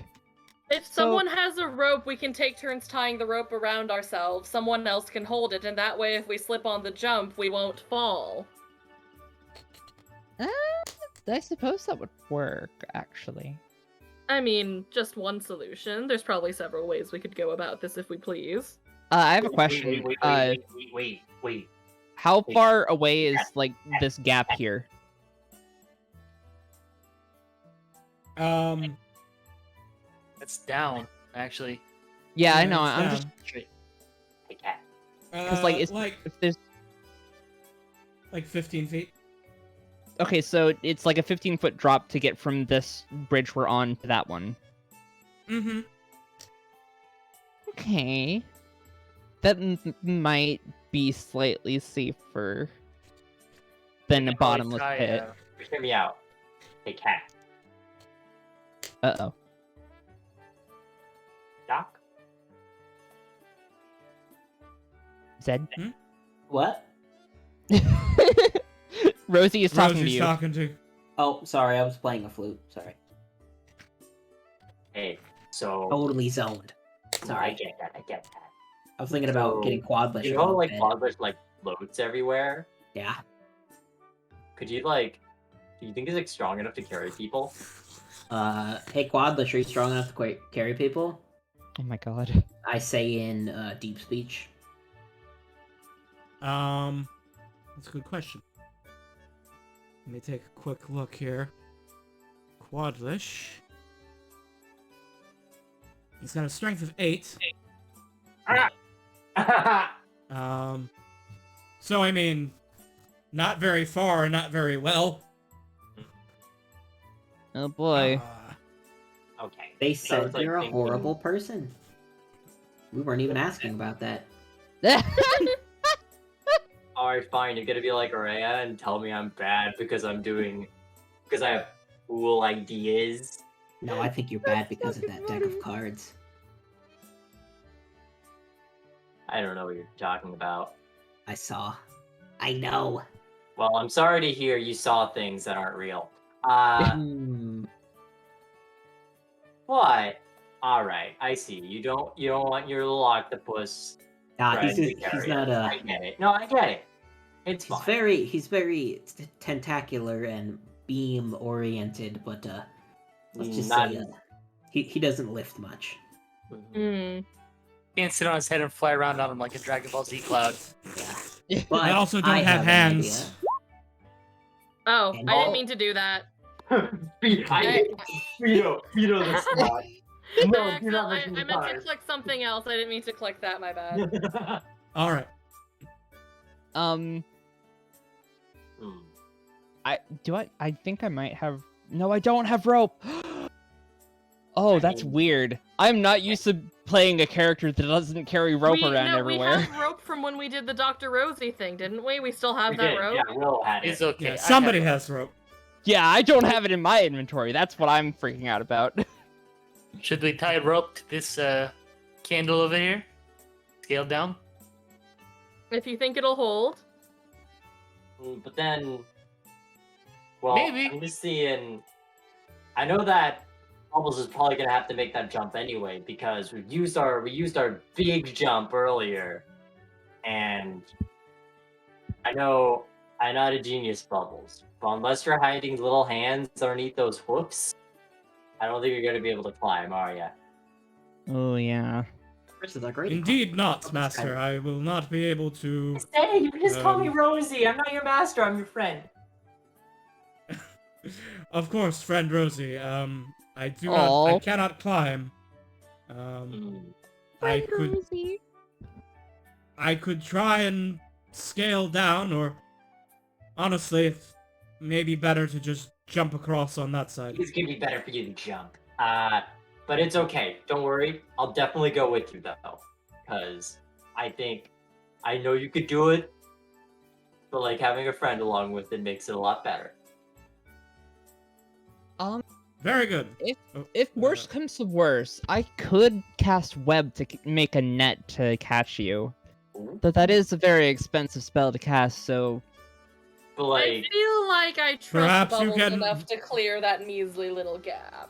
If someone has a rope, we can take turns tying the rope around ourselves. Someone else can hold it, and that way if we slip on the jump, we won't fall. I suppose that would work, actually. I mean, just one solution. There's probably several ways we could go about this if we please. I have a question. Wait. How far away is, like, this gap here? It's down, actually. Yeah, I Yeah, know. it's I'm down. just... Straight. Because, like, it's... like If there's... 15 feet. Okay, so it's like a 15-foot drop to get from this bridge we're on to that one. Mm-hmm. Okay. That might be slightly safer than a bottomless pit. Hear me out. Hey, cat. Uh-oh. Doc? Zed? What? Rosie is talking to Rosie's you. talking to... Oh, sorry, I was playing a flute. Sorry. Hey, so... Totally zoned. No, I get that. I was thinking about So, getting quadlish. You know, like, Quadlish, like, floats everywhere? Yeah. Could you, like... Do you think he's, like, strong enough to carry people? Hey Quadlish, are you strong enough to carry people? Oh my god. I say in, deep speech. That's a good question. Let me take a quick look here. Quadlish. He's got a strength of 8. So I mean, not very far, not very well. Oh boy. Okay. They So I said was, like, you're a thinking- horrible person. We weren't even asking about that. Alright, fine. You're gonna be like Araya and tell me I'm bad because I have cool ideas. No, I think you're bad because of that deck of cards. I don't know what you're talking about. I saw. I know. Well, I'm sorry to hear you saw things that aren't real. Hmm. What? Alright, I see. You don't want your little octopus. Nah, friend to he's carry not it. I get it. No, I get it. It's fine. he's very tentacular and beam oriented, but let's just Not- say he doesn't lift much. Mhm. Hmm. Can't sit on his head and fly around on him like a Dragon Ball Z cloud. Yeah. But I also don't have have an hands. idea. Oh, And I all- didn't mean to do that. Vito the spot. No, I, you're not I making the meant to card. click something else. I didn't mean to click that, my bad. All right. I think I might have... No, I don't have rope! Oh, that's weird. I'm not used to playing a character that doesn't carry rope around everywhere. We had rope from when we did the Dr. Rosie thing, didn't we? We still have We that did, rope? yeah, Will had It's it. okay. Yeah, I somebody have- has rope. Yeah, I don't have it in my inventory. That's what I'm freaking out about. Should we tie rope to this candle over here? Scale down? If you think it'll hold. But then, well, Maybe. I'm just seeing. I know that Bubbles is probably gonna have to make that jump anyway because we used our big jump earlier, and I'm not a genius, Bubbles, but unless you're hiding little hands underneath those hoofs, I don't think you're gonna be able to climb, are ya? Oh, yeah. This is a great. Indeed not, Master. I will not be able to... Hey, you can just call me Um, Rosie. I'm not your master. I'm your friend. Of course, friend Rosie. I Aw. cannot climb. I could try and scale down, or honestly, it's maybe better to just jump across on that side. It's gonna be better for you to jump. But it's okay. Don't worry. I'll definitely go with you though, because I know you could do it. But like having a friend along with it makes it a lot better. Very good. If worst comes to worst, I could cast web to make a net to catch you. But that is a very expensive spell to cast, so... But I like, feel like I trust Perhaps you Bubbles can- enough to clear that measly little gap.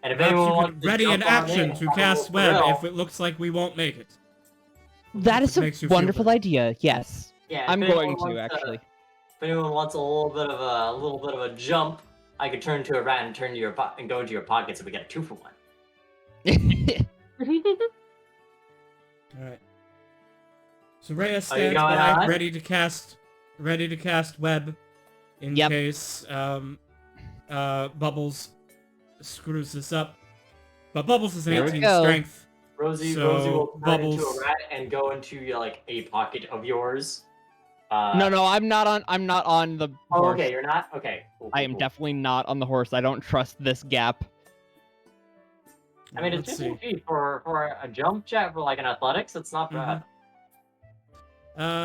And if Perhaps anyone you wants could to ready jump an on action in, to have a cast little web thrill, if it looks like we won't make it. That If is it a makes you feel wonderful better. idea. Yes, yeah, if I'm anyone going to wants actually. If anyone wants a little bit of a jump, I could turn to a rat and turn to and go into your pockets, and we get a 2-for-1. Alright. So Rhea Are you stands going by, on? ready to cast web in Yep. case Bubbles screws this up. But Bubbles is an Here we 18 go. strength. Rosie So, will turn into Bubbles- a rat and go into like a pocket of yours. No, I'm not on the Oh, horse. okay, you're not. Okay, cool, I cool, am cool. definitely not on the horse. I don't trust this gap. I mean, it's Let's 15 see. feet for a jump check for like an athletics. It's not bad.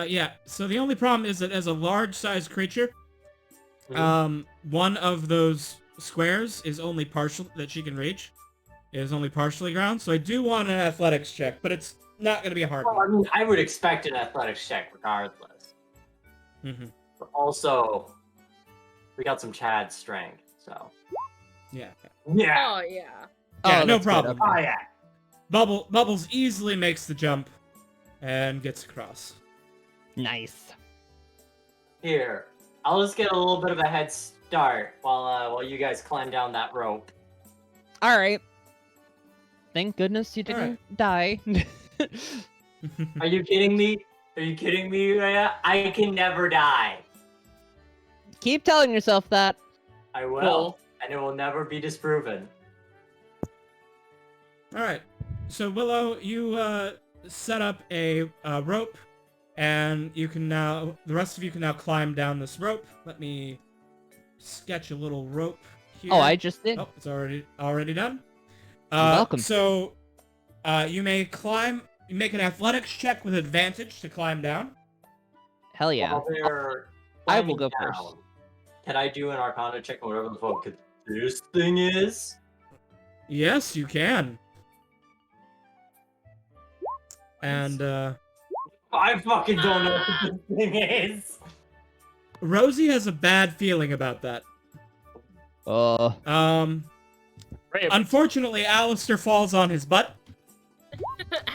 Yeah, so the only problem is that as a large-sized creature, Mhm. one of those squares is only partial that she can reach. It is only partially ground, so I do want an athletics check, but it's not gonna be a hard Well, I one. mean, I would expect an athletics check regardless. But also, we got some Chad strength, so Yeah. yeah. Oh yeah. Yeah, Oh, no that's good, problem. Oh yeah. Bubbles easily makes the jump and gets across. Nice. Here, I'll just get a little bit of a head start while you guys climb down that rope. All right. Thank goodness you All right. didn't die. Are you kidding me? Are you kidding me, Rhea? I can never die. Keep telling yourself that. I will, Cool. and it will never be disproven. Alright, so Willow, you set up a rope, and you can now, the rest of you can now climb down this rope. Let me sketch a little rope here. Oh, I just did. Oh, it's already done. You're welcome. So, you may climb, you make an athletics check with advantage to climb down. Hell yeah. While they're I will climbing go down, first. Can I do an Arcana check or whatever the fuck this thing is? Yes, you can. And, I fucking don't know what this thing is. Rosie has a bad feeling about that. Rhea, Unfortunately, Alistair falls on his butt,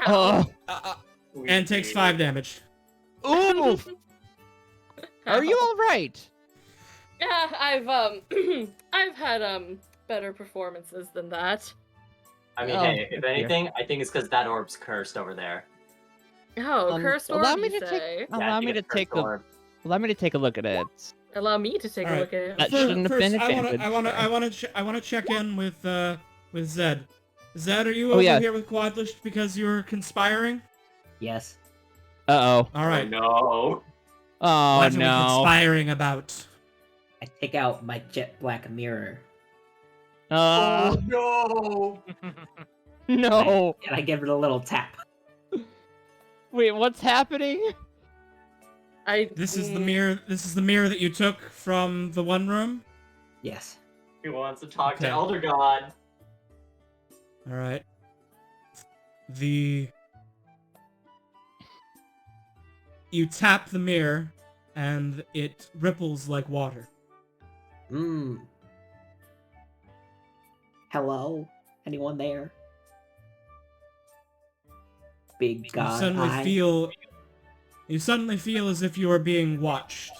Ow. and takes 5 damage. Ooh. Are you all right? Yeah, I've I've had better performances than that. I mean, Oh, hey, if dear. anything, I think it's because that orb's cursed over there. Oh, cursed orb, allow me you to say? take. Yeah, I Allow think me to it's take cursed a. orb. Allow me to take a look at it. Allow me to take a Alright. look at it. That shouldn't have been advantage. I want to check in with Zed. Zed, are you Oh, over yeah. here with Quadlish because you're conspiring? Yes. Uh-oh. All right. No. Oh, What are we no. conspiring about? I take out my jet black mirror. Oh no. No. And I give it a little tap. Wait, what's happening? This is the mirror. This is the mirror that you took from the one room. Yes. He wants to talk to Okay. Elder God. All right. You tap the mirror, and it ripples like water. Mmm. Hello? Anyone there? Big god You suddenly eye. feel as if you are being watched.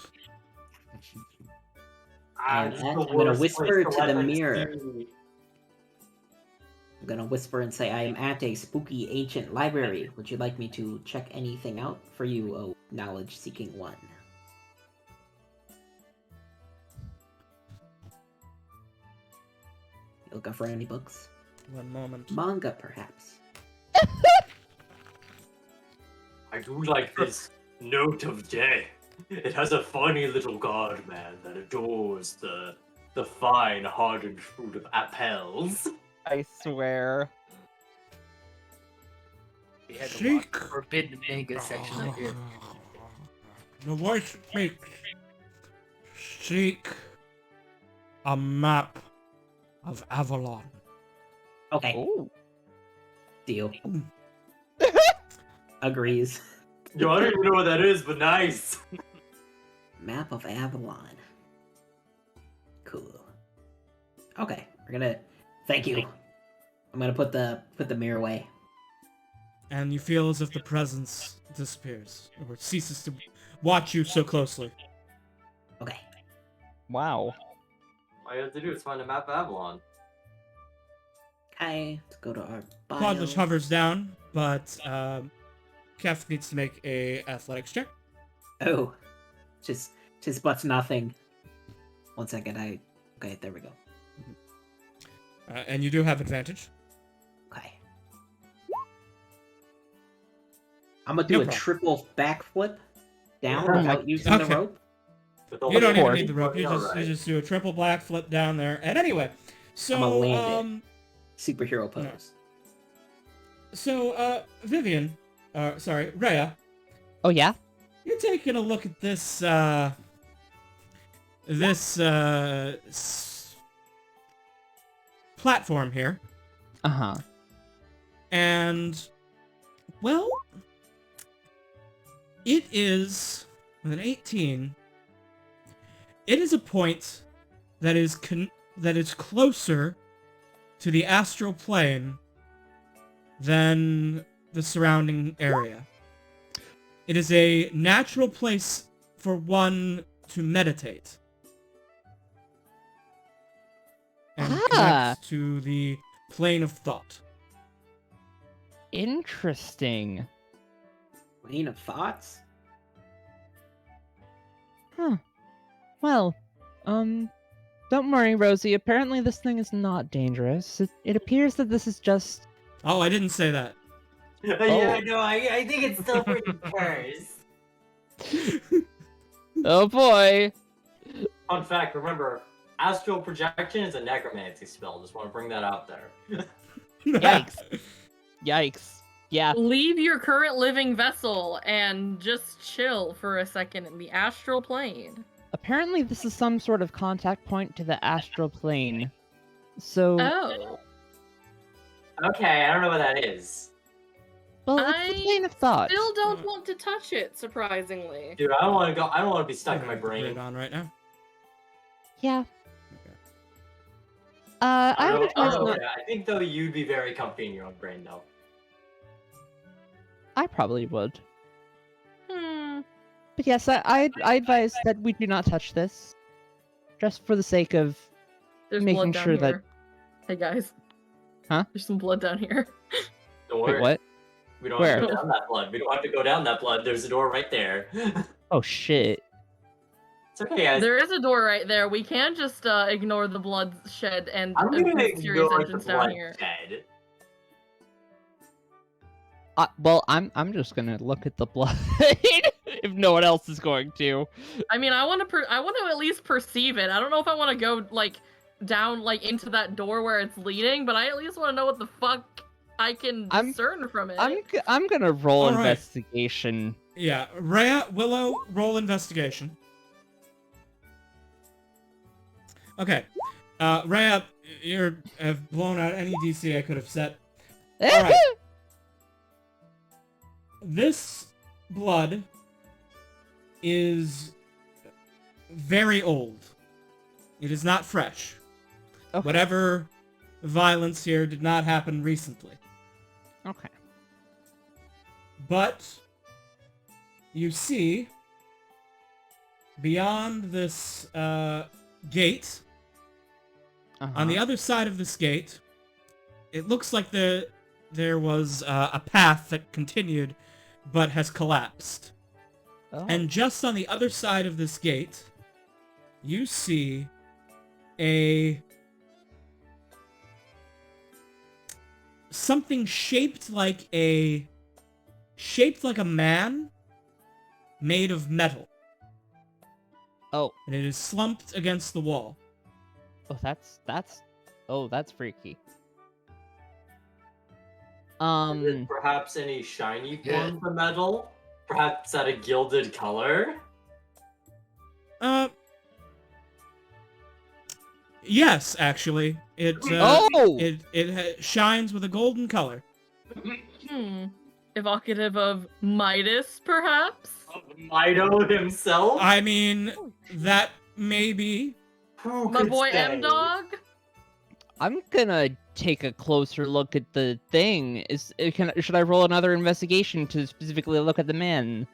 And This is I'm the gonna worst whisper place to the let them mirror. see. I'm gonna whisper and say, I am at a spooky ancient library. Would you like me to check anything out for you, oh knowledge-seeking one? You looking for any books? One moment. Manga, perhaps? I do like this note of day. It has a funny little god man that adores the fine hardened fruit of apples. I swear. we had to Seek. walk the forbidden manga section up here. The voice speaks. Seek a map of Avalon. Okay, Ooh. deal. Agrees. Yo, I don't even know what that is, but nice. Map of Avalon. Cool. Okay, we're gonna... Thank you. I'm gonna put the mirror away. And you feel as if the presence disappears, or ceases to watch you so closely. Okay. Wow. All you have to do is find a map of Avalon. Okay, let's go to our bio. Quadlich hovers down, but Kef needs to make a athletics check. Oh, just butts nothing. 1 second, okay, there we go. And you do have advantage. Okay. I'm gonna do No a problem. triple backflip down Oh without my- using the Okay. rope. With the You don't whole- even need the rope. You Alright. just do a triple black flip down there. And anyway, I'ma so land Superhero pose. Vivian, sorry, Rhea, Oh yeah. you're taking a look at this platform here, Uh-huh. and well, it is with an 18. It is a point that is closer to the astral plane than the surrounding area. It is a natural place for one to meditate and connect to the plane of thought. Interesting. Plane of thoughts? Huh. Well, don't worry, Rosie. Apparently this thing is not dangerous. It appears that this is just... Oh, I didn't say that. Yeah, no, I think it's still pretty cursed. Oh boy! Fun fact, remember, astral projection is a necromancy spell. Just want to bring that out there. Yikes. Yikes. Yeah. Leave your current living vessel and just chill for a second in the astral plane. Apparently this is some sort of contact point to the astral plane. So... Oh. Okay, I don't know what that is. Well, it's I the plane of thought. Still don't want to touch it, surprisingly. Dude, I don't want to go. I don't want to be stuck in my Put brain. it on right now. Yeah. Okay. I would advise Oh, not... yeah, I think though you'd be very comfy in your own brain though. I probably would. Hmm. But yes, I advise that we do not touch this. Just for the sake of... There's Making blood down sure that- here. Hey guys. Huh? There's some blood down here. Don't worry. Wait, what? We don't have to Where? go down that blood. We don't have to go down that blood. There's a door right there. Oh shit. It's okay, guys. There is a door right there. We can just ignore the bloodshed and I'm gonna put serious ignore the engines down here. bloodshed. Well, I'm just gonna look at the blood if no one else is going to. I mean, I want to at least perceive it. I don't know if I want to go like down like into that door where it's leading, but I at least want to know what the fuck I can discern from it. I'm gonna roll All right. investigation. Yeah, Rhea, Willow, roll investigation. Okay. Rhea, you have blown out any DC I could have set. Alright. This blood is very old. It is not fresh. Okay. Whatever violence here did not happen recently. Okay. But you see, beyond this gate, on the other side of this gate, it looks like there was a path that continued, but has collapsed. Oh. And just on the other side of this gate, you see something shaped like a man made of metal. Oh. And it is slumped against the wall. Oh, that's freaky. Is it perhaps any shiny forms of metal? Perhaps at a gilded color? Yes, actually. It shines with a golden color. Evocative of Midas, perhaps? Mido himself? I mean, that may be. Who My could boy say? M-Dog? I'm gonna take a closer look at the thing. Should I roll another investigation to specifically look at the man?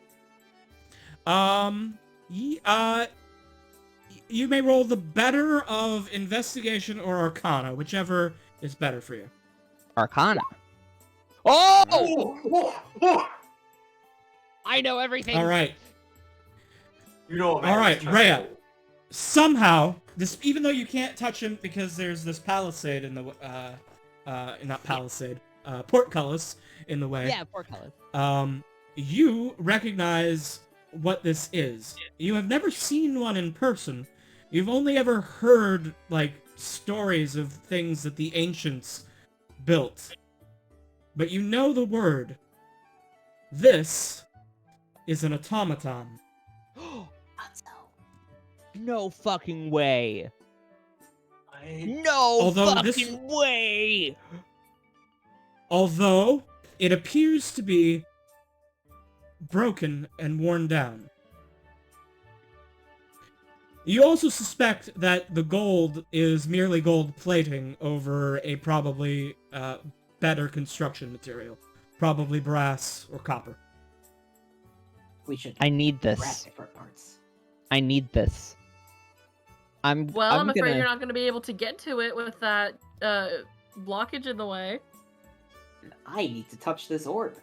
You may roll the better of investigation or arcana, whichever is better for you. Arcana. Oh! Oh! I know everything. All right. You know, man. All right, Rhea. Somehow, even though you can't touch him because there's this palisade in the not palisade, portcullis in the way. Yeah, portcullis. You recognize what this is. You have never seen one in person. You've only ever heard like stories of things that the ancients built. But you know the word. This is an automaton. No fucking way. No Although fucking way. Although it appears to be broken and worn down. You also suspect that the gold is merely gold plating over a probably better construction material. Probably brass or copper. We should I need grab this. different parts. I need this. I'm afraid gonna... you're not going to be able to get to it with that blockage in the way. I need to touch this orb.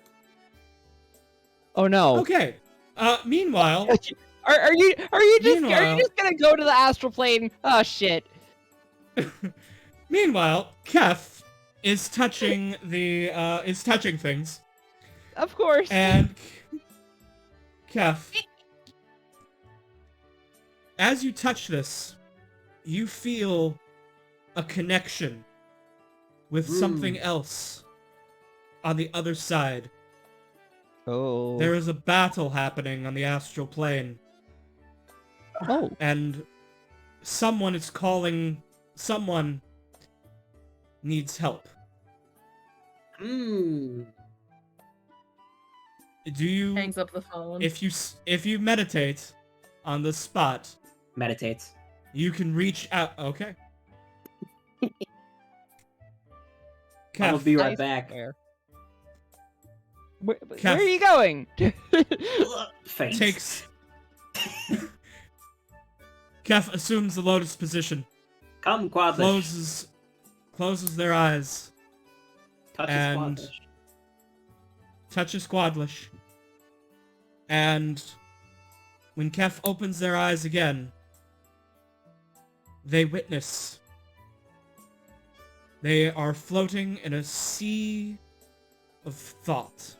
Oh no. Okay. Meanwhile, Are you just gonna go to the astral plane? Oh shit. meanwhile, Kef is touching things, Of course. and Kef, as you touch this, you feel a connection with something else on the other side. Oh. There is a battle happening on the astral plane. Oh. And someone needs help. Hmm. Do you, Hangs up the phone. if you meditate on the spot, Meditates. you can reach out. Okay. I'll Kef, be right back. Where Kef. are you going? Faints. takes. Kef assumes the lotus position, Come, Quadlish. closes their eyes, Touch and his Quadlish. touches Quadlish, and when Kef opens their eyes again, they witness. They are floating in a sea of thought.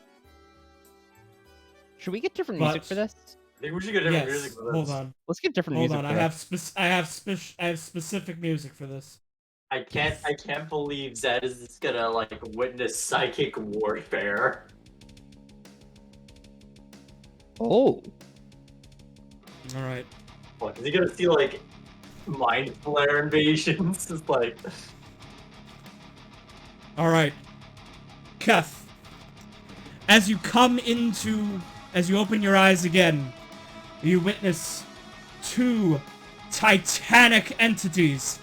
Should we get different music But- for this? I think we should get different Yes. music for this. Hold on. Let's get different Hold music on. for I this. have specific music for this. I can't believe Zed is gonna like witness psychic warfare. Oh. All right. What, is he gonna see like mind flare invasions? It's like All right. Kef. As you open your eyes again, you witness two titanic entities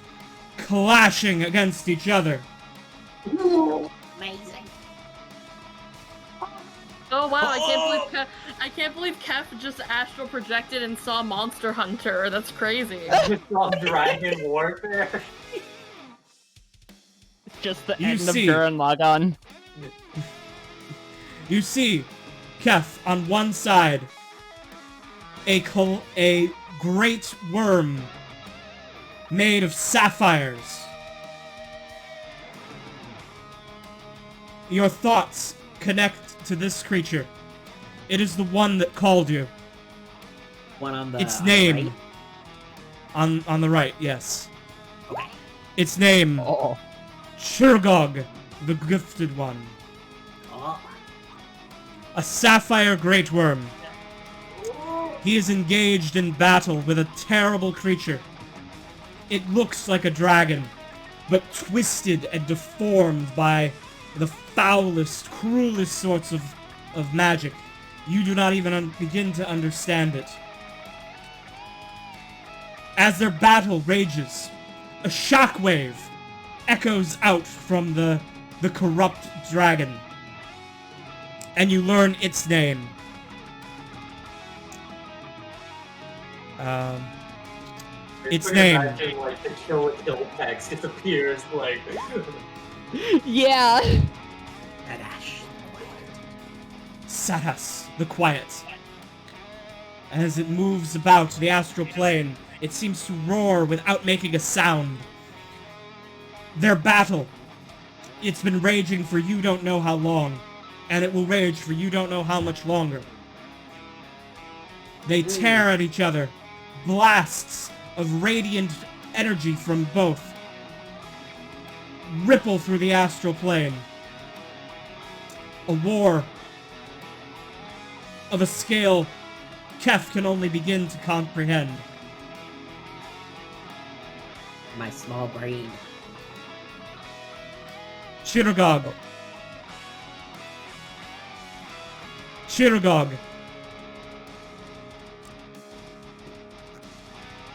clashing against each other. Amazing. Oh wow! I can't believe Kef just astral projected and saw Monster Hunter. That's crazy. it's all dragon warfare. Just the You end see- of Gurren Lagann. You see, Kef, on one side, a great worm made of sapphires. Your thoughts connect to this creature. It is the one that called you. One on the Its name. right? On the right, yes. Okay. Its name, Oh. Churgog, the Gifted One. Oh. A sapphire great worm. He is engaged in battle with a terrible creature. It looks like a dragon, but twisted and deformed by the foulest, cruelest sorts of magic. You do not even begin to understand it. As their battle rages, a shockwave echoes out from the corrupt dragon. And you learn its name. Its name. Imagining, like, the kill text disappears, like... Yeah. Satas, the Quiet. As it moves about the astral plane, it seems to roar without making a sound. Their battle, it's been raging for you don't know how long, and it will rage for you don't know how much longer. They tear at each other, blasts of radiant energy from both ripple through the astral plane. A war of a scale Kef can only begin to comprehend. My small brain. Chiragog.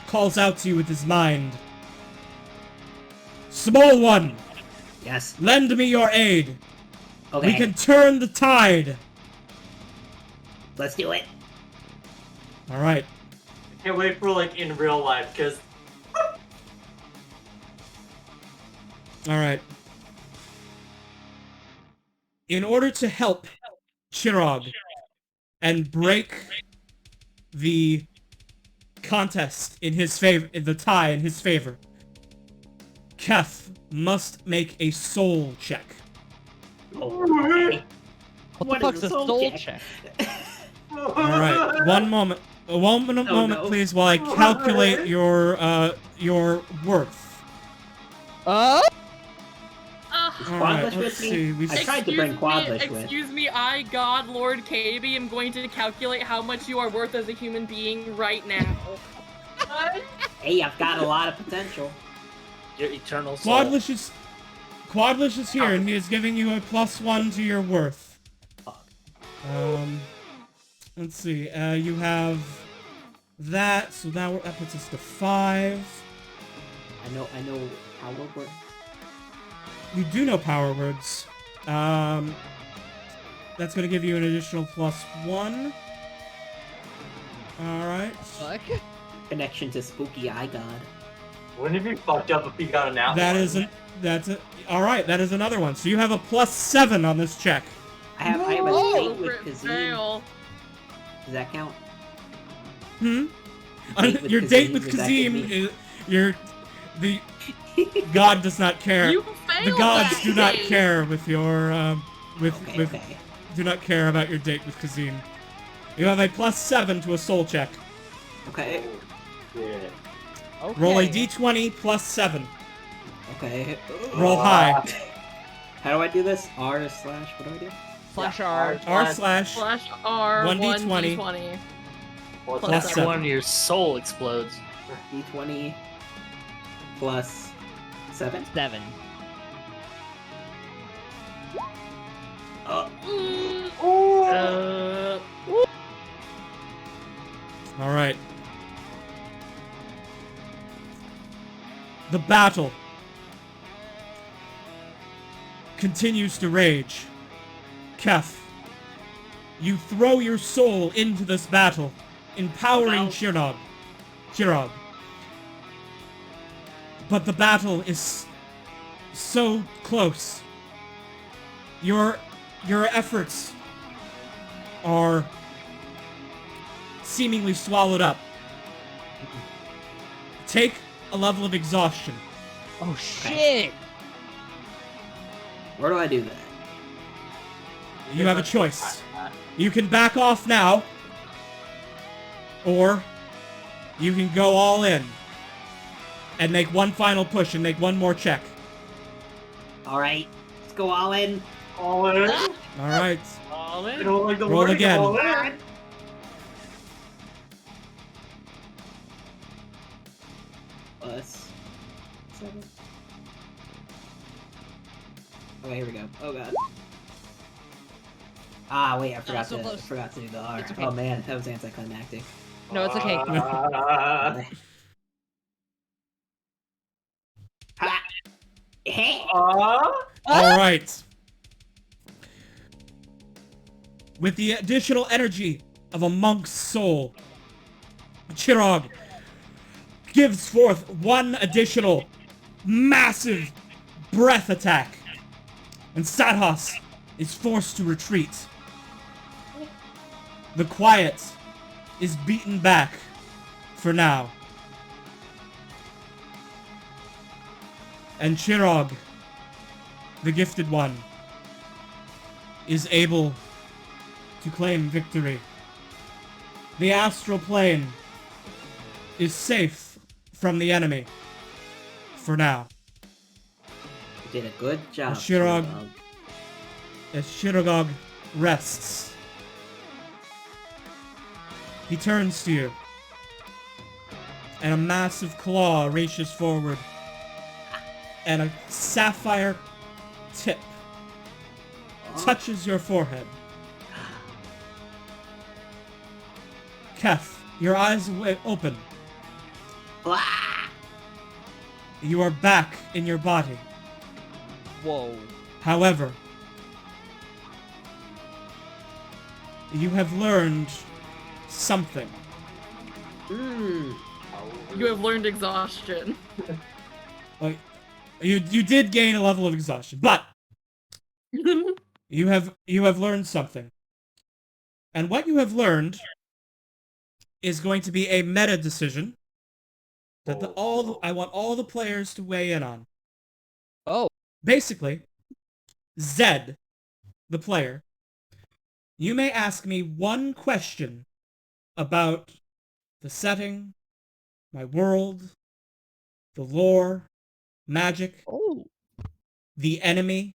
Calls out to you with his mind. Small one! Yes. Lend me your aid! Okay. We can turn the tide! Let's do it. Alright. I can't wait for, like, in real life, because... Alright. In order to help Chirag and break the contest in his favor, the tie in his favor, Kef must make a soul check. Okay. What the fuck's a soul check? Alright, one moment. A moment, no. please, while I calculate your worth. Alright, Quadlish let's with see. me? I tried to bring Quadlish with. Excuse me, I, God Lord KB, am going to calculate how much you are worth as a human being right now. Hey, I've got a lot of potential. Your eternal soul. Quadlish is here, and he is giving you a +1 to your worth. Let's see. You have that, so now that puts us to 5. I know how we'll work. You do know power words. That's gonna give you an additional +1. Alright. Fuck. Connection to spooky eye god. Wouldn't it be fucked up if he got an out? Alright, that is another one. So you have a +7 on this check. I have a date with Crit Kazim. fail. Does that count? Your date with Kazim is the god does not care. You failed The gods that do not date. care with your Okay. do not care about your date with Kazim. You have a +7 to a soul check. Okay. Yeah. Okay. Roll a d20 +7. Okay. Roll high. How do I do this? R/, what do I do? Slash R. R/. Slash R 1d20. 1d20. Well, Plus That's seven. when your soul explodes. D20 plus 7. 7. Alright. The battle continues to rage. Kef, you throw your soul into this battle, empowering Chirag. But the battle is so close. Your efforts are seemingly swallowed up. Take a level of exhaustion. Oh shit! Where do I do that? You have a choice. You can back off now, or you can go all in and make one final push and make one more check. Alright. Let's go all in. All in. Alright. All I in. don't like the Roll word again. all in. Plus 7. Okay, here we go. Oh god. Ah, wait, I forgot so to close. do the R. It's okay. Oh man, that was anticlimactic. No, it's okay. Ha! Hey! All right. With the additional energy of a monk's soul, Chirog gives forth one additional massive breath attack, and Sadhos is forced to retreat. The quiet is beaten back for now. And Chirog, the gifted one, is able to claim victory. The astral plane is safe from the enemy for now. You did a good job. Shirog. Chirog. As Shirogog rests, he turns to you, and a massive claw reaches forward, and a sapphire tip touches your forehead. Kef, your eyes open. Ah! You are back in your body. Whoa. However, you have learned something. Mm. You have learned exhaustion. Like, you did gain a level of exhaustion, but you have learned something. And what you have learned is going to be a meta decision that I want all the players to weigh in on. Oh. Basically, Zed, the player, you may ask me one question about the setting, my world, the lore, magic, Oh. the enemy,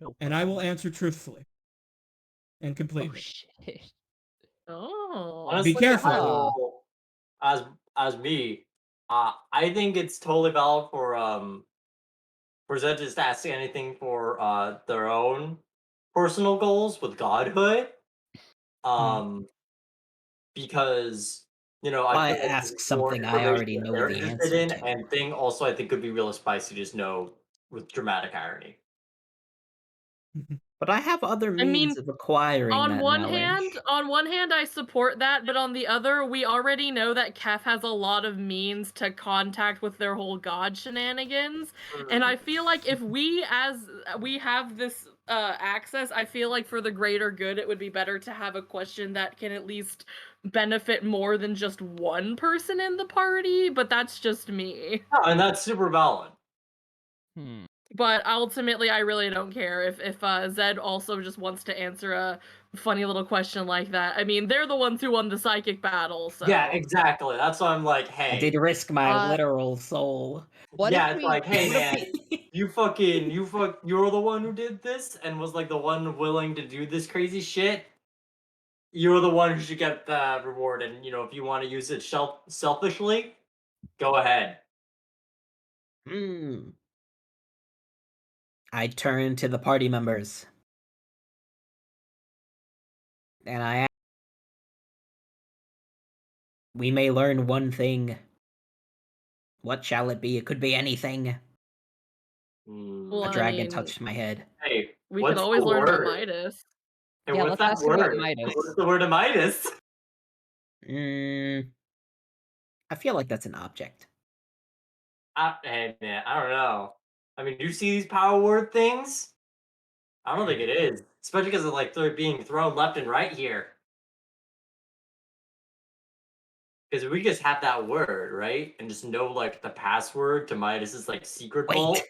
No. and I will answer truthfully and Oh completely. shit. Oh. Honestly, careful. I will, as me, I think it's totally valid for Zed to just ask anything for their own personal goals with godhood. Because I Why feel like ask there's more something I information already that know they're the interested answer in, to? and thing also I think could be really spicy. Just know with dramatic irony. But I have other I means mean, of acquiring on that one knowledge. hand, I support that, but on the other, we already know that Kef has a lot of means to contact with their whole god shenanigans, and I feel like if we have this access, I feel like for the greater good, it would be better to have a question that can at least benefit more than just one person in the party, but that's just me. Oh, and that's super valid. Hmm. But ultimately, I really don't care if Zed also just wants to answer a funny little question like that. I mean, they're the ones who won the psychic battle, so. Yeah, exactly. That's why I'm like, I did hey, risk my Uh, literal soul. What yeah, if it's we? like, hey What if man, you're the one who did this and was like the one willing to do this crazy shit. You're the one who should get the reward, and if you want to use it selfishly, go ahead. Hmm. I turn to the party members. And we may learn one thing. What shall it be? It could be anything. Well, A I dragon mean, touched my head. Hey, we could what's always the learn about word? Midas. Hey, Yeah, what's let's that ask about word? Midas. What's the word of Midas? Mm, I feel like that's an object. Hey man, I don't know. I mean, do you see these power word things? I don't think it is, especially because of like they're being thrown left and right here. Because we just have that word, right, and just know like the password to Midas's like secret vault. Wait,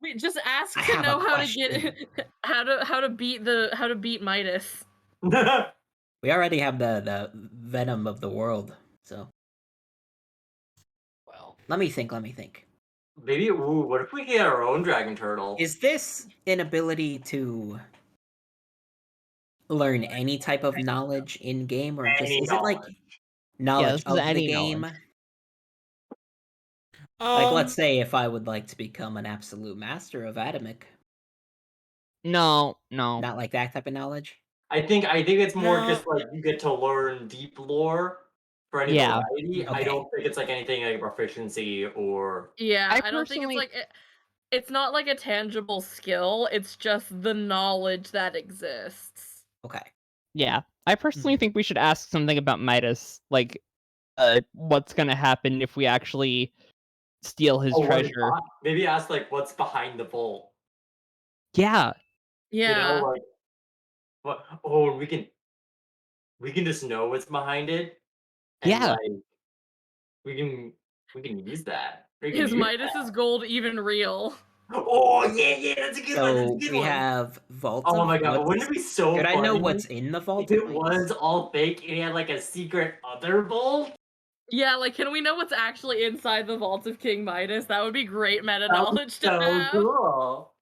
Wait, just ask I to have a know how to question. get how to beat Midas. We already have the venom of the world, so Well. let me think. Maybe, what if we get our own dragon turtle? Is this an ability to learn any type of knowledge in game, or Any is it like knowledge. knowledge this is of the any game? knowledge. Like, let's say if I would like to become an absolute master of Atomic, No. not like that type of knowledge. I think it's more No. just like you get to learn deep lore for any Yeah. variety. I Okay. don't think it's like anything like proficiency or. Yeah, I I don't think it's personally- like It's not like a tangible skill, it's just the knowledge that exists. Okay. Yeah, I personally think we should ask something about Midas, like, what's gonna happen if we actually steal his treasure. Maybe ask like what's behind the vault. Yeah. Yeah. You know, like what? Oh, we can just know what's behind it, and Yeah. like we can use that. Is Midas's gold even real? Oh yeah, that's a good one. That's a So good we one. have vault. Oh of my god, but wouldn't it be so Could funny I know what's in the vault? if it was all fake and he had like a secret other vault? Yeah, like, can we know what's actually inside the vault of King Midas? That would be great meta knowledge to So have. cool.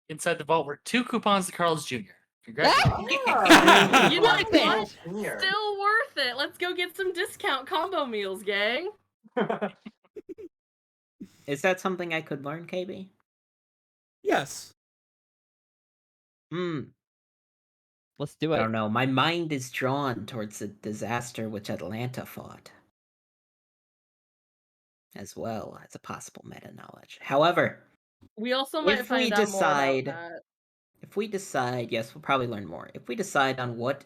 Inside the vault were 2 coupons to Carl's Jr. Congratulations. Yeah, You know what? Here. Still worth it. Let's go get some discount combo meals, gang. Is that something I could learn, KB? Yes. Let's do I it. don't know. My mind is drawn towards the disaster which Atlanta fought, as well as a possible meta knowledge. However, We also might find out more about that. if we decide, yes, we'll probably learn more. If we decide on what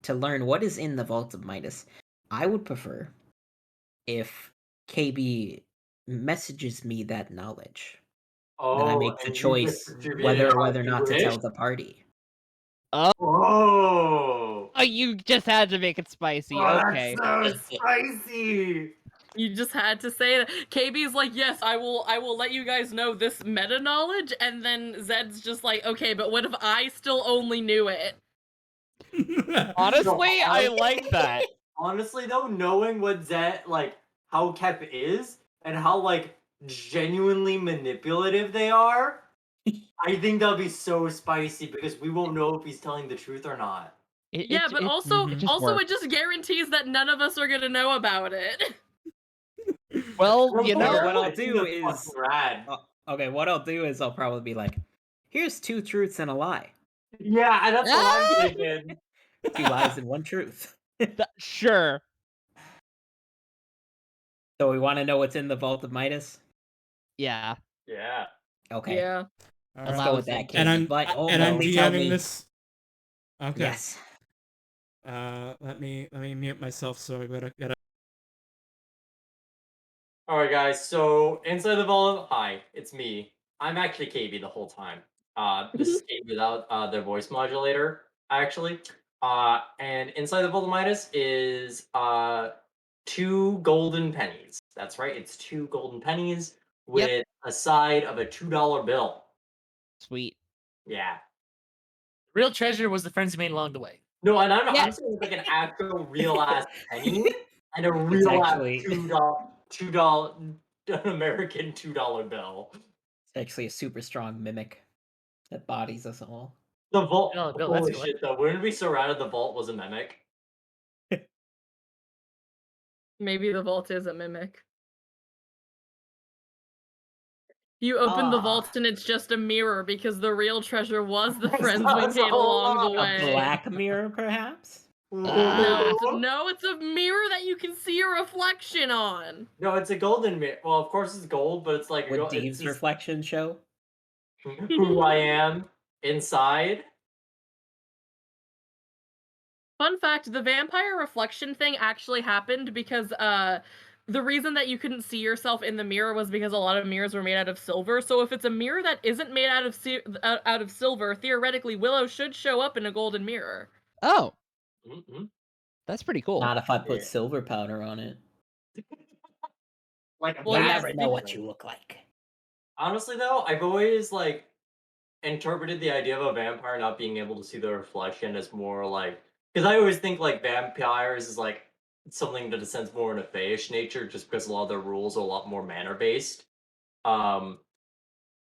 to learn, what is in the Vault of Midas, I would prefer if KB messages me that knowledge. Then I make the choice whether or not to tell the party. Oh, you just had to make it spicy. Okay. That's so spicy. You just had to say that. KB's like, yes, I will let you guys know this meta knowledge, and then Zed's just like, okay, but what if I still only knew it? Honestly, I like that. Honestly, though, knowing what Zed, like, how Kep is, and how, like, genuinely manipulative they are, I think that'll be so spicy, because we won't know if he's telling the truth or not. Yeah, but also works. it just guarantees that none of us are gonna know about it. Well, you know, what I'll I think do that's is fucking rad. okay. What I'll do is I'll probably be like, "Here's 2 truths and a lie. Yeah, that's what I'm thinking. 2 lies and 1 truth." Sure. So we want to know what's in the Vault of Midas. Yeah. Yeah. Okay. Yeah. Let's go with that. And I'm but I'm DMing this. Okay. Yes. Let me mute myself so I gotta. Alright, guys, so inside the vault, hi, it's me. I'm actually KB the whole time. This is KB without the voice modulator, actually. And inside the vault of Midas is 2 golden pennies. That's right, it's 2 golden pennies with a side of a $2 bill. Sweet. Yeah. Real treasure was the friends you made along the way. No, and I'm saying like an actual real ass penny and a real actually- ass $2 American $2 bill. It's actually a super strong mimic that bodies us all. The vault. $2 bill, that's Holy cool. shit! Though, wouldn't it be so rad if the vault was a mimic? Maybe the vault is a mimic. You open the vault and it's just a mirror because the real treasure was the friends we That's made a along the lot. way. A black mirror, perhaps? No, it's a mirror that you can see your reflection on. No, it's a golden mirror. Well, of course it's gold, but it's like Would it's Dee's just reflection show? who I am inside. Fun fact, the vampire reflection thing actually happened because the reason that you couldn't see yourself in the mirror was because a lot of mirrors were made out of silver. So if it's a mirror that isn't made out of silver, theoretically Willow should show up in a golden mirror. Oh, Mm-hmm. that's pretty cool. Not if I put silver powder on it. Like We'll yeah, never know what you look like. Honestly, though, I've always like interpreted the idea of a vampire not being able to see the reflection as more like because I always think like vampires is like something that descends more in a fayish nature, just because a lot of their rules are a lot more manner based. And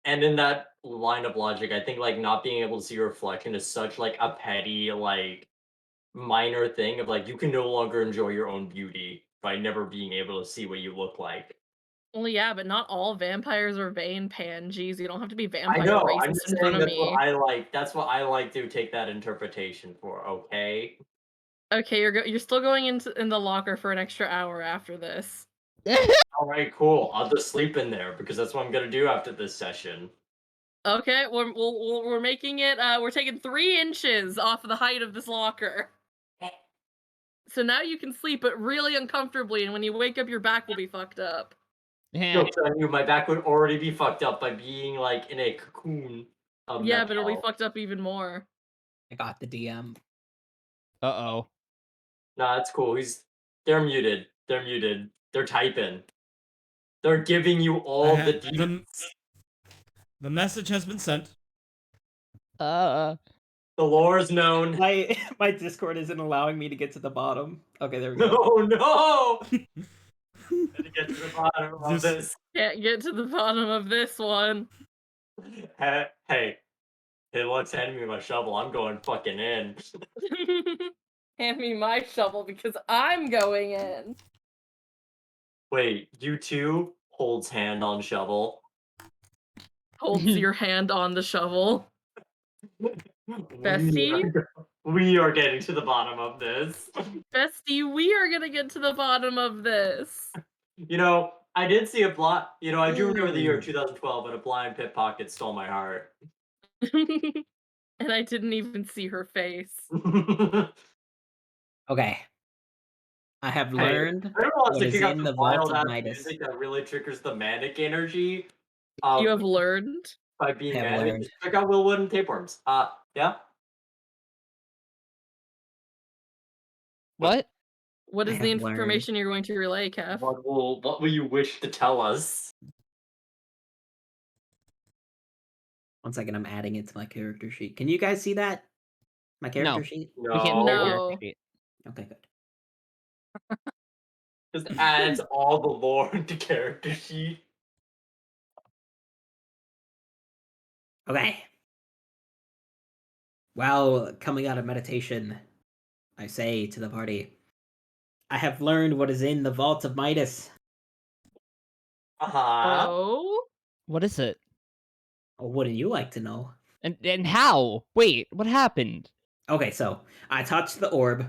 in that line of logic, I think like not being able to see your reflection is such like a petty like minor thing of like you can no longer enjoy your own beauty by never being able to see what you look like. Well, yeah, but not all vampires are vain pansies. You don't have to be I vampire know. I'm racist just in saying front of that's me. what I like. That's what I like to take that interpretation for. Okay. Okay, you're still going in the locker for an extra hour after this. All right, cool. I'll just sleep in there because that's what I'm gonna do after this session. Okay, we're making it. We're taking 3 inches off of the height of this locker. So now you can sleep, but really uncomfortably, and when you wake up, your back will be fucked up. Jokes on you, my back would already be fucked up by being like in a cocoon of Yeah, but it'll be metal. fucked up even more. I got the DM. Uh-oh. Nah, it's cool. They're muted. They're muted. They're typing. They're giving you all the deets. The message has been sent. The lore is known. My Discord isn't allowing me to get to the bottom. Okay, there we go. No! Gotta get to the bottom of this. Can't get to the bottom of this one. Hey, let's hand me my shovel. I'm going fucking in. Hand me my shovel because I'm going in. Wait, you two holds hand on shovel. Holds your hand on the shovel. Bestie? We are getting to the bottom of this. Bestie, we are gonna get to the bottom of this. You know, I did see a blind. You know, I do remember the year 2012 when a blind pickpocket stole my heart. And I didn't even see her face. Okay. I have learned Everyone wants what to is kick out in the the vault wild of ass Midas. music that really triggers the manic energy. You have learned? By being I have manic. learned. Check out Willwood and Tapeworms. Yeah. What? What I is the have learned. information you're going to relay, Kev? What will you wish to tell us? One second, I'm adding it to my character sheet. Can you guys see that? My character No. sheet? We can't see your No. character sheet. Okay, good. Just adds all the lore into character sheet. Okay. While coming out of meditation, I say to the party, I have learned what is in the vault of Midas. Oh? What is it? Oh, wouldn't you like to know? And how? Wait, what happened? Okay, so I touched the orb,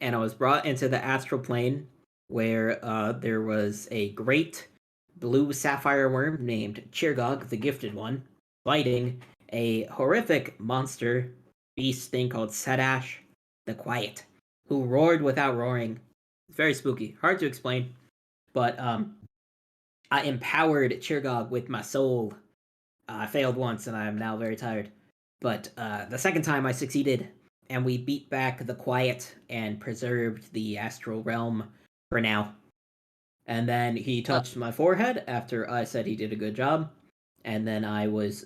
and I was brought into the astral plane, where there was a great blue sapphire worm named Chirgog, the Gifted One, fighting a horrific monster beast thing called Sadash, the Quiet, who roared without roaring. It's very spooky, hard to explain, but I empowered Chirgog with my soul. I failed once, and I am now very tired. But the second time I succeeded, and we beat back the Quiet and preserved the astral realm for now. And then he touched my forehead after I said he did a good job. And then I was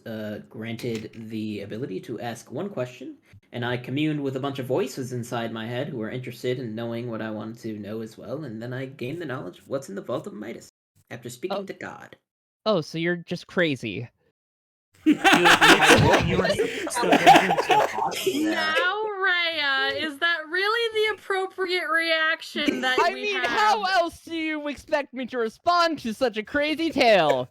granted the ability to ask one question. And I communed with a bunch of voices inside my head who were interested in knowing what I wanted to know as well. And then I gained the knowledge of what's in the vault of Midas after speaking to God. Oh, so you're just crazy. Now, Rhea, is that really the appropriate reaction that I we mean, have? how else do you expect me to respond to such a crazy tale?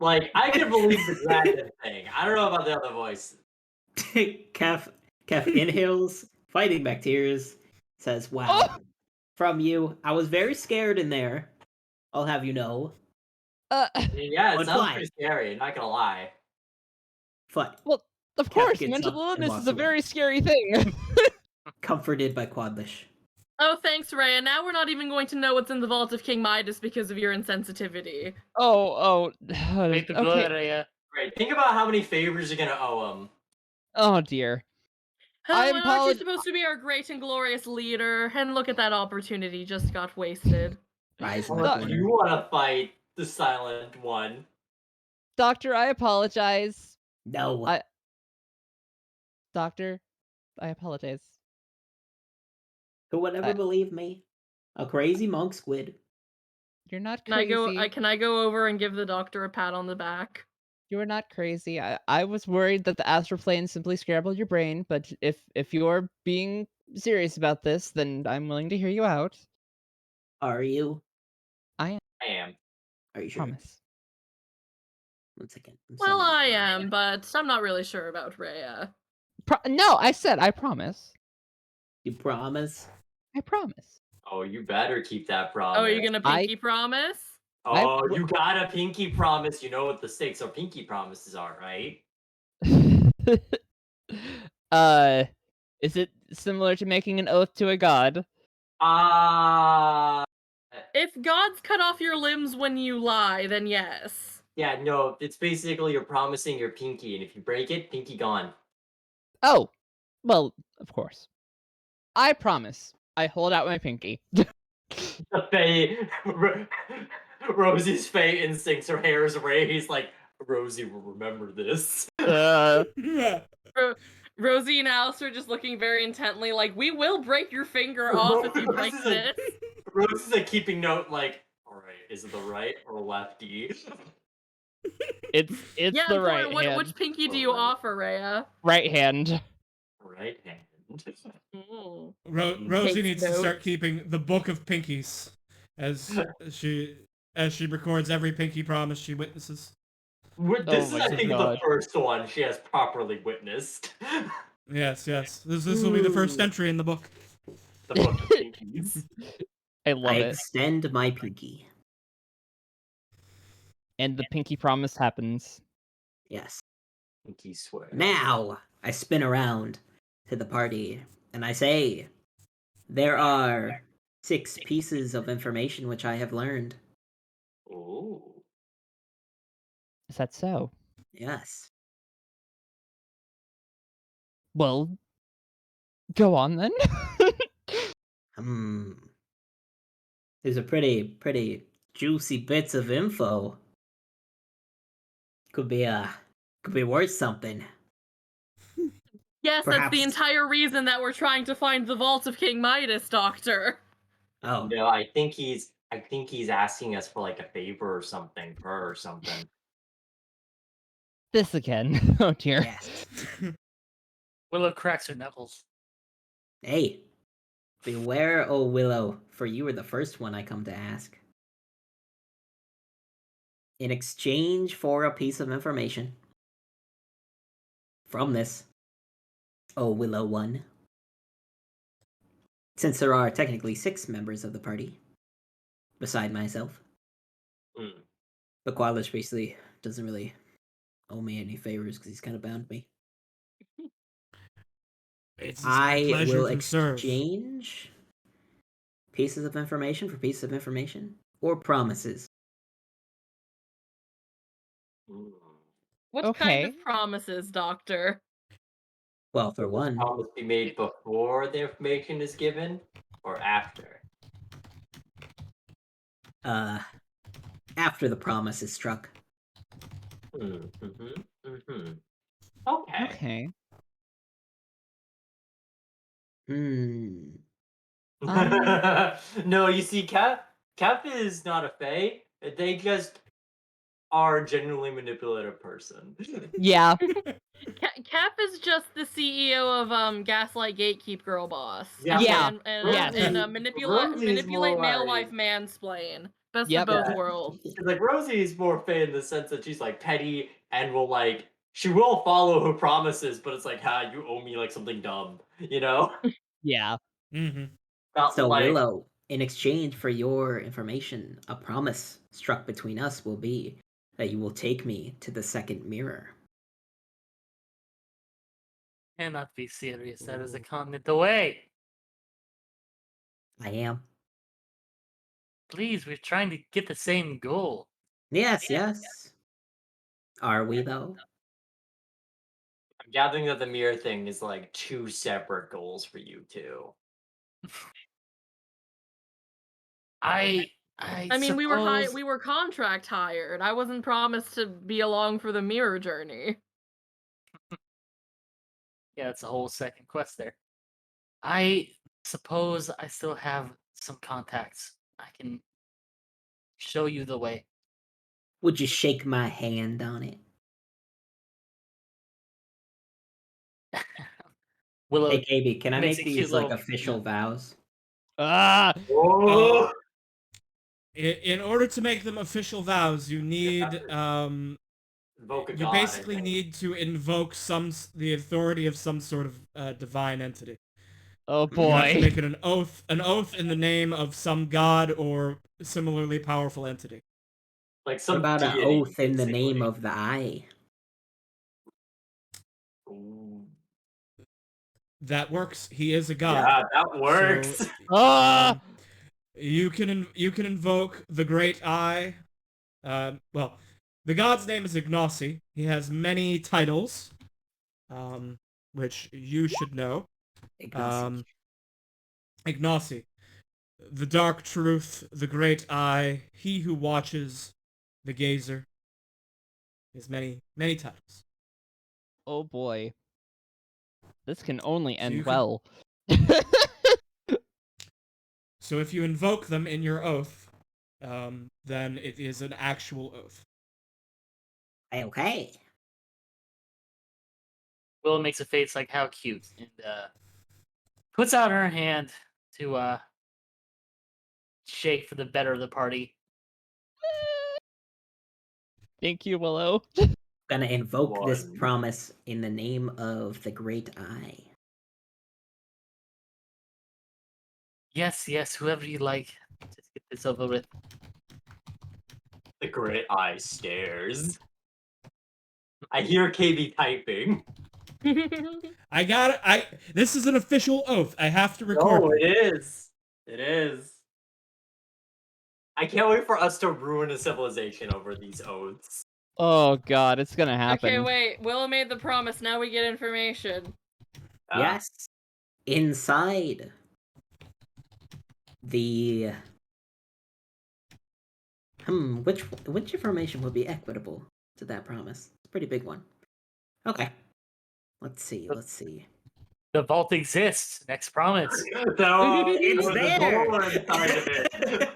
Like, I can believe the dragon thing. I don't know about the other voice. Kef inhales, fighting bacteria, says, wow. Oh! From you, I was very scared in there. I'll have you know. I mean, yeah, it But sounds fine. pretty scary, not gonna lie. But Well, of Kev course, gets mental up and illness walks is a away. very scary thing. comforted by Quadlish. Oh, thanks, Rhea. Now we're not even going to know what's in the vault of King Midas because of your insensitivity. Make the blood, okay. Rhea. Great. Think about how many favors you're gonna owe him. Oh dear. Oh, and aren't you supposed to be our great and glorious leader? And look at that opportunity just got wasted. Rise in the Or do corner. you wanna fight the silent one? Doctor, I apologize. No. Doctor, I apologize. Who would ever believe me? A crazy monk squid. You're not Can crazy. can I go over and give the doctor a pat on the back? You're not crazy. I was worried that the astral plane simply scrambled your brain, but if you're being serious about this, then I'm willing to hear you out. Are you? I am. Are you sure? Promise. 1 second. Well, I am, but I'm not really sure about Rhea. No, I said I promise. You promise? I promise. Oh, you better keep that promise. Oh, are you gonna pinky promise? Oh, you got a pinky promise. You know what the stakes of pinky promises are, right? Is it similar to making an oath to a god? If gods cut off your limbs when you lie, then yes. Yeah, no, it's basically you're promising your pinky, and if you break it, pinky gone. Oh, well, of course. I promise. I hold out my pinky. The Faye, Rosie's Faye instincts, her hair is raised, like, Rosie will remember this. Rosie and Alice are just looking very intently, like, we will break your finger off if you break this. Rosie's like keeping note, like, alright, is it the right or lefty? It's Yeah, the right hand. which pinky do you offer, Rhea? Right hand. Right hand. Rosie needs to start keeping the book of pinkies as she records every pinky promise she witnesses. This is, I think, the first one she has properly witnessed. Yes. This will be the first entry in the book. The book of pinkies. I love it. Extend my pinky. And the pinky promise happens. Yes. Pinky swear. Now, I spin around to the party, and I say, there are 6 pieces of information which I have learned. Ooh. Is that so? Yes. Well, go on then. These are pretty juicy bits of info. Could be worth something. Yes, Perhaps. That's the entire reason that we're trying to find the vault of King Midas, Doctor. Oh. No, I think he's asking us for like a favor or something, for her or something. This again. Oh dear. Yes. Willow cracks her knuckles. Hey. Beware, oh Willow, for you were the first one I come to ask. In exchange for a piece of information from this, oh Willow 1, since there are technically 6 members of the party, beside myself, but Qualish basically doesn't really owe me any favors because he's kind of bound me. I will exchange pieces of information for pieces of information or promises. What kind of promises, Doctor? Well, for one, promise be made before the information is given or after? After the promise is struck. Okay. No, you see, Cap is not a fae. They just are a genuinely manipulative person. Yeah. Cap is just the CEO of Gaslight Gatekeep Girl Boss. Yeah. And manipulate male wife mansplain. Best of both worlds. Like Rosie's more fae in the sense that she's like petty and will like she will follow her promises, but it's like, you owe me like something dumb, you know? Yeah. So Willow, in exchange for your information, a promise struck between us will be that you will take me to the second mirror. Cannot be serious. That is a continent away. I am. Please, we're trying to get the same goal. Yes. Are we though? I'm gathering that the mirror thing is like 2 separate goals for you two. I mean, suppose... we were contract hired. I wasn't promised to be along for the mirror journey. Yeah, it's a whole second quest there. I suppose I still have some contacts. I can show you the way. Would you shake my hand on it? Willow, hey, KB, can I make these like little... official vows? In order to make them official vows, you need you basically need to invoke the authority of some sort of divine entity. Oh boy! You have to make it an oath in the name of some god or similarly powerful entity. Like What some about an deity, oath in the name basically. of the eye? Ooh. That works. He is a god. Yeah, that works. So, Ah! you can invoke the Great Eye. Well, the god's name is Ignacy. He has many titles, which you should know. Ignacy. Ignacy, the Dark Truth, the Great Eye, He who watches, the Gazer. His many titles. Oh boy. This can only you end can- well. So if you invoke them in your oath, then it is an actual oath. Okay. Willow makes a face like, how cute, and puts out her hand to shake for the better of the party. Thank you, Willow. Gonna invoke this One. promise in the name of the Great Eye. Yes, whoever you like. Just get this over with. The Great Eye stares. I hear KB typing. I got it. This is an official oath. I have to record. No, it is. It is. I can't wait for us to ruin a civilization over these oaths. Oh god, it's gonna happen. Okay, wait. Willow made the promise. Now we get information. Yes. Inside the which information would be equitable to that promise? It's a pretty big one. Okay. Let's see. The vault exists. Next promise. No, It's there's a there. door inside of it.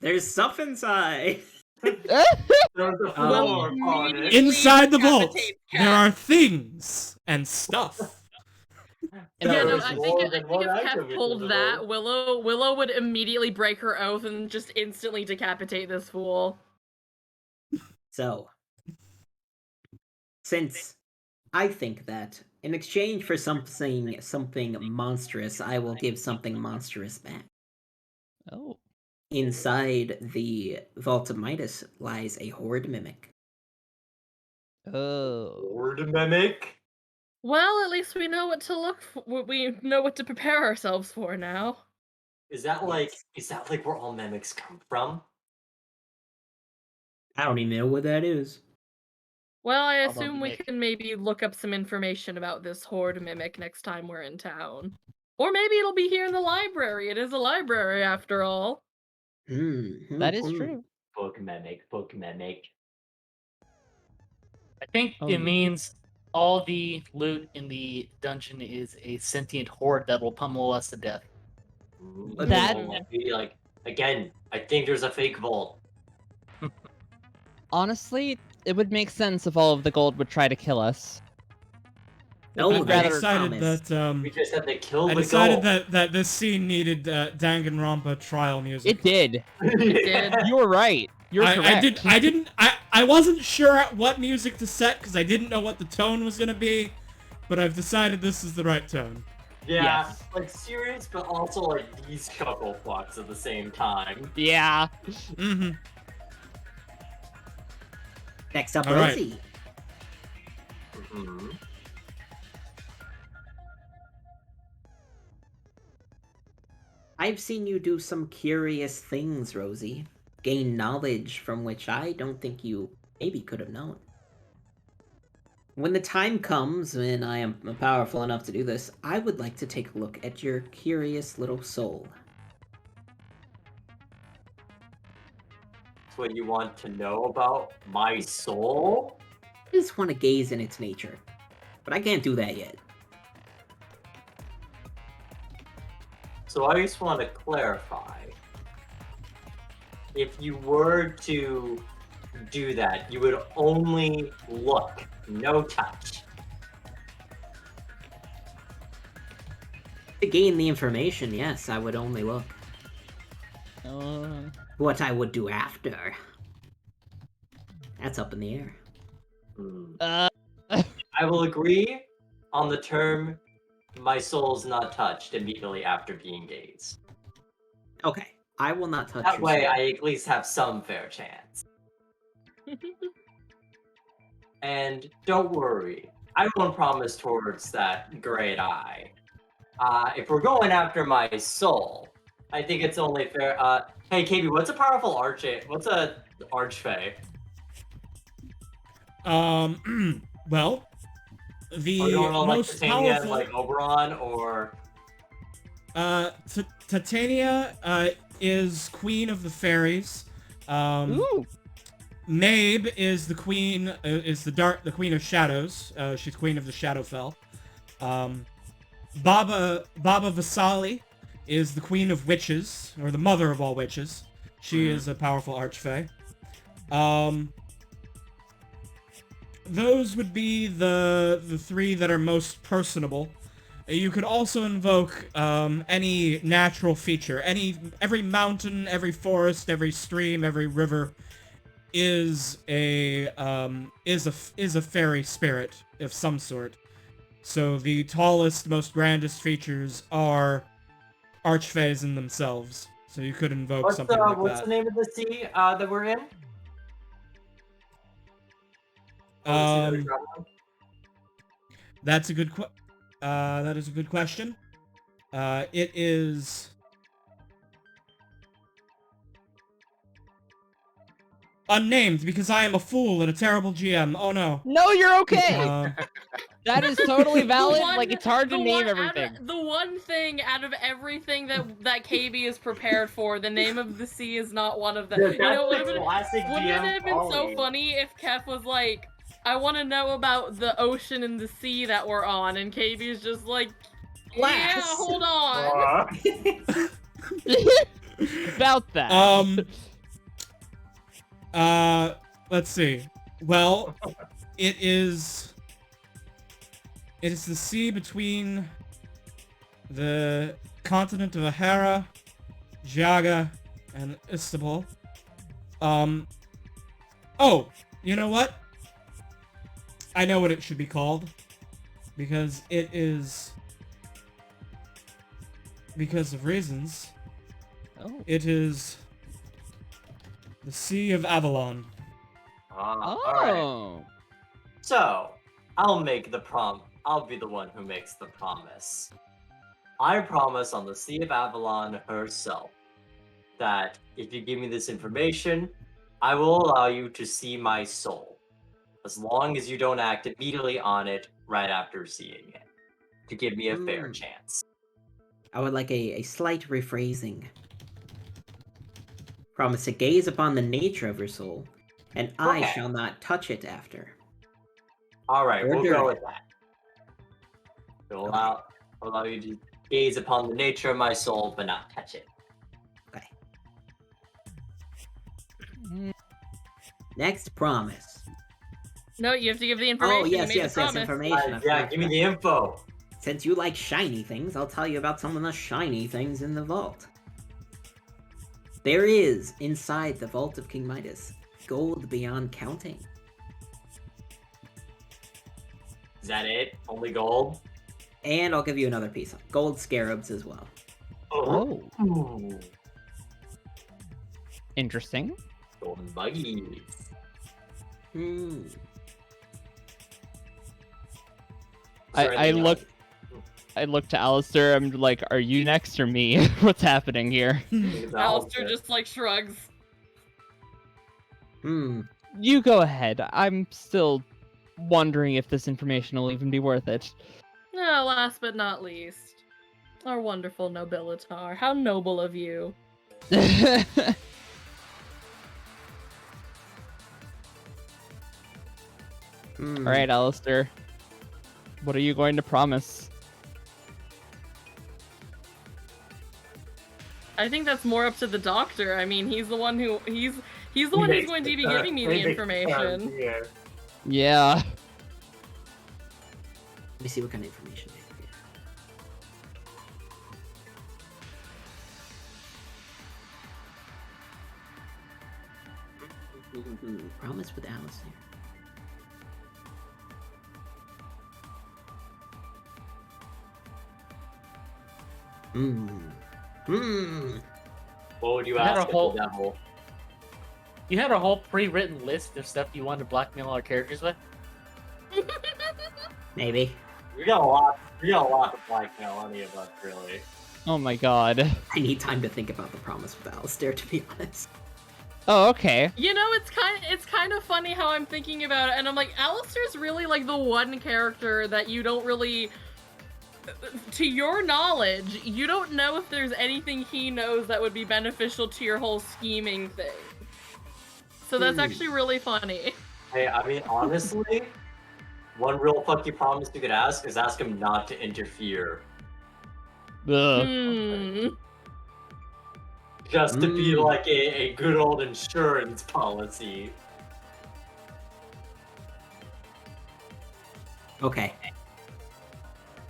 There's stuff inside. There's a floor upon it. Inside the vault, Decapitate there are things and stuff. In Yeah, other no, words, I There's think, more I than think one if Kat item pulled invisible. that, Willow would immediately break her oath and just instantly decapitate this fool. So, since I think that in exchange for something monstrous, I will give something monstrous back. oh. Inside the Vault of Midas lies a horde mimic. Oh. Word mimic. Well, at least we know what to look for. We know what to prepare ourselves for now. Is that like where all mimics come from? I don't even know what that is. Well, I Although assume we mimic. can maybe look up some information about this horde mimic next time we're in town. Or maybe it'll be here in the library. It is a library after all. That is true. Book mimic, book mimic. I think Oh, it no. means all the loot in the dungeon is a sentient horde that will pummel us to death. That- Like again, I think there's a fake vault. Honestly, it would make sense if all of the gold would try to kill us. Oh, I'd I rather decided promise. that We just had to kill I the decided gold. that this scene needed Danganronpa trial music. It did. did. You were right. You're correct. I wasn't sure what music to set because I didn't know what the tone was gonna be, but I've decided this is the right tone. Yeah, Yes. like serious, but also like these chuckle fucks at the same time. Yeah. Mm-hmm. Next up, All right. Rosie. Mhm. I've seen you do some curious things, Rosie. Gain knowledge from which I don't think you maybe could have known. When the time comes when I am powerful enough to do this, I would like to take a look at your curious little soul. That's what you want to know about my soul? I just want to gaze in its nature. But I can't do that yet. So I just want to clarify. If you were to do that, you would only look, no touch. To gain the information, yes, I would only look. What I would do after, that's up in the air. I will agree on the term my soul's not touched immediately after being gazed. Okay, I will not touch That your way soul. I at least have some fair chance. And don't worry, I won't promise towards that great eye. If we're going after my soul, I think it's only fair. Hey, KB, what's a powerful What's a archfey? Well, the Are we going on like most Titania powerful, and like Oberon, or Titania is queen of the fairies. Ooh. Mabe is the queen, the queen of shadows. She's queen of the Shadowfell. Baba Vasali is the queen of witches, or the mother of all witches. She is a powerful archfey. Those would be the three that are most personable. You could also invoke any natural feature. Every mountain, every forest, every stream, every river is a fairy spirit of some sort. So the tallest, most grandest features are archfays in themselves. So you could invoke something like what's that. the name of the sea that we're in? That is a good question. It is unnamed because I am a fool and a terrible GM. Oh no. No, you're okay. That is totally valid. It's hard to name everything. The one thing out of everything that KB is prepared for, the name of the sea is not one of them. Wouldn't wouldn't it have been so funny if Kef was like, I want to know about the ocean and the sea that we're on, and KB is just like, yeah, hold on. About that. Let's see. Well, it is the sea between the continent of Ahara, Jaga, and Istanbul. Oh, you know what? I know what it should be called. Because it is... Because of reasons. Oh. It is... the Sea of Avalon. Alright. So, I'll be the one who makes the promise. I promise on the Sea of Avalon herself that if you give me this information, I will allow you to see my soul. As long as you don't act immediately on it right after seeing it. To give me a fair chance. I would like a slight rephrasing. Promise to gaze upon the nature of your soul, and I shall not touch it after. Alright, we'll go with that. We'll allow you to gaze upon the nature of my soul, but not touch it. Okay. Next promise. No, you have to give the information. Oh, yes, information. Yeah, give me the info. Since you like shiny things, I'll tell you about some of the shiny things in the vault. There is, inside the vault of King Midas, gold beyond counting. Is that it? Only gold? And I'll give you another piece. Gold scarabs as well. Oh. Ooh. Interesting. Golden buggies. I look to Alistair. I'm like, are you next or me? What's happening here? Alistair just like shrugs. You go ahead. I'm still wondering if this information will even be worth it. No, last but not least, our wonderful Nobilitar. How noble of you. Alright, Alistair. What are you going to promise? I think that's more up to the doctor. I mean, he's the one who's going to be giving me the information. Yeah. Let me see what kind of information they have. Promise with Alistair. What would you ask of the devil? You had a whole pre-written list of stuff you wanted to blackmail our characters with. Maybe. We got a lot. We got a lot to blackmail any of us, really. Oh my god. I need time to think about the promise with Alistair, to be honest. Oh, okay. You know, it's kind of funny how I'm thinking about it, and I'm like, Alistair's really like the one character that you don't really, to your knowledge, you don't know if there's anything he knows that would be beneficial to your whole scheming thing. So that's actually really funny. Hey, I mean, honestly, one real fucky promise you could ask is ask him not to interfere. Ugh. Hmm. Just to be like a good old insurance policy. Okay.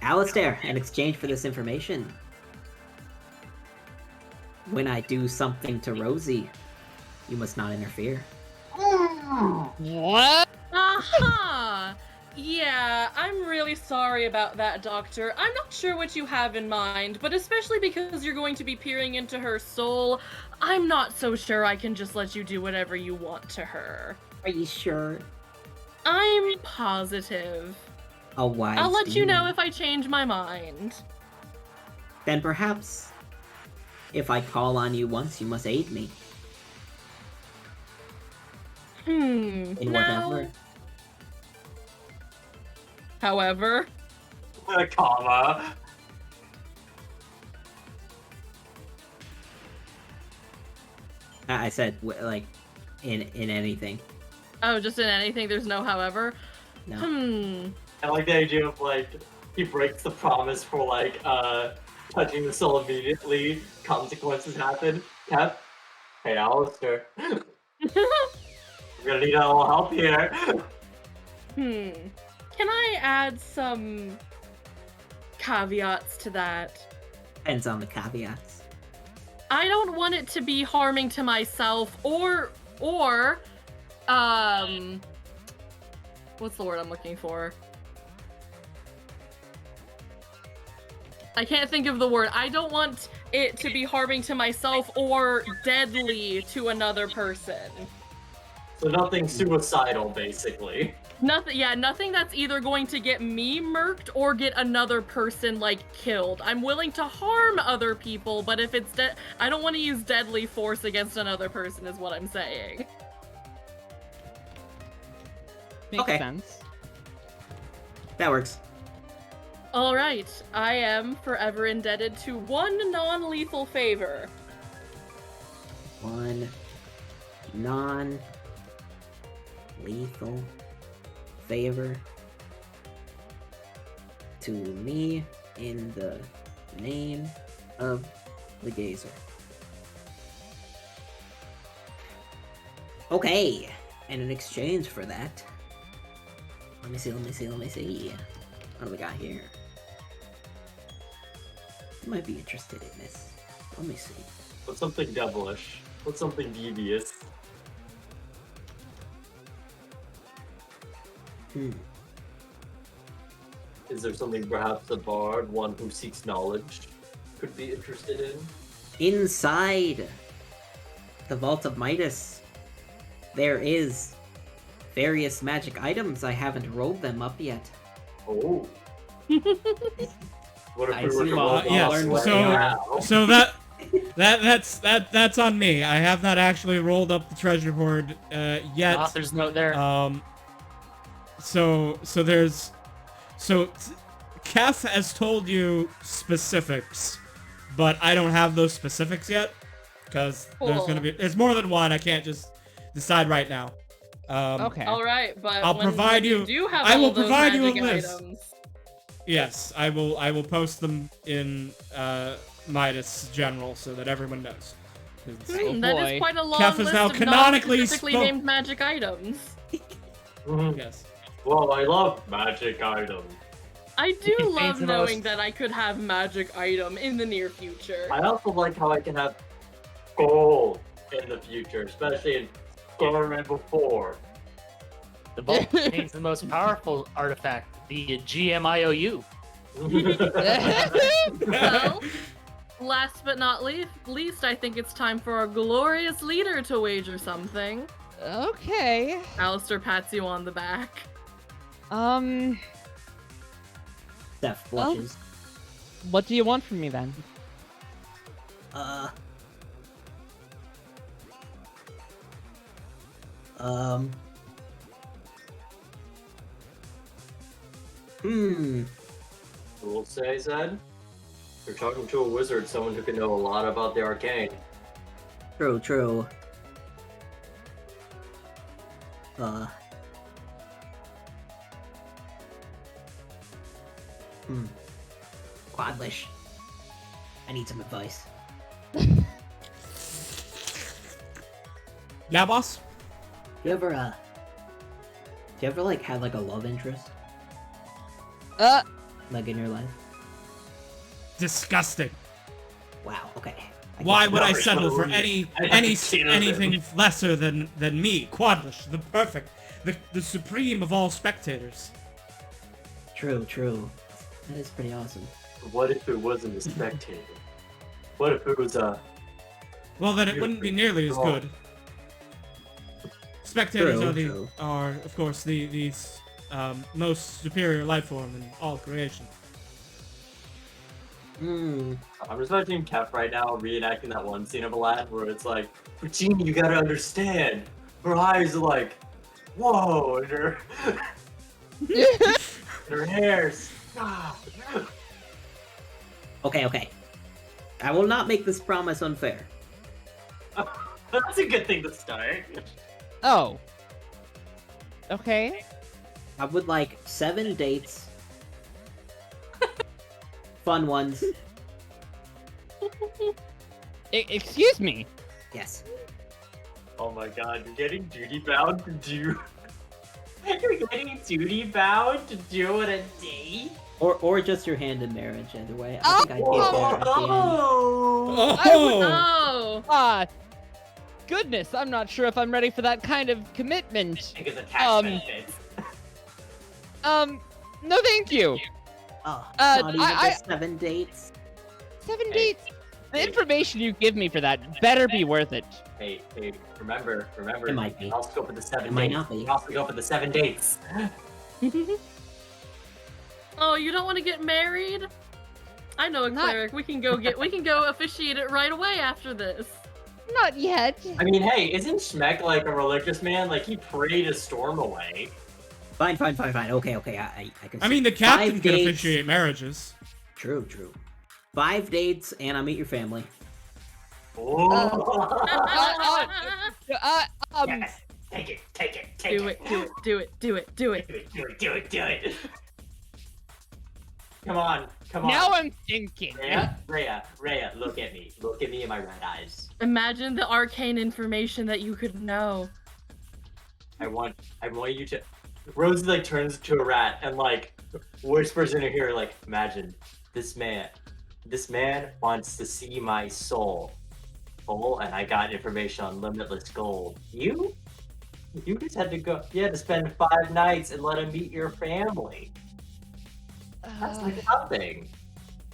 Alistair, in exchange for this information, when I do something to Rosie, you must not interfere. What? Aha! Yeah, I'm really sorry about that, Doctor. I'm not sure what you have in mind, but especially because you're going to be peering into her soul, I'm not so sure I can just let you do whatever you want to her. Are you sure? I'm positive. A wise I'll let you know demon. if I change my mind. Then perhaps, if I call on you once, you must aid me. In whatever. However, Comma. I said, like, in anything. oh, just in anything, there's no however. No. I like the idea of like he breaks the promise for like touching the soul immediately. Consequences happen. Kev, hey Alistair, we're gonna need a little help here. Can I add some caveats to that? Depends on the caveats. I don't want it to be harming to myself or what's the word I'm looking for? I can't think of the word. I don't want it to be harming to myself or deadly to another person. So nothing suicidal, basically. Nothing that's either going to get me murked or get another person, like, killed. I'm willing to harm other people, but if it's I don't want to use deadly force against another person is what I'm saying. Makes Okay. sense. That works. Alright, I am forever indebted to one non-lethal favor. One non-lethal favor to me in the name of the Gazer. Okay, and in exchange for that, let me see. What do we got here? You might be interested in this. Let me see. What's something devilish? What's something devious? Is there something perhaps a bard, one who seeks knowledge, could be interested in? Inside the Vault of Midas, there is various magic items. I haven't rolled them up yet. Oh. What if I we were to assume roll I'll up yes, learn right what they now? So that's on me. I have not actually rolled up the treasure hoard yet. Author's note there. So Kef has told you specifics, but I don't have those specifics yet because there's more than one. I can't just decide right now. Okay. Alright, but I'll provide when you. you do have I all will those provide you a magic list. items. Yes, I will post them in Midas General so that everyone knows. 'Cause Oh That boy. is quite a long Kef is list now of canonically non-specifically spoke- named magic items. Yes. Well, I love magic items. I do Contains love the knowing most- that I could have magic item in the near future. I also like how I can have gold in the future, especially in Skyrim before. The vault contains the most powerful artifact, the GMIOU. Well, Last but not least, I think it's time for our glorious leader to wager something. Okay. Alistair pats you on the back. Steph blushes. What do you want from me then? I will say, Zed, you're talking to a wizard, someone who can know a lot about the arcane. True. Quadlish. I need some advice. Yeah, boss? Do you ever like had like a love interest? Like in your life? Disgusting. Wow, okay. Why would I No, settle for no, anything lesser than me, Quadlish, the perfect, the supreme of all spectators? True. That is pretty awesome. What if it wasn't a spectator? What if it was a... Well, then it wouldn't be nearly as good. Spectators are of course the most superior life form in all creation. I'm just imagining Kef right now reenacting that one scene of Aladdin where it's like, Regina, you gotta understand. Her eyes are like, whoa, and her, and her hair's... Okay. I will not make this promise unfair. That's a good thing to start. Oh. Okay. I would like 7 dates. Fun ones. Excuse me. Yes. Oh my god, you're getting duty bound to do... You're getting duty bound to do it a date? Or just your hand in marriage, either way. I think I'd get there at the end. Oh! Goodness, I'm not sure if I'm ready for that kind of commitment. I think it's a tax benefit. No thank you. Oh, not even I- just 7 dates. 7 dates. The information you give me for that better be worth it. Hey, remember. It might be. You can also go for the 7 It might dates. not be. You can also go for the 7 dates. Oh, you don't want to get married? I know a cleric. We can go officiate it right away after this. Not yet. I mean, hey, isn't Schmeck like a religious man? Like, he prayed a storm away. Fine. Okay. I can. I mean, the captain can officiate marriages. True. 5 dates, and I'll meet your family. Oh. Yes. Take it. Do it. Come on. Now I'm thinking. Rhea, look at me. Look at me in my red eyes. Imagine the arcane information that you could know. I want you to... Rosie, like, turns to a rat and, like, whispers in her ear, like, imagine, this man wants to see my soul. And I got information on limitless gold. You just had to spend 5 nights and let him meet your family. That's like nothing.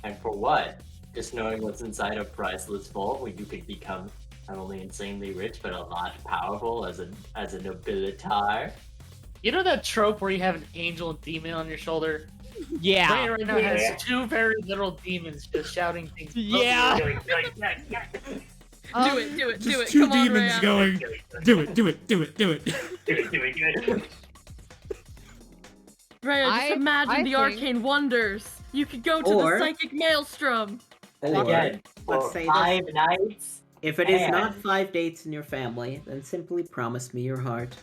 And for what? Just knowing what's inside a priceless vault where you could become not only insanely rich, but a lot powerful as a nobilitar. You know that trope where you have an angel and demon on your shoulder? Yeah. Rhea right now has 2 very literal demons just shouting things. Yeah. Do it. Just 2 Come on, demons Rhea. going, do it. Do it. Rhea, just imagine I the think- arcane wonders. You could go to Or- the psychic maelstrom. Or, Again, let's for say 5 this. nights. If it is And- not 5 dates in your family, then simply promise me your heart.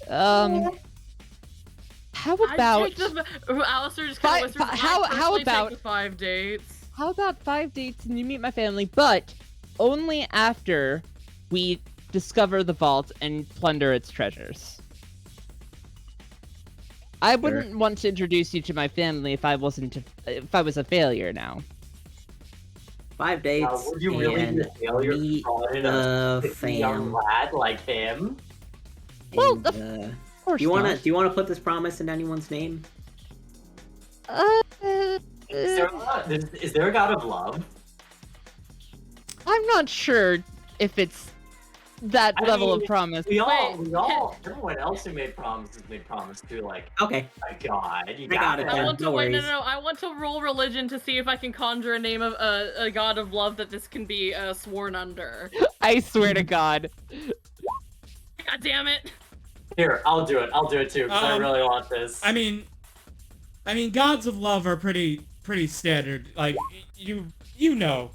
How about Alistair just kind of whispers, how about- take the 5 dates? how about 5 dates and you meet my family, but only after we discover the vault and plunder its treasures. I wouldn't want to introduce you to my family if I was a failure now. 5 dates Would you really and be a failure meet for a the young fam. lad like him? Well, And, of course do you not. wanna put this promise in anyone's name? Is there a god of love? I'm not sure if it's that I level mean, of promise. everyone else who made promises made promise to, like, Okay. my god, you I got it it. then. I want to No wait. No, worries. no, no. I want to roll religion to see if I can conjure a name of a god of love that this can be sworn under. I swear to God. God damn it! Here, I'll do it. I'll do it too, because I really want this. I mean, gods of love are pretty standard. Like you know,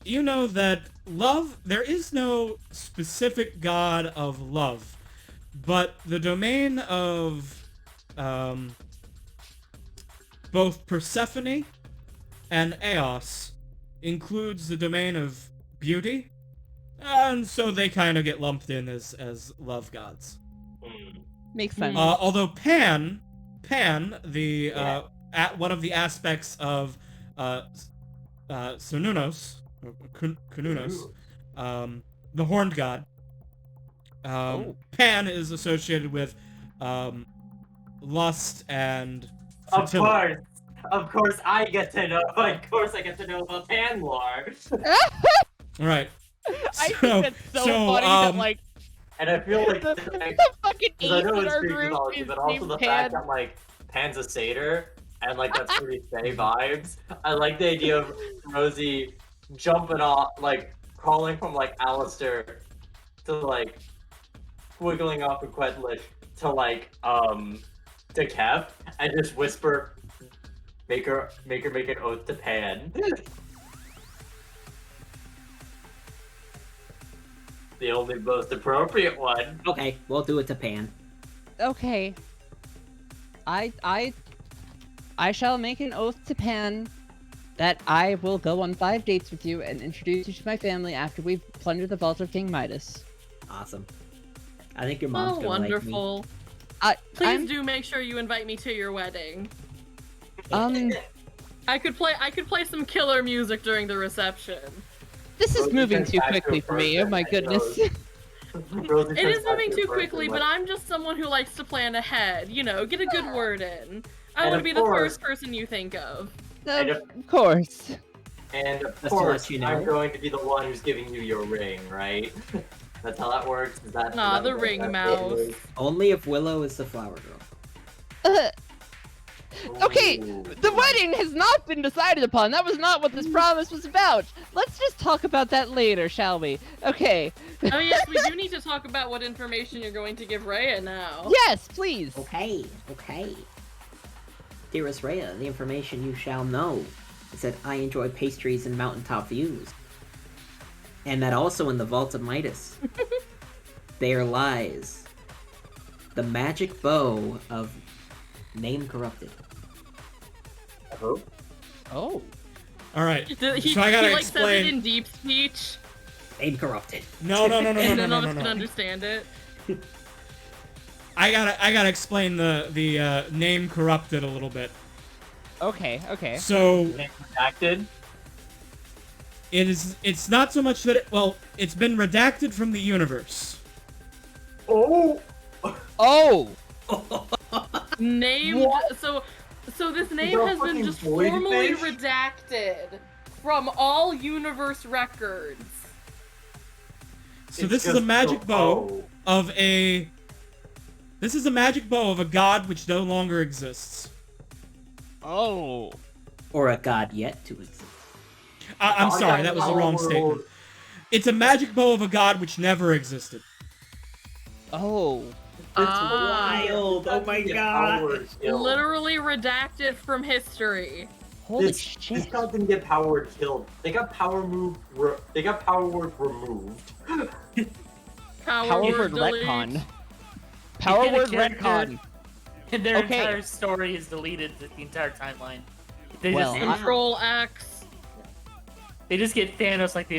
you know that love. There is no specific god of love, but the domain of both Persephone and Eos includes the domain of beauty, and so they kind of get lumped in as love gods. Makes sense. Although Pan, the one of the aspects of Sununos, or Kununos, the horned god, Pan is associated with lust and fertility. Of course, I get to know. Of course, I get to know about Pan lore. Right. I think that's so funny that, like, And I feel like the fucking because I ace know in it's our Greek group mythology, is but also named the Pan. fact that like Pan's a satyr and like that's pretty Fae vibes. I like the idea of Rosie jumping off, like crawling from like Alistair to like wiggling off of Quedlish to like to Kev and just whisper, make her make an oath to Pan. The only most appropriate one. Okay, we'll do it to Pan. Okay. I shall make an oath to Pan that I will go on 5 dates with you and introduce you to my family after we've plundered the vault of King Midas. Awesome. I think your mom's Oh, gonna wonderful. Please do make sure you invite me to your wedding. I could play some killer music during the reception. This is Rosie moving turns too back to quickly a for me. Oh person my and goodness. goes- Rosie It turns is back moving to a too person quickly, like- but I'm just someone who likes to plan ahead. You know, get a good word in. I And would of be the course- first person you think of. And Of course. And of Just to course, let you know. I'm going to be the one who's giving you your ring, right? That's how that works. Is that? Nah, is that the what ring that mouse. is? Only if Willow is the flower girl. Okay, Ooh. the wedding has not been decided upon. That was not what this promise was about. Let's just talk about that later, shall we? Okay. Oh yes, we do need to talk about what information you're going to give Rhea now. Yes, please. Okay. Dearest Rhea, the information you shall know is that I enjoy pastries and mountaintop views. And that also in the Vault of Midas, there lies the magic bow of Name Corrupted. Oh. Oh. All right. He, So I gotta he like says it explain. in deep speech, Name Corrupted. No. and none of us can understand it. I gotta explain the name corrupted a little bit. Okay. So Name redacted. it's not so much that it's been redacted from the universe. Oh. Oh. Named so this name that has been fucking just void formally fish? redacted from all universe records. So It's this is a just magic so- bow of a. This is a magic bow of a god which no longer exists. Oh. Or a god yet to exist. I'm God, sorry, that was the wrong world. statement. It's a magic bow of a god which never existed. Oh. Wild! Oh my god! Literally redacted from history. Holy This shit. god didn't get power word killed. They got power word removed. Power Word delete. retcon. Power get a word character- retcon. And their Okay. entire story is deleted. The entire timeline. They Well, just Control X. they just get Thanos like the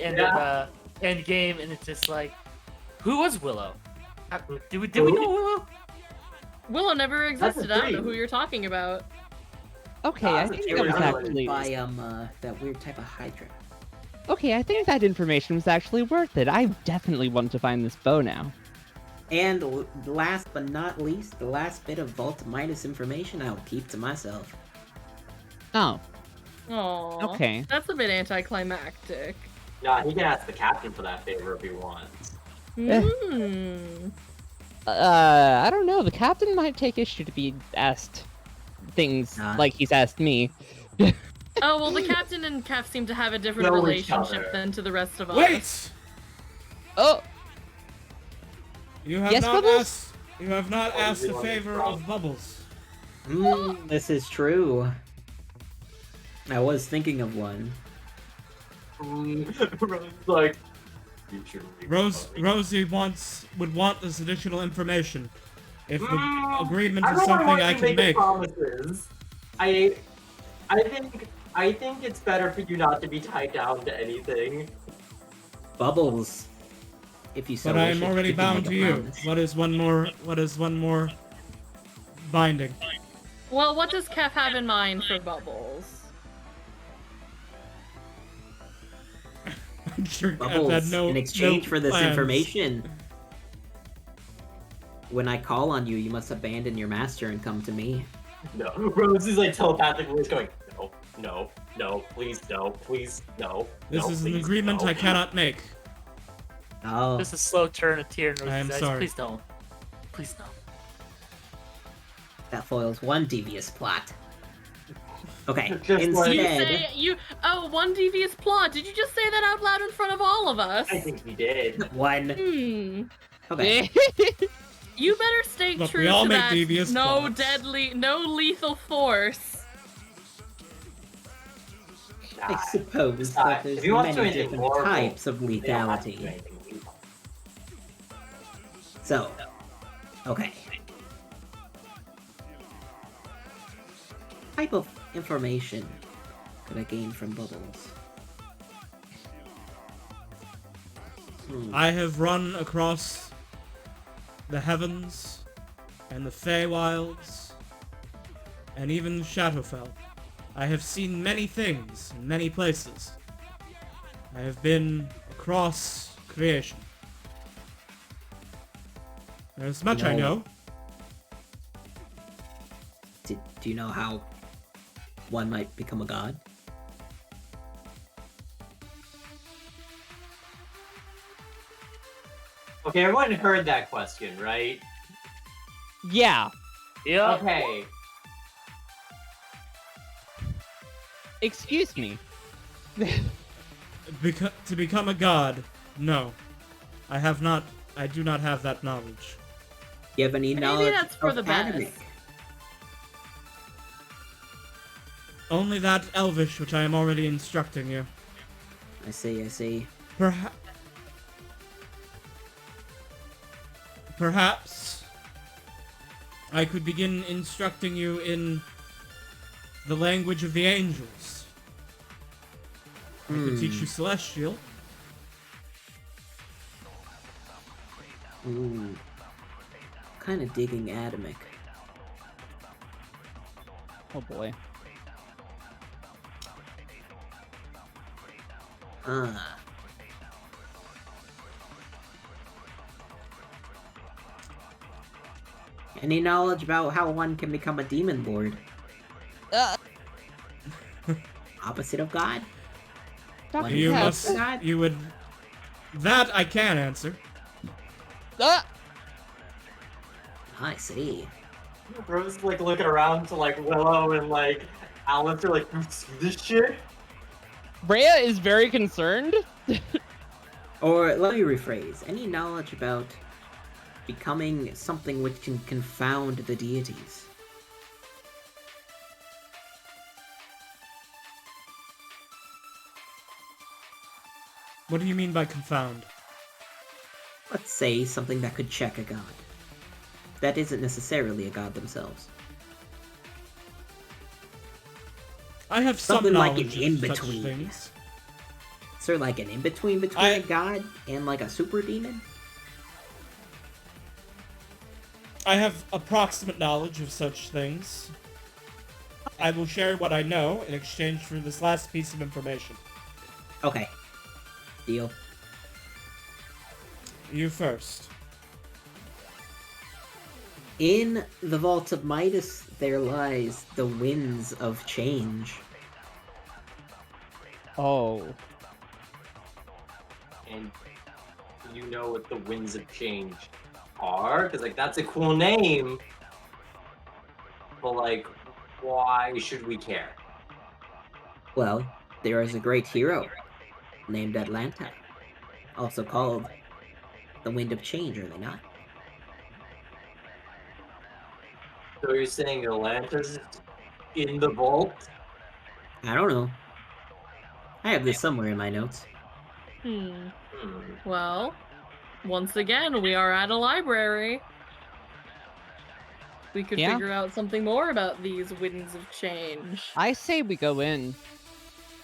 end of end game, and it's just like, who was Willow? Did we know Willow? Willow never existed. I don't know dream. who you're talking about. Okay, I that's think a that was theory. actually. By that weird type of Hydra. Okay, I think that information was actually worth it. I definitely want to find this bow now. And last but not least, the last bit of Vault of Midas information I will keep to myself. Oh. Oh, Okay. that's a bit anticlimactic. Nah, he can ask the captain for that favor if he wants. Hmm. I don't know. The captain might take issue to be asked things like he's asked me. Oh, well, the captain and Kef seem to have a different Know each relationship other. than to the rest of us. Wait! Oh, You have Yes, not Bubbles? asked. You have not asked a favor of Bubbles. This is true. I was thinking of one. Like, Rosie would want this additional information. If the agreement I is don't something want I you can making make. promises. I think it's better for you not to be tied down to anything. Bubbles. If you so But I wish am it, already you can bound make to a you. promise. What is one more binding? Well, what does Kef have in mind for Bubbles? I'm sure Kev Bubbles, had no in exchange no for this plans. information, when I call on you, you must abandon your master and come to me. No, Rose is like telepathically going, no, no, no, please, no, please, no. This no, is an please, agreement no. I cannot make. Oh, Just a slow turn, a tear in I am Rose's eyes. sorry. Please don't. Please don't. that foils one devious plot. Okay, Just like- You instead, say one devious plot. Did you just say that out loud in front of all of us? I think he did. one. Hmm. Okay, You better stay Look, true we all to make that. devious No plots. no lethal force. I suppose Nah, that if there's he wants to do many anything different horrible, types of They don't have to do lethality. anything lethal. So, okay. Type of information could I gain from Bubbles? I have run across the heavens and the Feywilds and even Shadowfell. I have seen many things in many places. I have been across creation. There's much I No. know. Do you know how one might become a god? Okay, everyone heard that question, right? yeah. Yeah. Okay. Excuse me. To become a god, no. I do not have that knowledge. Do you have any knowledge that's for of the best. anime? Only that Elvish, which I am already instructing you. I see. Perhaps I could begin instructing you in the language of the angels. I could teach you Celestial. Ooh. Kind of digging Atomic. Oh boy. Any knowledge about how one can become a demon lord? Opposite of God? Dr. You Cat. must. You would. That I can answer. I see. Rose is like looking around to like Willow and like Alice are like, you see this shit? Rhea is very concerned. Or let me rephrase. Any knowledge about becoming something which can confound the deities? What do you mean by confound? Let's say something that could check a god. That isn't necessarily a god themselves. I have some Something like knowledge an of such in-between. things. Is there like an in-between between a god and like a super demon? I have approximate knowledge of such things. I will share what I know in exchange for this last piece of information. Okay. Deal. You first. In the Vault of Midas, there lies the winds of change. Oh. And you know what the Winds of Change are? Because, like, that's a cool name. But, like, why should we care? Well, there is a great hero named Atlanta, also called the Wind of Change, are they not? So you're saying Atlanta's in the vault? I don't know. I have this somewhere in my notes. Hmm. Hmm. Well, once again, we are at a library. We could Yeah. figure out something more about these winds of change. I say we go in.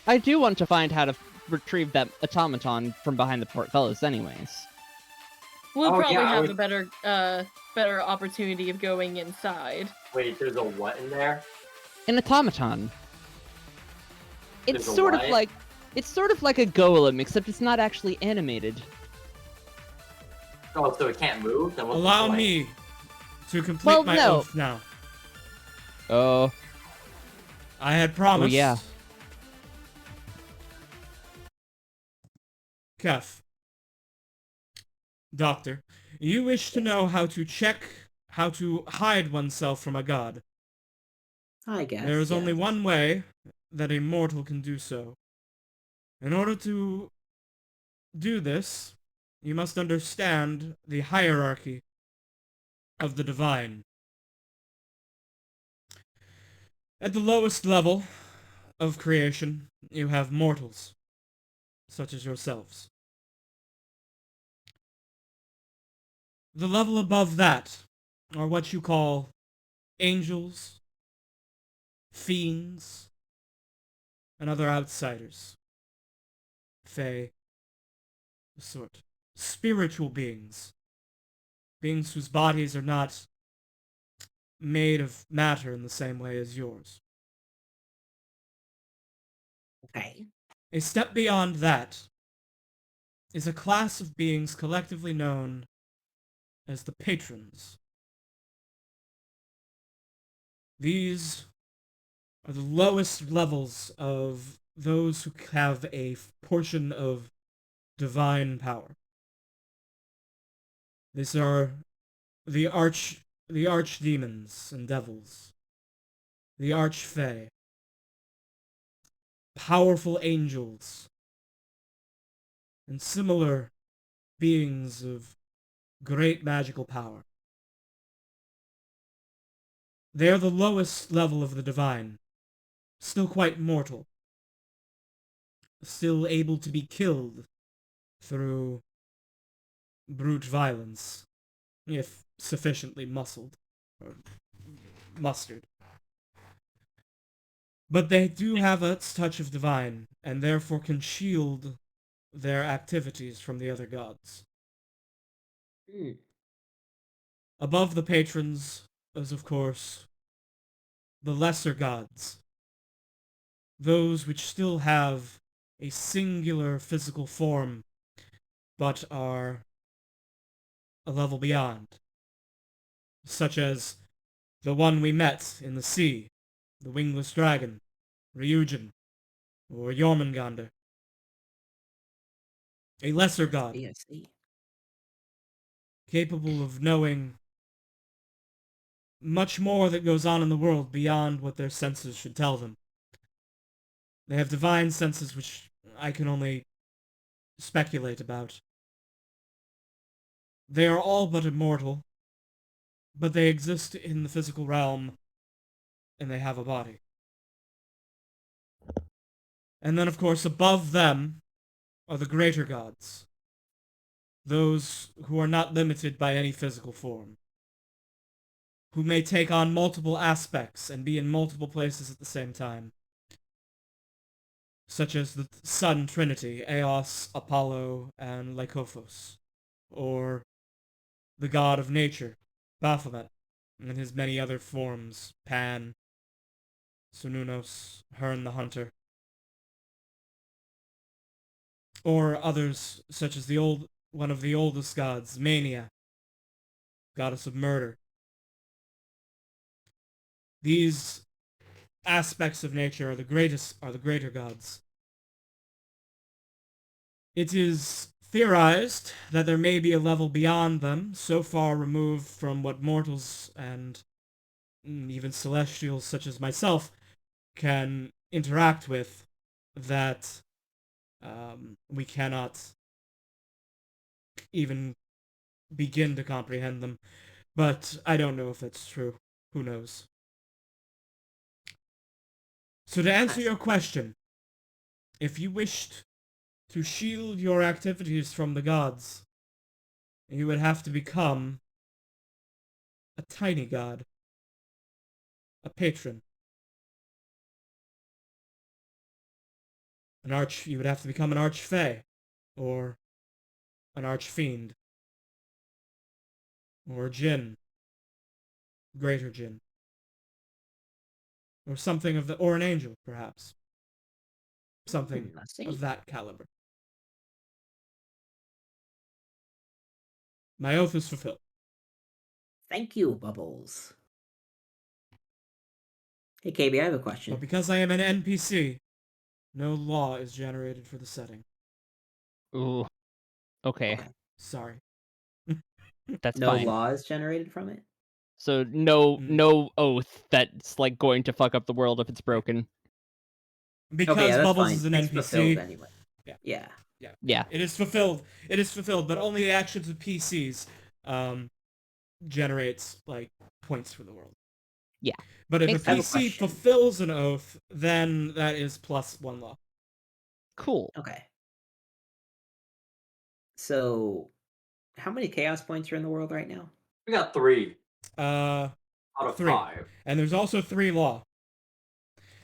I do want to find how to retrieve that automaton from behind the portcullis anyways. We'll Oh, probably yeah, I have would- a better opportunity of going inside. Wait, there's a what in there? An automaton. It's There's a sort of what? like a golem, except it's not actually animated. Oh, so it can't move? Then what's the Allow point? me to complete Well, my no. oath now. Oh. I had promised. yeah. Kef. Doctor, you wish to know how to hide oneself from a god. I guess. There is only yes. one way that a mortal can do so. In order to do this, you must understand the hierarchy of the divine. At the lowest level of creation, you have mortals, such as yourselves. The level above that are what you call angels, fiends, and other outsiders. Fae, sort. Spiritual beings. Beings whose bodies are not made of matter in the same way as yours. Okay. A step beyond that is a class of beings collectively known as the patrons. These are the lowest levels of those who have a portion of divine power. These are the archdemons and devils, the archfey, powerful angels, and similar beings of great magical power. They are the lowest level of the divine, still quite mortal, still able to be killed through brute violence, if sufficiently muscled or mustered. But they do have a touch of divine, and therefore can shield their activities from the other gods. Hmm. Above the patrons is, of course, the lesser gods, those which still have a singular physical form, but are a level beyond, such as the one we met in the sea, the wingless dragon, Ryujin, or Jormungandr. A lesser god, I see. capable of knowing much more that goes on in the world beyond what their senses should tell them. They have divine senses which I can only speculate about. They are all but immortal, but they exist in the physical realm, and they have a body. And then, of course, above them are the greater gods, those who are not limited by any physical form, who may take on multiple aspects and be in multiple places at the same time, such as the Sun Trinity, Eos, Apollo, and Lycophos, or the god of nature, Baphomet, and his many other forms, Pan, Sununos, Hern the Hunter, or others such as one of the oldest gods, Mania, goddess of murder. These aspects of nature are the greater gods, It is theorized that there may be a level beyond them, so far removed from what mortals and even celestials such as myself can interact with, that we cannot even begin to comprehend them. But I don't know if that's true. Who knows? So to answer your question, if you wished to shield your activities from the gods, you would have to become a tiny god. A patron. You would have to become an archfey, or an archfiend, or a djinn, greater djinn, or something or an angel, perhaps. Something I see. of that caliber. My oath is fulfilled. Thank you, Bubbles. Hey, KB, I have a question. But because I am an NPC, no law is generated for the setting. Ooh. Okay. Sorry. That's No fine. law is generated from it? So no oath that's like going to fuck up the world if it's broken. Because Okay, yeah, that's Bubbles fine. is an It's NPC. fulfilled anyway. Yeah. Yeah. It is fulfilled. It is fulfilled, but only the actions of PCs generates like points for the world. Yeah. But if Makes a sense. PC fulfills an oath, then that is +1 law. Cool. Okay. So, how many chaos points are in the world right now? We got 3 Uh, out of 3. 5. And there's also 3 law.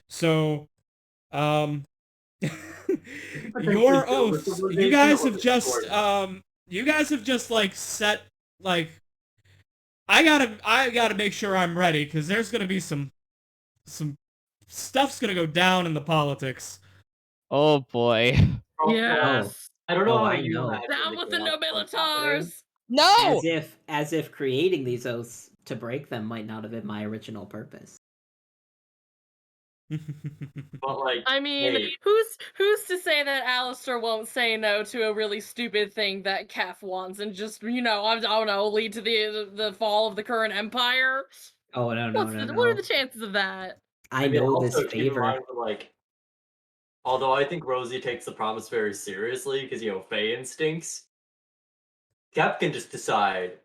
So, your oaths, you guys have just like set like I gotta make sure I'm ready, because there's gonna be some stuff's gonna go down in the politics. Oh boy. Yes. I don't know Oh, how I you know. imagine Down the with the chaos points happening. nobilitars. No. As if creating these oaths to break them might not have been my original purpose. But like, I mean, hey, who's to say that Alistair won't say no to a really stupid thing that Kef wants and just, I don't know, lead to the fall of the current empire? Oh no no What are the no! chances of that? I know also this keep in favor. mind that, like, although I think Rosie takes the promise very seriously because Fae instincts, Cap can just decide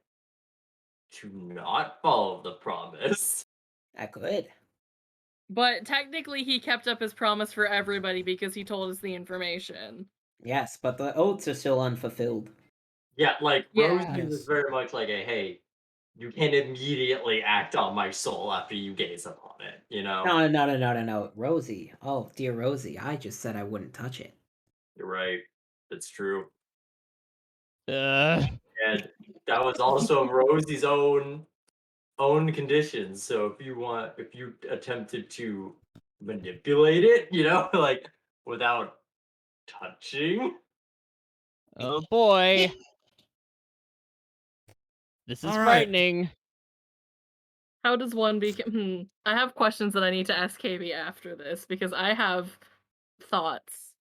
to not follow the promise. I could. But technically, he kept up his promise for everybody because he told us the information. Yes, but the oaths are still unfulfilled. Yeah, like Yeah. Rosie was very much like a hey, you can immediately act on my soul after you gaze upon it, you know? No, Rosie. Oh, dear Rosie, I just said I wouldn't touch it. You're right. That's true. Uh, And that was also Rosie's own conditions. So if you attempted to manipulate it, like without touching. oh boy. This is All right. frightening. How does one become? I have questions that I need to ask KB after this because I have thoughts.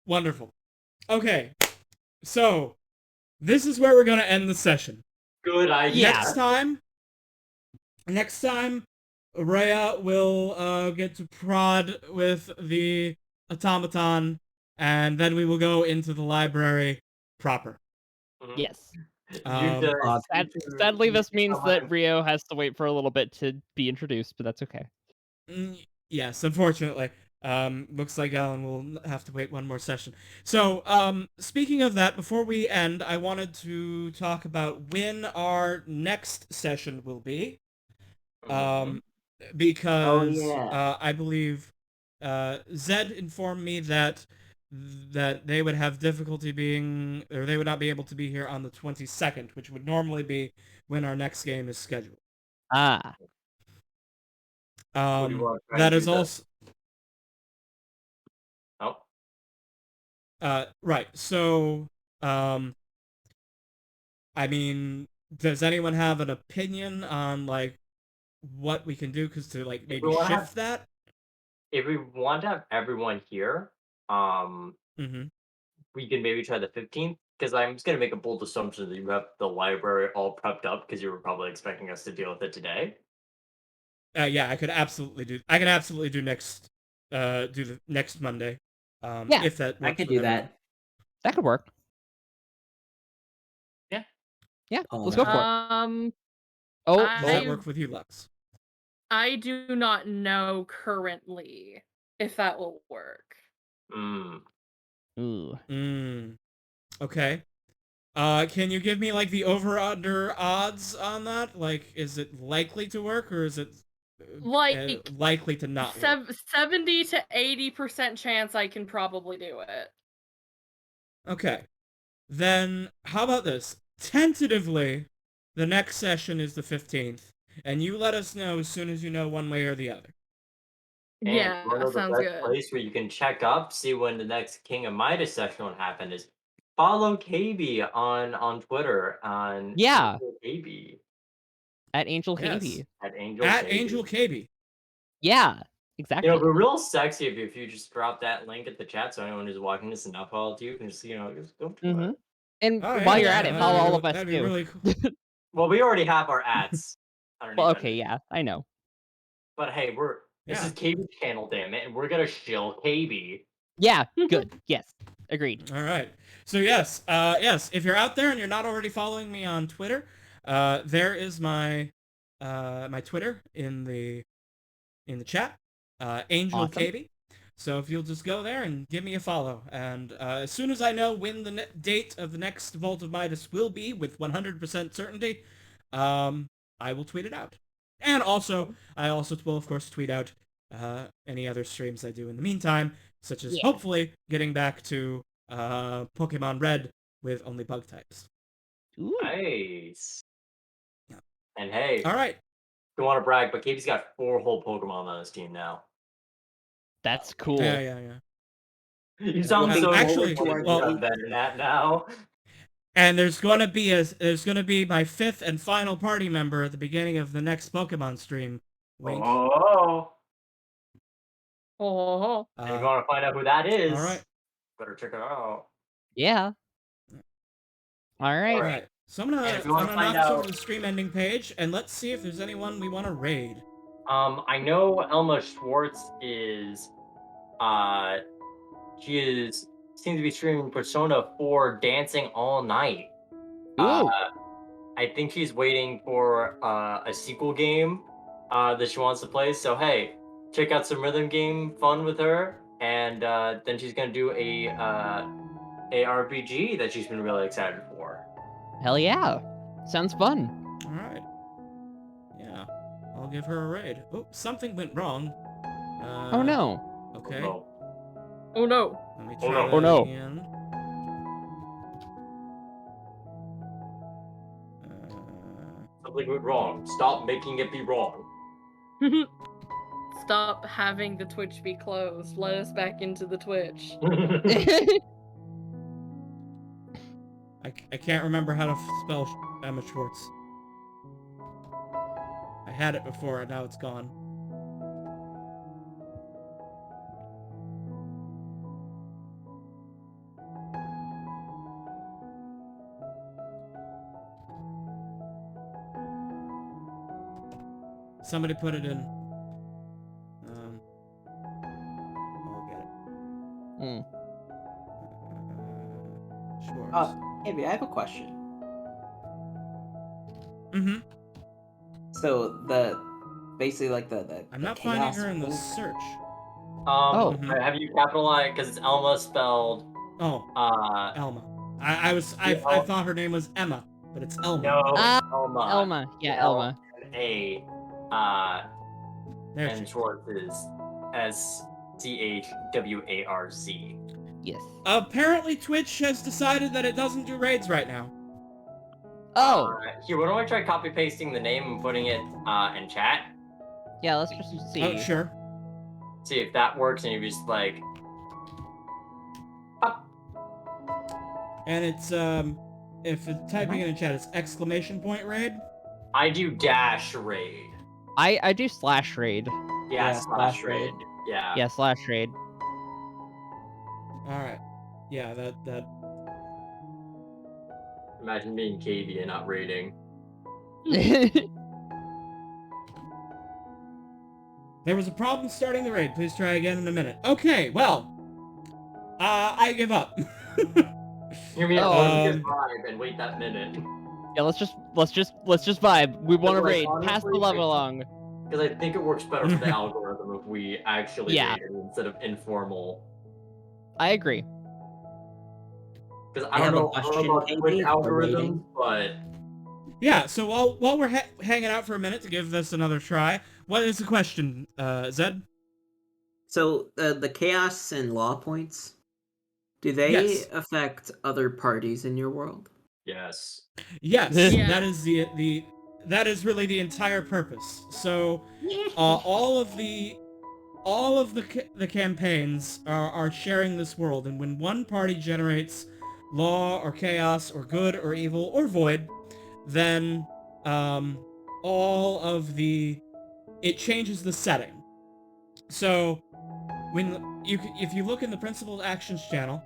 Wonderful. Okay, so this is where we're gonna end the session. Good idea. Next time, Rhea will get to prod with the automaton, and then we will go into the library proper. Mhm. Yes. You Sadly, this means somehow- that Rio has to wait for a little bit to be introduced, but that's okay. Yes, unfortunately. Looks like Alan will have to wait one more session. So, speaking of that, before we end, I wanted to talk about when our next session will be. Because I believe Zed informed me that they would have difficulty or they would not be able to be here on the 22nd, which would normally be when our next game is scheduled. Ah. What do you want to try That and is do then? also Oh. right. So, I mean, does anyone have an opinion on like what we can do? Because to like maybe shift that. If we want to have everyone here, Mm-hmm. we can maybe try the 15th, because I'm just gonna make a bold assumption that you have the library all prepped up because you were probably expecting us to deal with it today. Yeah, I could absolutely do. I could absolutely do next. Do the next Monday. Yeah, if that I works could with do everyone. that. That could work. Yeah. Yeah, Oh, let's go for it. Oh, Does that I work with you, Lux? I do not know currently if that will work. Mm. ooh. Okay. Can you give me like the over/under odds on that? Like, is it likely to work or is it Like likely to not work? 70 to 80% chance I can probably do it. Okay. Then how about this? Tentatively, the next session is the 15th, and you let us know as soon as you know one way or the other. And Yeah, you wanna know the sounds best good. place where you can check up, see when the next King of Midas session will happen is follow KB on Twitter on Yeah. Angel KB At Angel Yes. KB. at Angel At KB. Angel KB. Yeah, You exactly. know, it'd be real sexy if you just drop that link at the chat so anyone who's watching this and not followed you can just just go to it. And Oh, while yeah, you're at yeah, it, follow all of us that'd be too. really cool. Well, we already have our ads underneath. Well, okay, yeah, I know. But hey, this Yeah. is KB's channel, damn it, and we're gonna shill KB. Yeah, good. Yes, agreed. All right. So yes, if you're out there and you're not already following me on Twitter, there is my my Twitter in the chat, Angel Awesome. KB. So if you'll just go there and give me a follow, and as soon as I know when the date of the next Vault of Midas will be with 100% certainty, I will tweet it out. And also, I also will of course tweet out any other streams I do in the meantime, such as Yeah. hopefully getting back to Pokemon Red with only bug types. Ooh. Nice. Yeah. And hey, All right. don't want to brag, but KB's got 4 whole Pokemon on his team now. That's cool. Yeah. You sound so actually, well, better than that now. And there's gonna be my 5th and final party member at the beginning of the next Pokemon stream. Wink. Oh. Oh, And if you want to find out who that is, All right. better check it out. Yeah. All right. All right. So I'm And gonna if you wanna knock find this over out- to the stream ending page, and let's see if there's anyone we want to raid. I know Elma Schwartz is, seems to be streaming Persona 4 Dancing All Night. Ooh. I think she's waiting for a sequel game that she wants to play. So hey, check out some rhythm game fun with her, and then she's gonna do a RPG that she's been really excited for. Hell yeah. Sounds fun. All right. Yeah. I'll give her a raid. Oh, something went wrong. Oh no. Okay. Oh, oh no. Let me Oh, try no. that Oh, no. again. something went wrong. Stop making it be wrong. Stop having the Twitch be closed. Let us back into the Twitch. I can't remember how to spell Emma Schwartz. I had it before, and now it's gone. Somebody put it in. I'll get it. Mm. Schwartz. Maybe I have a question. Mm-hmm. So basically like the I'm the not finding chaos her in the wing- search. Oh. Have you capitalized because it's Elma spelled Oh, Elma. I thought her name was Emma, but it's Elma. no, Ah, it's Elma. Elma. Yeah, Elma. A There and she. Schwartz is SCHWARZ. Yes. Apparently, Twitch has decided that it doesn't do raids right now. Oh. Here, why don't I try copy pasting the name and putting it in chat? Yeah, let's just see. Oh, sure. See if that works, and you just like. And it's if it's typing it in chat, it's ! raid. I do dash raid. I do slash raid. Yeah, Yeah, slash slash raid. raid. Yeah. Yeah, slash raid. All right. yeah, that. Imagine being KB and not raiding. There was a problem starting the raid. Please try again in a minute. Okay, well, I give up. Hear me out. Oh. Just vibe and wait that minute. Yeah, let's just vibe. We want to Like, raid. Pass the honestly, level along. Because I think it works better for the algorithm if we actually Yeah. raid it instead of informal. I agree. Because I I have don't a know question, about KB, Twitch for algorithms, raiding. but Yeah, so while we're hanging out for a minute to give this another try, what is the question, Zed? So the chaos and law points, do they Yes. affect other parties in your world? yes. Yes, Yeah. that is that is really the entire purpose. So, all of the campaigns are sharing this world, and when one party generates law or chaos or good or evil or void, then all of it changes the setting. So when if you look in the principled actions channel,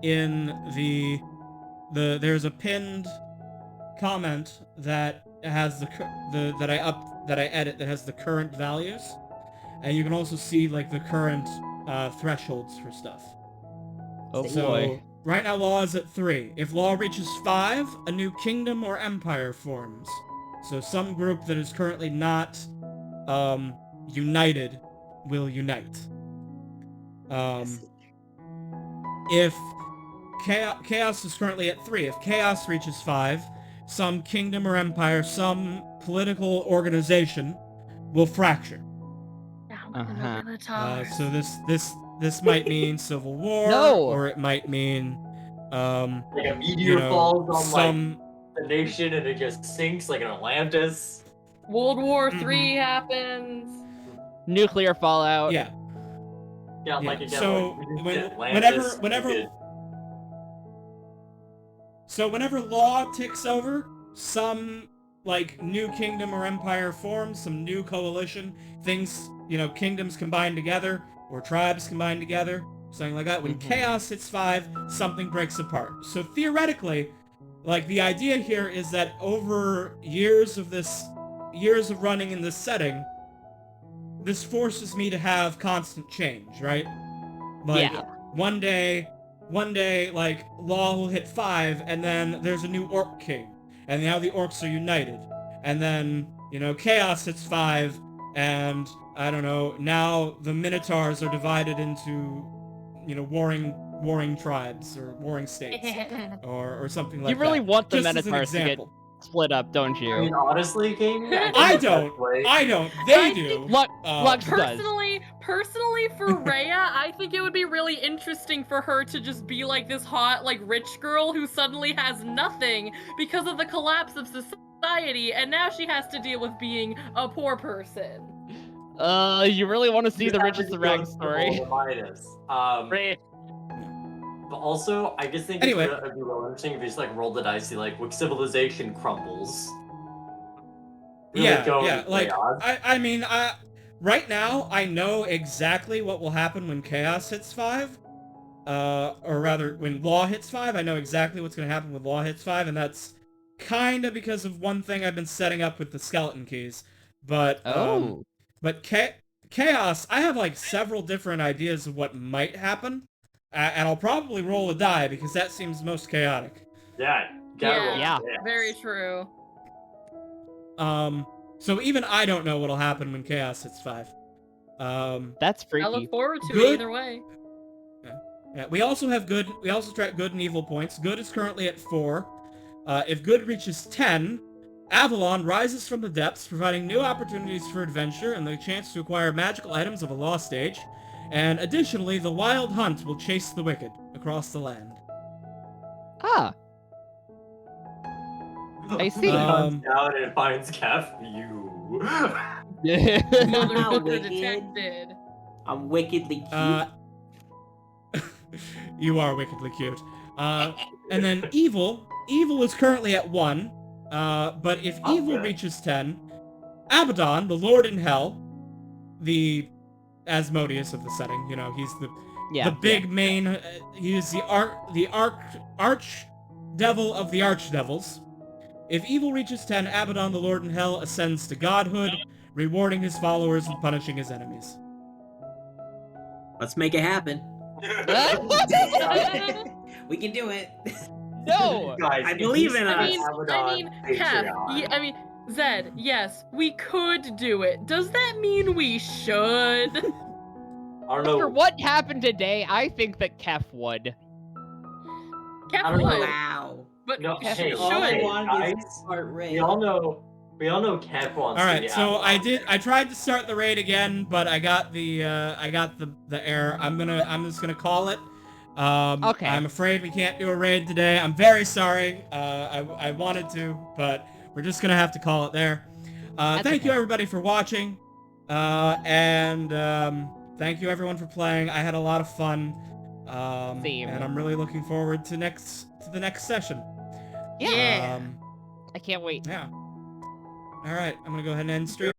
in there's a pinned comment that has that I edit that has the current values, and you can also see like the current thresholds for stuff. Oh So boy. right now law is at 3. If law reaches 5, a new kingdom or empire forms. So some group that is currently not united will unite. If chaos is currently at 3, if chaos reaches 5, some kingdom or empire, some political organization will fracture. Uh-huh. So this might mean civil war, No! or it might mean Like a meteor falls on some like the nation and it just sinks like an Atlantis. World War Mhm. III happens. Nuclear fallout. yeah. Yeah, Yeah, like again, so like, we just when- did Atlantis, whenever- we did- So whenever law ticks over, some like new kingdom or empire forms, some new coalition, things, kingdoms combine together or tribes combine together, something like that. When chaos hits 5, something breaks apart. So theoretically, like the idea here is that over years of running in this setting, this forces me to have constant change, right? Like Yeah. one day, like law will hit 5, and then there's a new orc king, and now the orcs are united, and then chaos hits 5, and I don't know, now the minotaurs are divided into warring tribes or warring states or something like You really that. want the Just as an Minotaurs to get example. split up, don't I mean, you? honestly, King, I don't. They I do. think Lux does. Personally, for Rhea, I think it would be really interesting for her to just be like this hot, like rich girl who suddenly has nothing because of the collapse of society, and now she has to deal with being a poor person. You really want to see the Riches of Rags story? The Midas. Right. But also, I just think Anyway. it'd be real interesting if you just like roll the dice, see like what civilization crumbles. Really go Yeah. into Like chaos. I mean, right now I know exactly what will happen when chaos hits 5. Or rather, when law hits 5, I know exactly what's going to happen when law hits 5, and that's kind of because of one thing I've been setting up with the skeleton keys. But chaos, I have like several different ideas of what might happen, and I'll probably roll a die because that seems most chaotic. Yeah. Gotta roll Yeah. chaos. Very true. So even I don't know what'll happen when chaos hits 5. That's I freaky. look forward to Good. it either way. Yeah, we also have good. We also track good and evil points. Good is currently at 4. If good reaches 10, Avalon rises from the depths, providing new opportunities for adventure and the chance to acquire magical items of a lost age. And additionally, the Wild Hunt will chase the wicked across the land. Ah. I see. It comes down and it finds you. Motherfucker wicked. detected. I'm wickedly cute. You are wickedly cute. And then evil is currently at 1. But if evil reaches 10, Abaddon, the Lord in Hell, the Asmodeus of the setting, Yeah. the big main. He is the arch devil of the archdevils. If evil reaches 10, Abaddon, the Lord in Hell, ascends to godhood, rewarding his followers and punishing his enemies. Let's make it happen. We can do it. No! Guys, I if believe you in start us. Abaddon Kev, Patreon- Zed, yes, we could do it. Does that mean we should? I don't After know. what happened today, I think that Kef would. Kev I don't know. would, Wow. but No, should. hey, All I hey, wanted is guys, to start raid. we all know Kev wants All to right, be so Abaddon. I tried to start the raid again, but I got the error. I'm just gonna call it. Okay. I'm afraid we can't do a raid today. I'm very sorry. I wanted to, but we're just gonna have to call it there. Thank you okay. everybody for watching, and thank you everyone for playing. I had a lot of fun, Same. and I'm really looking forward to the next session. Yeah. Um, I can't wait. yeah. All right, I'm gonna go ahead and end stream.